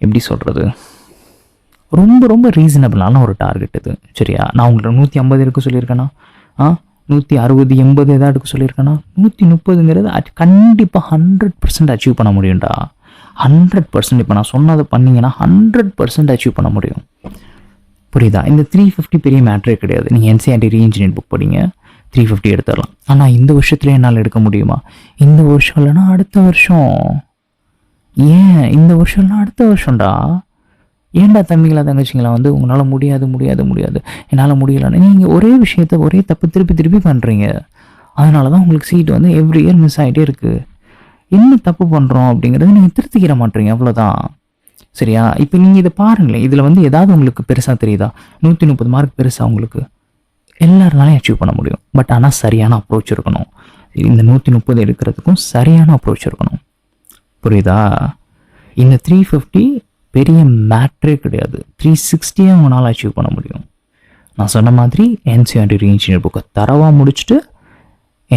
எப்படி சொல்கிறது, ரொம்ப ரொம்ப ரீசனபிளான ஒரு டார்கெட் இது. சரியா, நான் உங்களுக்கு 150 எடுக்க சொல்லியிருக்கேன்னா, 160 80 எதாவது எடுக்க சொல்லியிருக்கேன்னா, 130ங்கிறது கண்டிப்பாக 100% அச்சீவ் பண்ண முடியும்டா. 100%. இப்போ நான் சொன்னதை பண்ணிங்கன்னா 100% அச்சீவ் பண்ண முடியும். புரியுதா? இந்த 350 பெரிய மேட்ரே கிடையாது. நீங்கள் என்சிஆர்டி ரீஇன்ஜினியர் புக் படிங்க, 350 எடுத்துடலாம். ஆனால் இந்த வருஷத்துல என்னால் எடுக்க முடியுமா? இந்த வருஷம் இல்லைன்னா அடுத்த வருஷம். ஏன் இந்த வருஷம் இல்லைனா அடுத்த வருஷம்டா? ஏன்டா தம்பிங்களா தங்கச்சிங்களா வந்து உங்களால் முடியாது முடியாது முடியாது என்னால் முடியலன்னு நீங்கள் ஒரே விஷயத்த ஒரே தப்பு திருப்பி திருப்பி பண்ணுறீங்க. அதனால தான் உங்களுக்கு சீட் வந்து எவ்ரி இயர் மிஸ் ஆகிட்டே இருக்குது. என்ன தப்பு பண்ணுறோம் அப்படிங்கிறது நீங்கள் திருத்திக்கிற மாட்டீங்க, அவ்வளோதான். சரியா? இப்போ நீங்கள் இதை பாருங்களேன், இதில் வந்து ஏதாவது உங்களுக்கு பெருசாக தெரியுதா? 130 மார்க் பெருசாக உங்களுக்கு எல்லாருனாலையும் அச்சீவ் பண்ண முடியும். பட் ஆனால் சரியான அப்ரோச் இருக்கணும். இந்த 130 எடுக்கிறதுக்கும் சரியான அப்ரோச் இருக்கணும். புரியுதா? இந்த 350 பெரிய மேட்ரே கிடையாது. 360 உங்களால் அச்சீவ் பண்ண முடியும். நான் சொன்ன மாதிரி என்சிஆர்டி ரீஇன்ஜினியர் புக்கை தரவாக முடிச்சுட்டு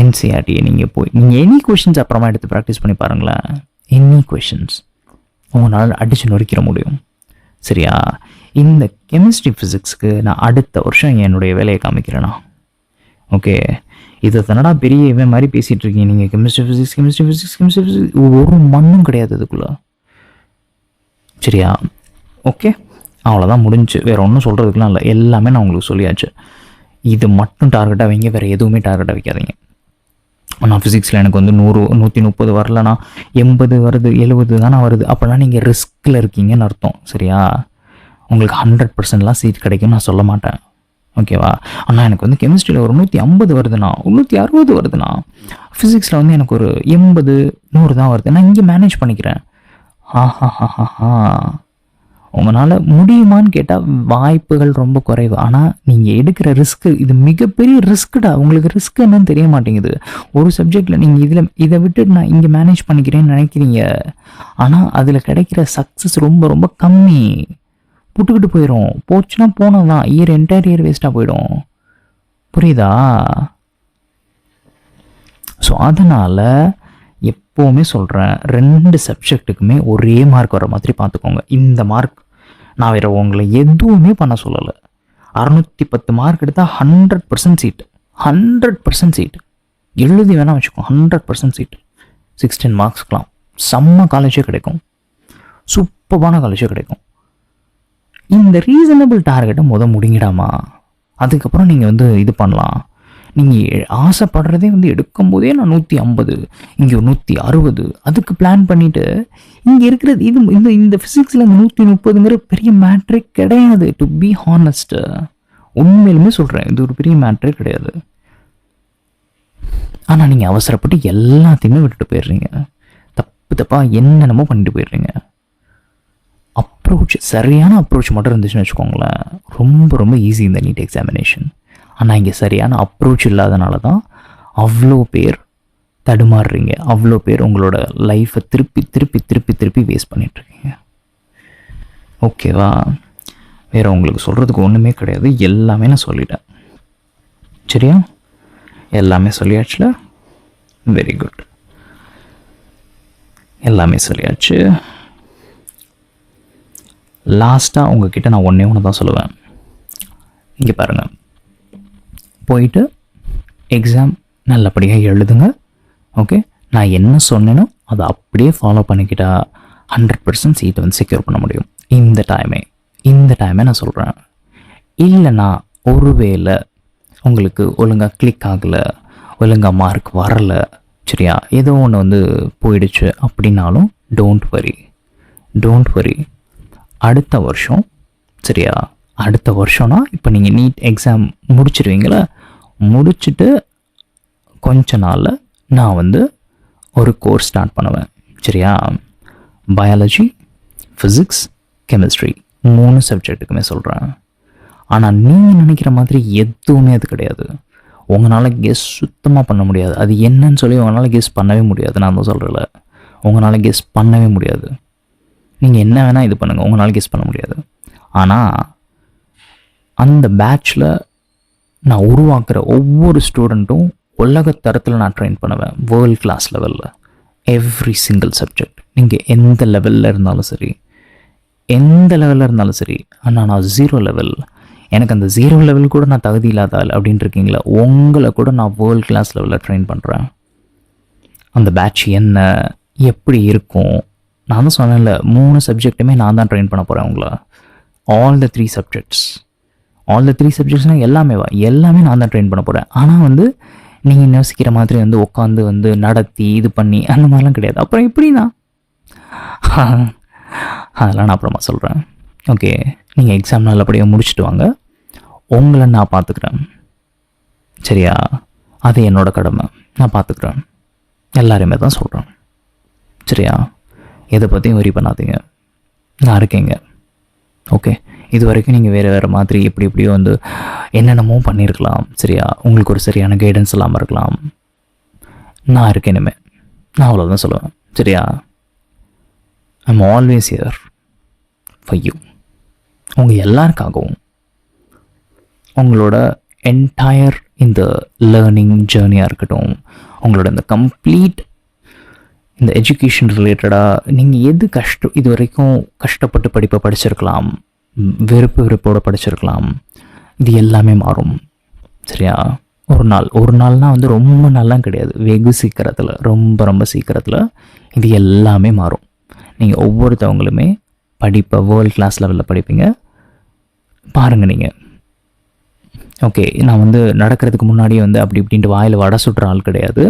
என்சிஆர்டியை நீங்கள் எனி கொஷின்ஸ் அப்புறமா எடுத்து ப்ராக்டிஸ் பண்ணி பாருங்களேன். எனி கொஷின்ஸ் உங்களால் அடித்து நொறுக்கிற முடியும். சரியா? இந்த கெமிஸ்ட்ரி ஃபிசிக்ஸ்க்கு நான் அடுத்த வருஷம் என்னுடைய வேலையை காமிக்கிறேன்னா, ஓகே, இதை தானடா பெரிய இவன் மாதிரி பேசிகிட்டு இருக்கீங்க நீங்கள். கெமிஸ்ட்ரி ஃபிசிக்ஸ் ஒரு மண்ணும் கிடையாது இதுக்குள்ளே. சரியா? ஓகே, அவ்வளோதான், முடிஞ்சு. வேறு ஒன்றும் சொல்கிறதுக்குலாம் இல்லை, எல்லாமே நான் உங்களுக்கு சொல்லியாச்சு. இது மட்டும் டார்கெட்டாக வைங்க, வேறு எதுவுமே டார்கெட்டாக வைக்காதீங்க. நான் ஃபிசிக்ஸில் எனக்கு வந்து 100 130 வரலனா 80 வருது 70 தானே வருது, அப்போல்லாம் நீங்கள் ரிஸ்கில் இருக்கீங்கன்னு அர்த்தம். சரியா? உங்களுக்கு 100%லாம் சீட் கிடைக்கும்னு நான் சொல்ல மாட்டேன், ஓகேவா? ஆனால் எனக்கு வந்து கெமிஸ்ட்ரியில் ஒரு 150 வருதுண்ணா, 160 வருதுண்ணா, ஃபிசிக்ஸில் வந்து எனக்கு ஒரு 80 100 தான் வருது, நான் இங்கே மேனேஜ் பண்ணிக்கிறேன். உங்களால் முடியுமான்னு கேட்டால் வாய்ப்புகள் ரொம்ப குறைவு. ஆனால் நீங்கள் எடுக்கிற ரிஸ்க்கு, இது மிகப்பெரிய ரிஸ்க்குடா. உங்களுக்கு ரிஸ்க் என்னன்னு தெரிய மாட்டேங்குது. ஒரு சப்ஜெக்டில் நீங்கள் இதை விட்டு நான் இங்கே மேனேஜ் பண்ணிக்கிறேன்னு நினைக்கிறீங்க, ஆனால் அதில் கிடைக்கிற சக்ஸஸ் ரொம்ப ரொம்ப கம்மி. புட்டுக்கிட்டு போயிடும். போச்சுன்னா போனதான், என்டையர் இயர் வேஸ்ட்டாக போயிடும். புரியுதா? ஸோ அதனால் எப்போவுமே சொல்கிறேன், 2 சப்ஜெக்ட்டுக்குமே ஒரே மார்க் வர மாதிரி பார்த்துக்கோங்க. இந்த மார்க் நான் வேறு உங்களை எதுவுமே பண்ண சொல்லலை. 610 மார்க் எடுத்தால் 100% சீட்டு, 100% சீட்டு. எழுதி வேணால் வச்சுக்கோ, 100% சீட்டு. 16 மார்க்ஸ்க்கெலாம் செம்ம காலேஜே கிடைக்கும், சூப்பரான காலேஜே கிடைக்கும். இந்த ரீசனபிள் டார்கெட்டை முடிங்கிடாமா, அதுக்கப்புறம் நீங்கள் வந்து இது பண்ணலாம். நீங்கள் ஆசைப்படுறதே வந்து எடுக்கும்போதே நான் 150, இங்கே 160, அதுக்கு பிளான் பண்ணிவிட்டு இங்கே இருக்கிறது இது இந்த ஃபிசிக்ஸில் இந்த 130ங்கிற பெரிய மேட்ரே கிடையாது. டு பி ஹானஸ்ட்டு, உண்மையிலுமே சொல்கிறேன், இது ஒரு பெரிய மேட்ரே கிடையாது. ஆனால் நீங்கள் அவசரப்பட்டு எல்லாத்தையுமே விட்டுட்டு போயிடுறீங்க, தப்பாக என்னென்னமோ பண்ணிட்டு போயிடுறீங்க. அப்ரோச், சரியான அப்ரோச் மட்டும் இருந்துச்சுன்னு வச்சுக்கோங்களேன், ரொம்ப ரொம்ப ஈஸி இந்த நீட் எக்ஸாமினேஷன். ஆனால் இங்கே சரியான அப்ரோச் இல்லாதனால தான் அவ்வளோ பேர் தடுமாறுறீங்க, அவ்வளோ பேர் உங்களோட லைஃப்பை திருப்பி திருப்பி திருப்பி திருப்பி வேஸ்ட் பண்ணிகிட்ருக்கீங்க. ஓகேவா? வேறு உங்களுக்கு சொல்கிறதுக்கு ஒன்றுமே கிடையாது, எல்லாமே நான் சொல்லிட்டேன். சரியா? எல்லாமே சொல்லியாச்சுல? வெரி குட், எல்லாமே சொல்லியாச்சு. லாஸ்ட்டாக உங்ககிட்ட நான் ஒன்று தான் சொல்லுவேன். இங்கே பாருங்கள், போயிட்டு எக்ஸாம் நல்லபடியாக எழுதுங்க. ஓகே, நான் என்ன சொன்னேனோ அதை அப்படியே ஃபாலோ பண்ணிக்கிட்டா 100% சீட்டை வந்து செக்யூர் பண்ண முடியும். இந்த டைமே நான் சொல்கிறேன். இல்லைன்னா ஒருவேளை உங்களுக்கு ஒழுங்காக கிளிக் ஆகலை, ஒழுங்காக மார்க் வரலை, சரியா, ஏதோ ஒன்று வந்து போயிடுச்சு அப்படின்னாலும் டோன்ட் வரி. அடுத்த வருஷம், சரியா, அடுத்த வருஷம்னா இப்போ நீங்கள் நீட் எக்ஸாம் முடிச்சிடுவீங்களா, முடிச்சுட்டு கொஞ்ச நாளில் நான் வந்து ஒரு கோர்ஸ் ஸ்டார்ட் பண்ணுவேன். சரியா? பயாலஜி, ஃபிசிக்ஸ், கெமிஸ்ட்ரி 3 சப்ஜெக்ட்டுக்குமே சொல்கிறேன். ஆனால் நீங்கள் நினைக்கிற மாதிரி எதுவுமே அது கிடையாது. உங்களால் கெஸ் சுத்தமாக பண்ண முடியாது. அது என்னன்னு சொல்லி உங்களால் கெஸ் பண்ணவே முடியாது. நான் தான் சொல்கிறேன்ல, உங்களால் கெஸ் பண்ணவே முடியாது. நீங்கள் என்ன வேணால் இது பண்ணுங்கள், உங்களால் கெஸ் பண்ண முடியாது. ஆனால் அந்த பேட்சில் நான் உருவாக்குற ஒவ்வொரு ஸ்டூடெண்ட்டும் உலகத்தரத்தில் நான் ட்ரெயின் பண்ணுவேன். வேர்ல்ட் கிளாஸ் லெவலில் எவ்ரி சிங்கிள் சப்ஜெக்ட். நீங்கள் எந்த லெவலில் இருந்தாலும் சரி, எந்த லெவலில் இருந்தாலும் சரி. ஆனால் நான் 0 லெவல், எனக்கு அந்த 0 லெவல் கூட நான் தகுதி இல்லாத ஆள் அப்படின்ட்டு இருக்கீங்களா, உங்களை கூட நான் வேர்ல்ட் கிளாஸ் லெவலில் ட்ரெயின் பண்ணுறேன். அந்த பேட்ச் என்ன, எப்படி இருக்கும், நான் தான் சொன்னேன்ல 3 சப்ஜெக்ட்டுமே நான் தான் ட்ரெயின் பண்ண போகிறேன் உங்களை. ஆல் த 3 சப்ஜெக்ட்ஸ்னால் எல்லாமே நான் தான் ட்ரெயின் பண்ண போகிறேன். ஆனால் வந்து நீங்கள் யோசிக்கிற மாதிரி வந்து உட்காந்து வந்து நடத்தி இது பண்ணி அந்த மாதிரிலாம் கிடையாது. அப்புறம் எப்படின்னா அதெல்லாம் நான் அப்புறமா சொல்கிறேன். ஓகே, நீங்கள் எக்ஸாம் நல்லபடியாக முடிச்சுட்டு வாங்க, உங்களை நான் பார்த்துக்கிறேன். சரியா? அது என்னோடய கடமை, நான் பார்த்துக்கிறேன். எல்லாருமே தான் சொல்கிறேன். சரியா? எதை பற்றியும் வரி பண்ணாதீங்க, நான் இருக்கேங்க. ஓகே, இது வரைக்கும் நீங்கள் வேறு மாதிரி எப்படியோ வந்து என்னென்னமோ பண்ணியிருக்கலாம். சரியா? உங்களுக்கு ஒரு சரியான கைடன்ஸ் இல்லாமல் இருக்கலாம். நான் இருக்கேன் இனிமேல், நான் அவ்வளோதான் சொல்லுவேன். சரியா? I'm always here for you. உங்கள் எல்லாருக்காகவும், உங்களோட என்டையர் இந்த லேர்னிங் ஜேர்னியாக இருக்கட்டும், உங்களோட இந்த கம்ப்ளீட் இந்த எஜுகேஷன் ரிலேட்டடாக நீங்கள் எது இது வரைக்கும் கஷ்டப்பட்டு படிப்பை படிச்சிருக்கலாம், வெறுப்போடு படிச்சிருக்கலாம், இது எல்லாமே மாறும். சரியா? ஒரு நாள்னால் வந்து ரொம்ப நாள்லாம் கிடையாது, வெகு சீக்கிரத்தில், ரொம்ப சீக்கிரத்தில் இது எல்லாமே மாறும். நீங்கள் ஒவ்வொருத்தவங்களுமே படிப்பை வேர்ல்ட் கிளாஸ் லெவலில் படிப்பீங்க. பாருங்கள் நீங்கள். ஓகே, நான் வந்து நடக்கிறதுக்கு முன்னாடியே வந்து அப்படி இப்படின்ட்டு வாயில் வடை சுடுற ஆள் கிடையாது.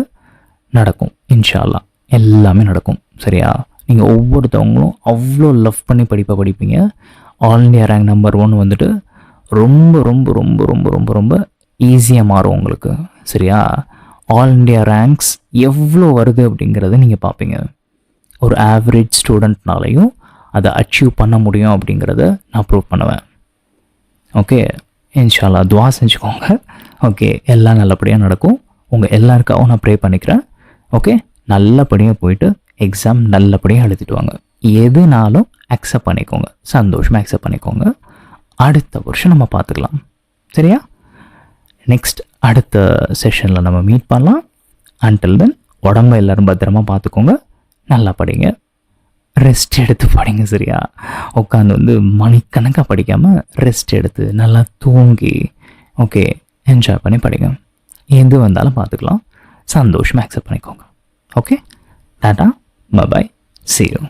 நடக்கும், இன்ஷா அல்லாஹ் எல்லாமே நடக்கும். சரியா? நீங்கள் ஒவ்வொருத்தவங்களும் அவ்வளோ லவ் பண்ணி படிப்பை படிப்பீங்க. ஆல் இண்டியா ரேங்க் நம்பர் 1 வந்துட்டு ரொம்ப ஈஸியாக மாறும் உங்களுக்கு. சரியா? ஆல் இண்டியா ரேங்க்ஸ் எவ்வளோ வருது அப்படிங்கிறத நீங்கள் பார்ப்பீங்க. ஒரு ஆவரேஜ் ஸ்டூடெண்ட்னாலையும் அதை அச்சீவ் பண்ண முடியும் அப்படிங்கிறத நான் ப்ரூவ் பண்ணுவேன். ஓகே, இன்ஷா அல்லாஹ் துவா செஞ்சுக்கோங்க. ஓகே, எல்லாம் நல்லபடியாக நடக்கும். உங்கள் எல்லாருக்காகவும் நான் ப்ரே பண்ணிக்கிறேன். ஓகே, நல்லபடியாக போயிட்டு எக்ஸாம் நல்லபடியாக எழுதிட்டு வாங்க. எதுனாலும் அக்செப்ட் பண்ணிக்கோங்க, சந்தோஷமாக அக்செப்ட் பண்ணிக்கோங்க. அடுத்த வருஷம் நம்ம பார்த்துக்கலாம். சரியா? நெக்ஸ்ட் அடுத்த செஷனில் நம்ம மீட் பண்ணலாம். அன்டில் தென் உடம்பு எல்லோரும் பத்திரமா பார்த்துக்கோங்க. நல்லா படிங்க, ரெஸ்ட் எடுத்து படிங்க. சரியா? உட்காந்து வந்து மணிக்கணக்காக படிக்காமல் ரெஸ்ட் எடுத்து நல்லா தூங்கி ஓகே என்ஜாய் பண்ணி படிங்க. எது வந்தாலும் பார்த்துக்கலாம், சந்தோஷமாக அக்செப்ட் பண்ணிக்கோங்க. Okay, tata, bye, see you.